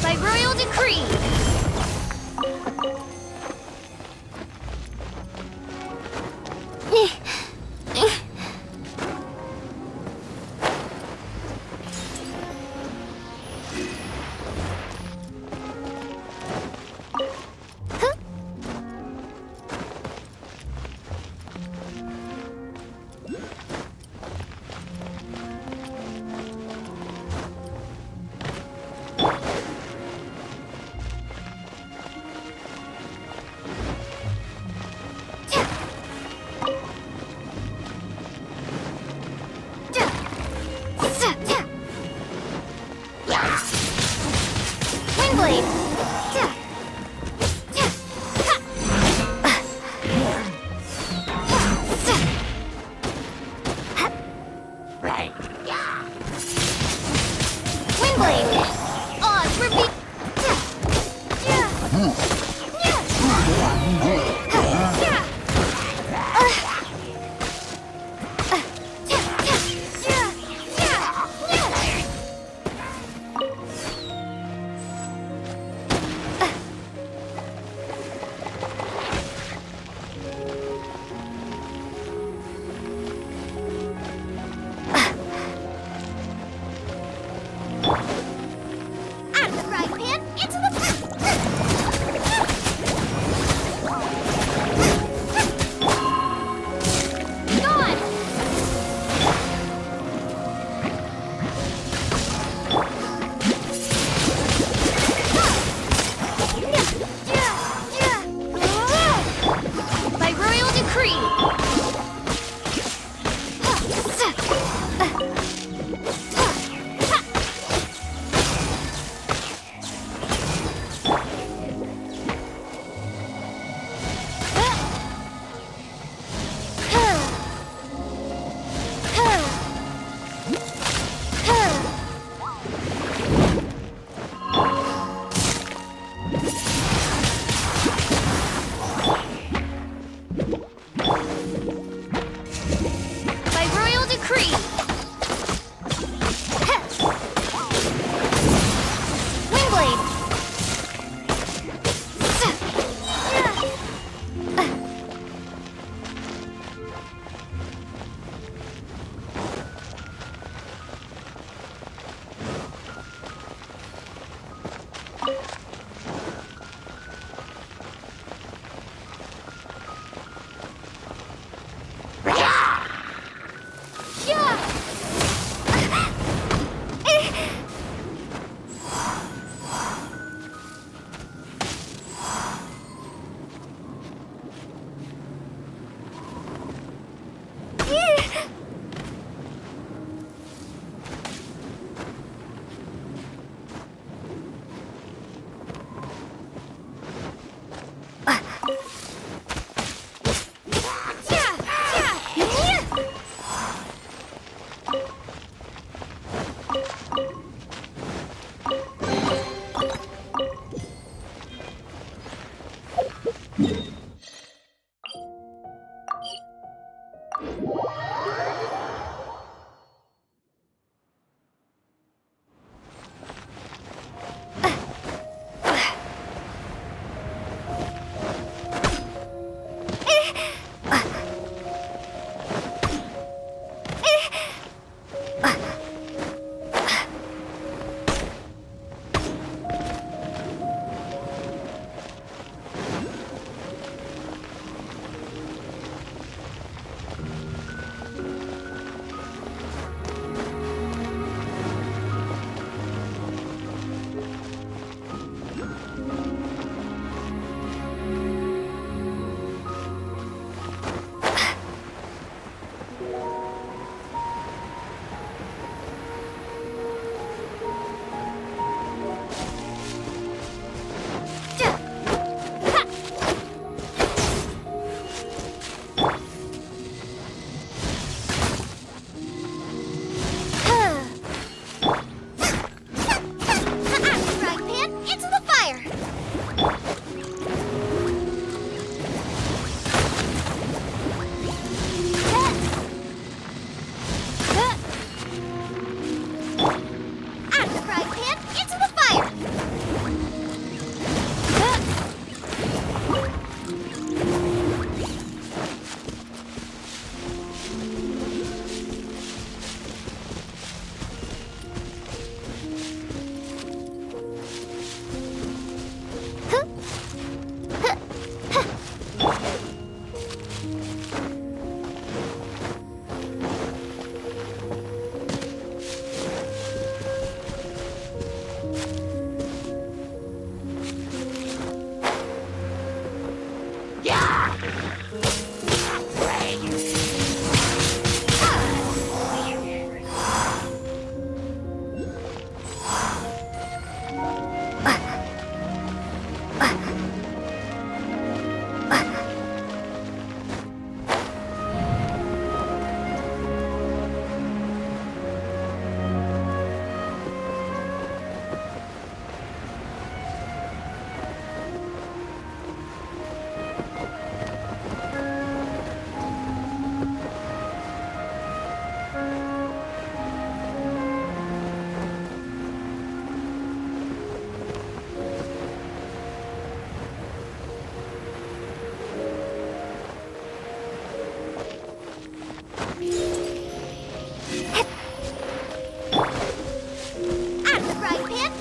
By royal decree! Out of the frying pan!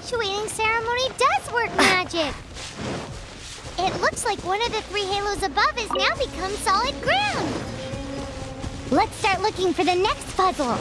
Actuating ceremony does work magic! It looks like one of the 3 halos above has now become solid ground! Let's start looking for the next puzzle!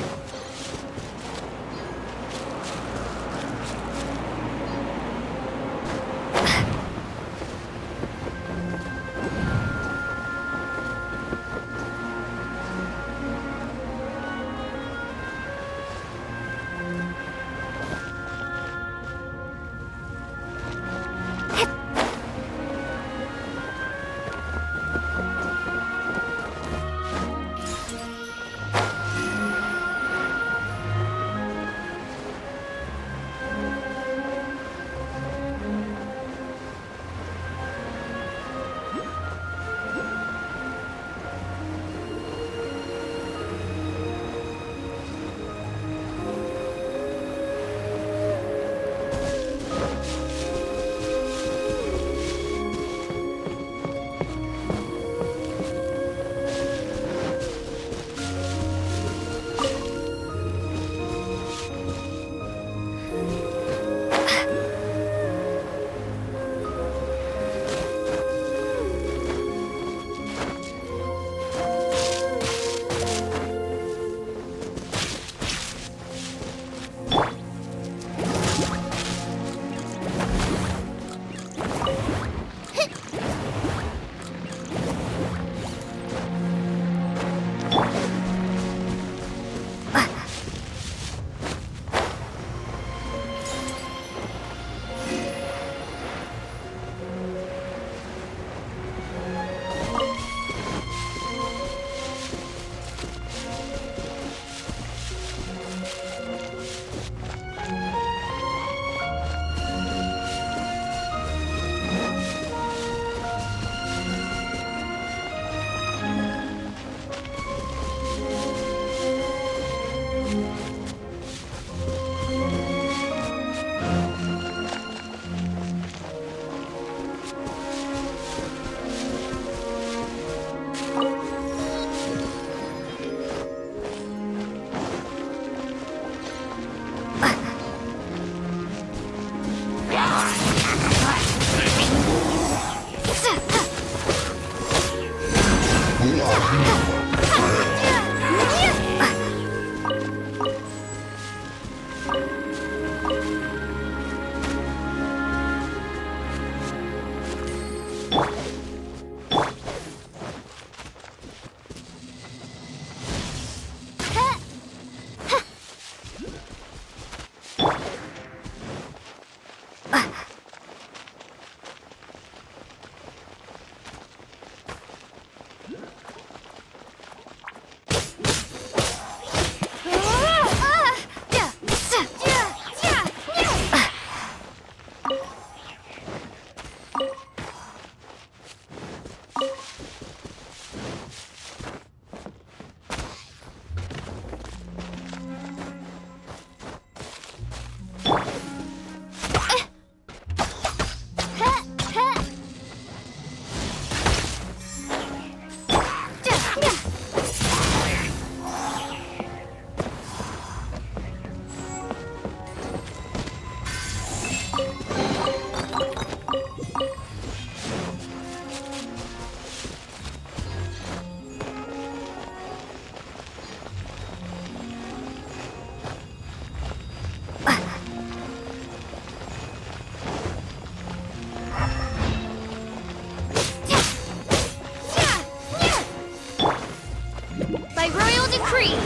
Royal decree!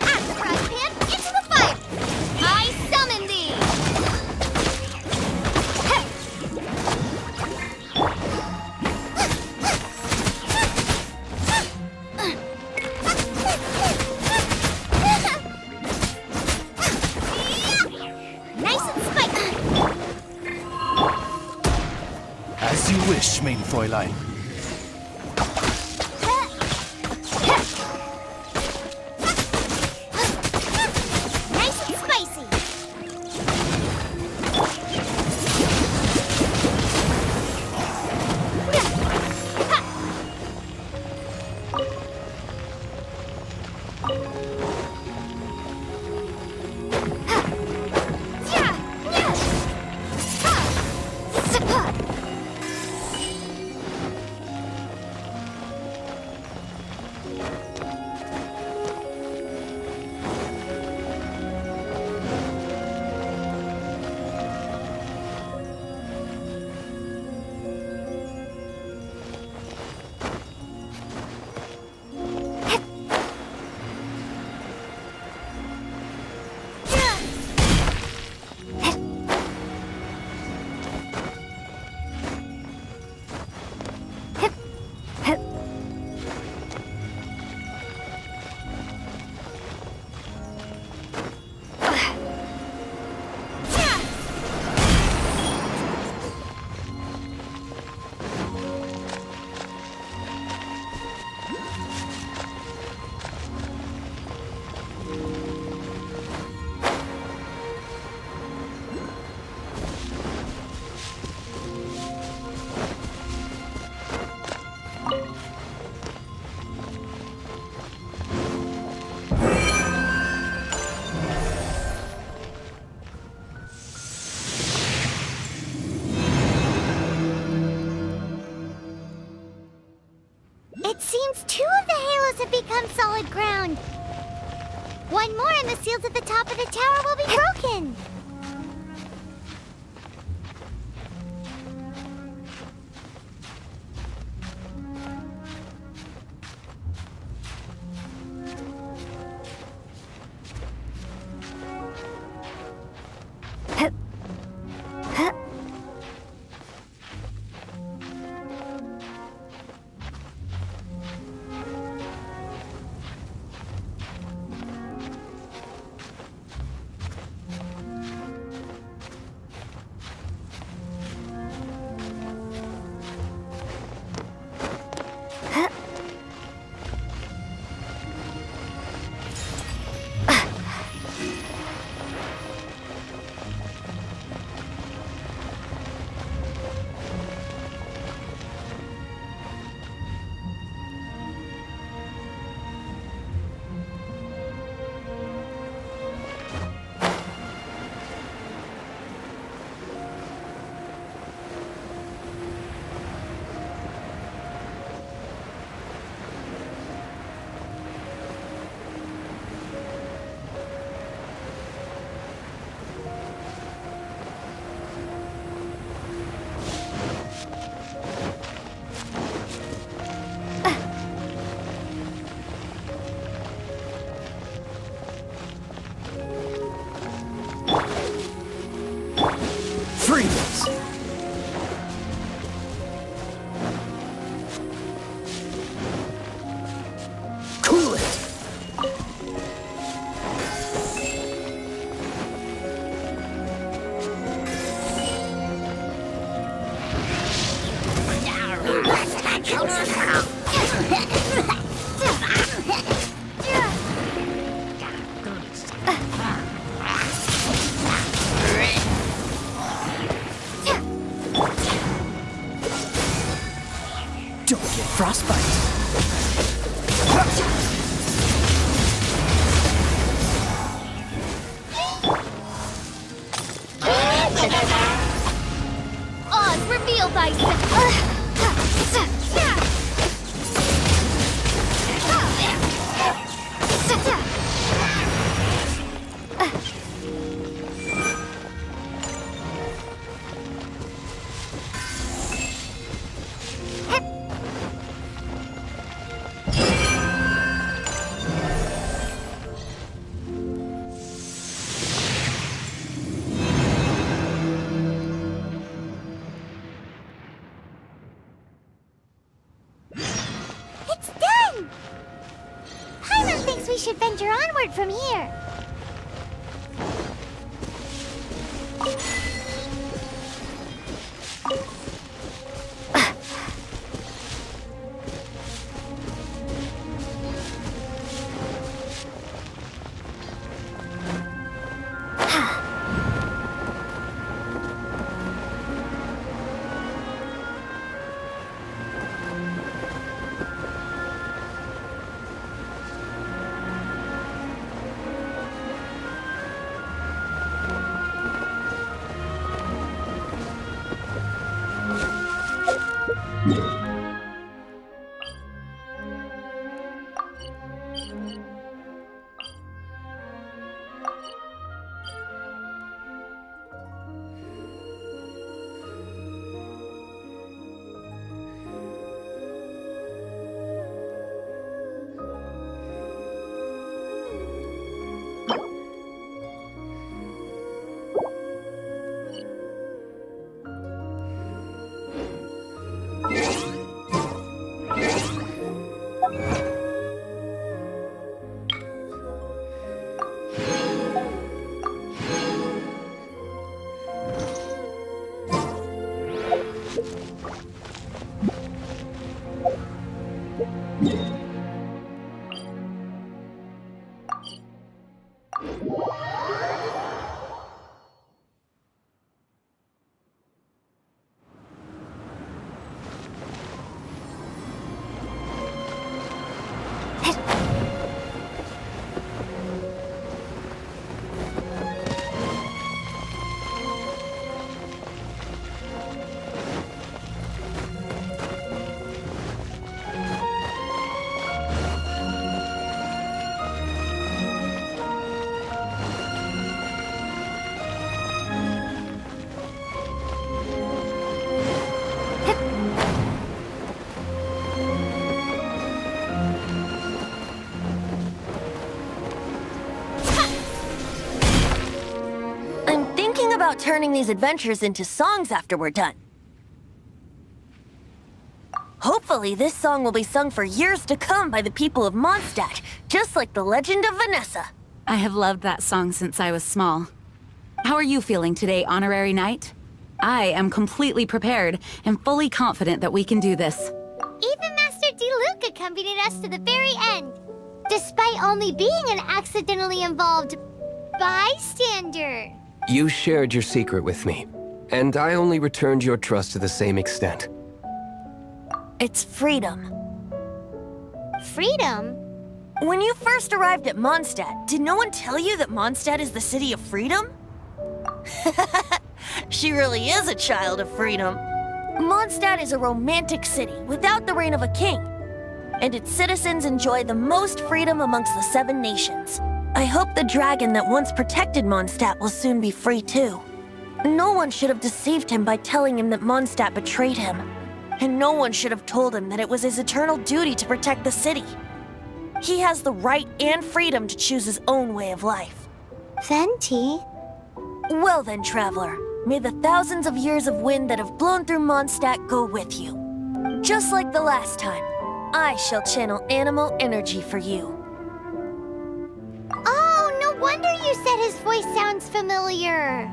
At the frying pan, into the fire! I summon thee! Nice and spicy! As you wish, main Fräulein. Nice and spicy! It seems 2 of the halos have become solid ground. 1 more and the seals at the top of the tower will be broken. Frostbite. Oz, reveal thyself! we should venture onward from here. About turning these adventures into songs after we're done. Hopefully, this song will be sung for years to come by the people of Mondstadt, just like the legend of Vanessa. I have loved that song since I was small. How are you feeling today, Honorary Knight? I am completely prepared and fully confident that we can do this. Even Master D-Luke accompanied us to the very end, despite only being an accidentally involved bystander. You shared your secret with me, and I only returned your trust to the same extent. It's freedom. Freedom? When you first arrived at Mondstadt, did no one tell you that Mondstadt is the city of freedom? She really is a child of freedom. Mondstadt is a romantic city without the reign of a king, and its citizens enjoy the most freedom amongst the 7 nations. I hope the dragon that once protected Mondstadt will soon be free too. No one should have deceived him by telling him that Mondstadt betrayed him. And no one should have told him that it was his eternal duty to protect the city. He has the right and freedom to choose his own way of life. Venti? Well then, traveler, may the thousands of years of wind that have blown through Mondstadt go with you. Just like the last time, I shall channel animal energy for you. Oh, no wonder you said his voice sounds familiar.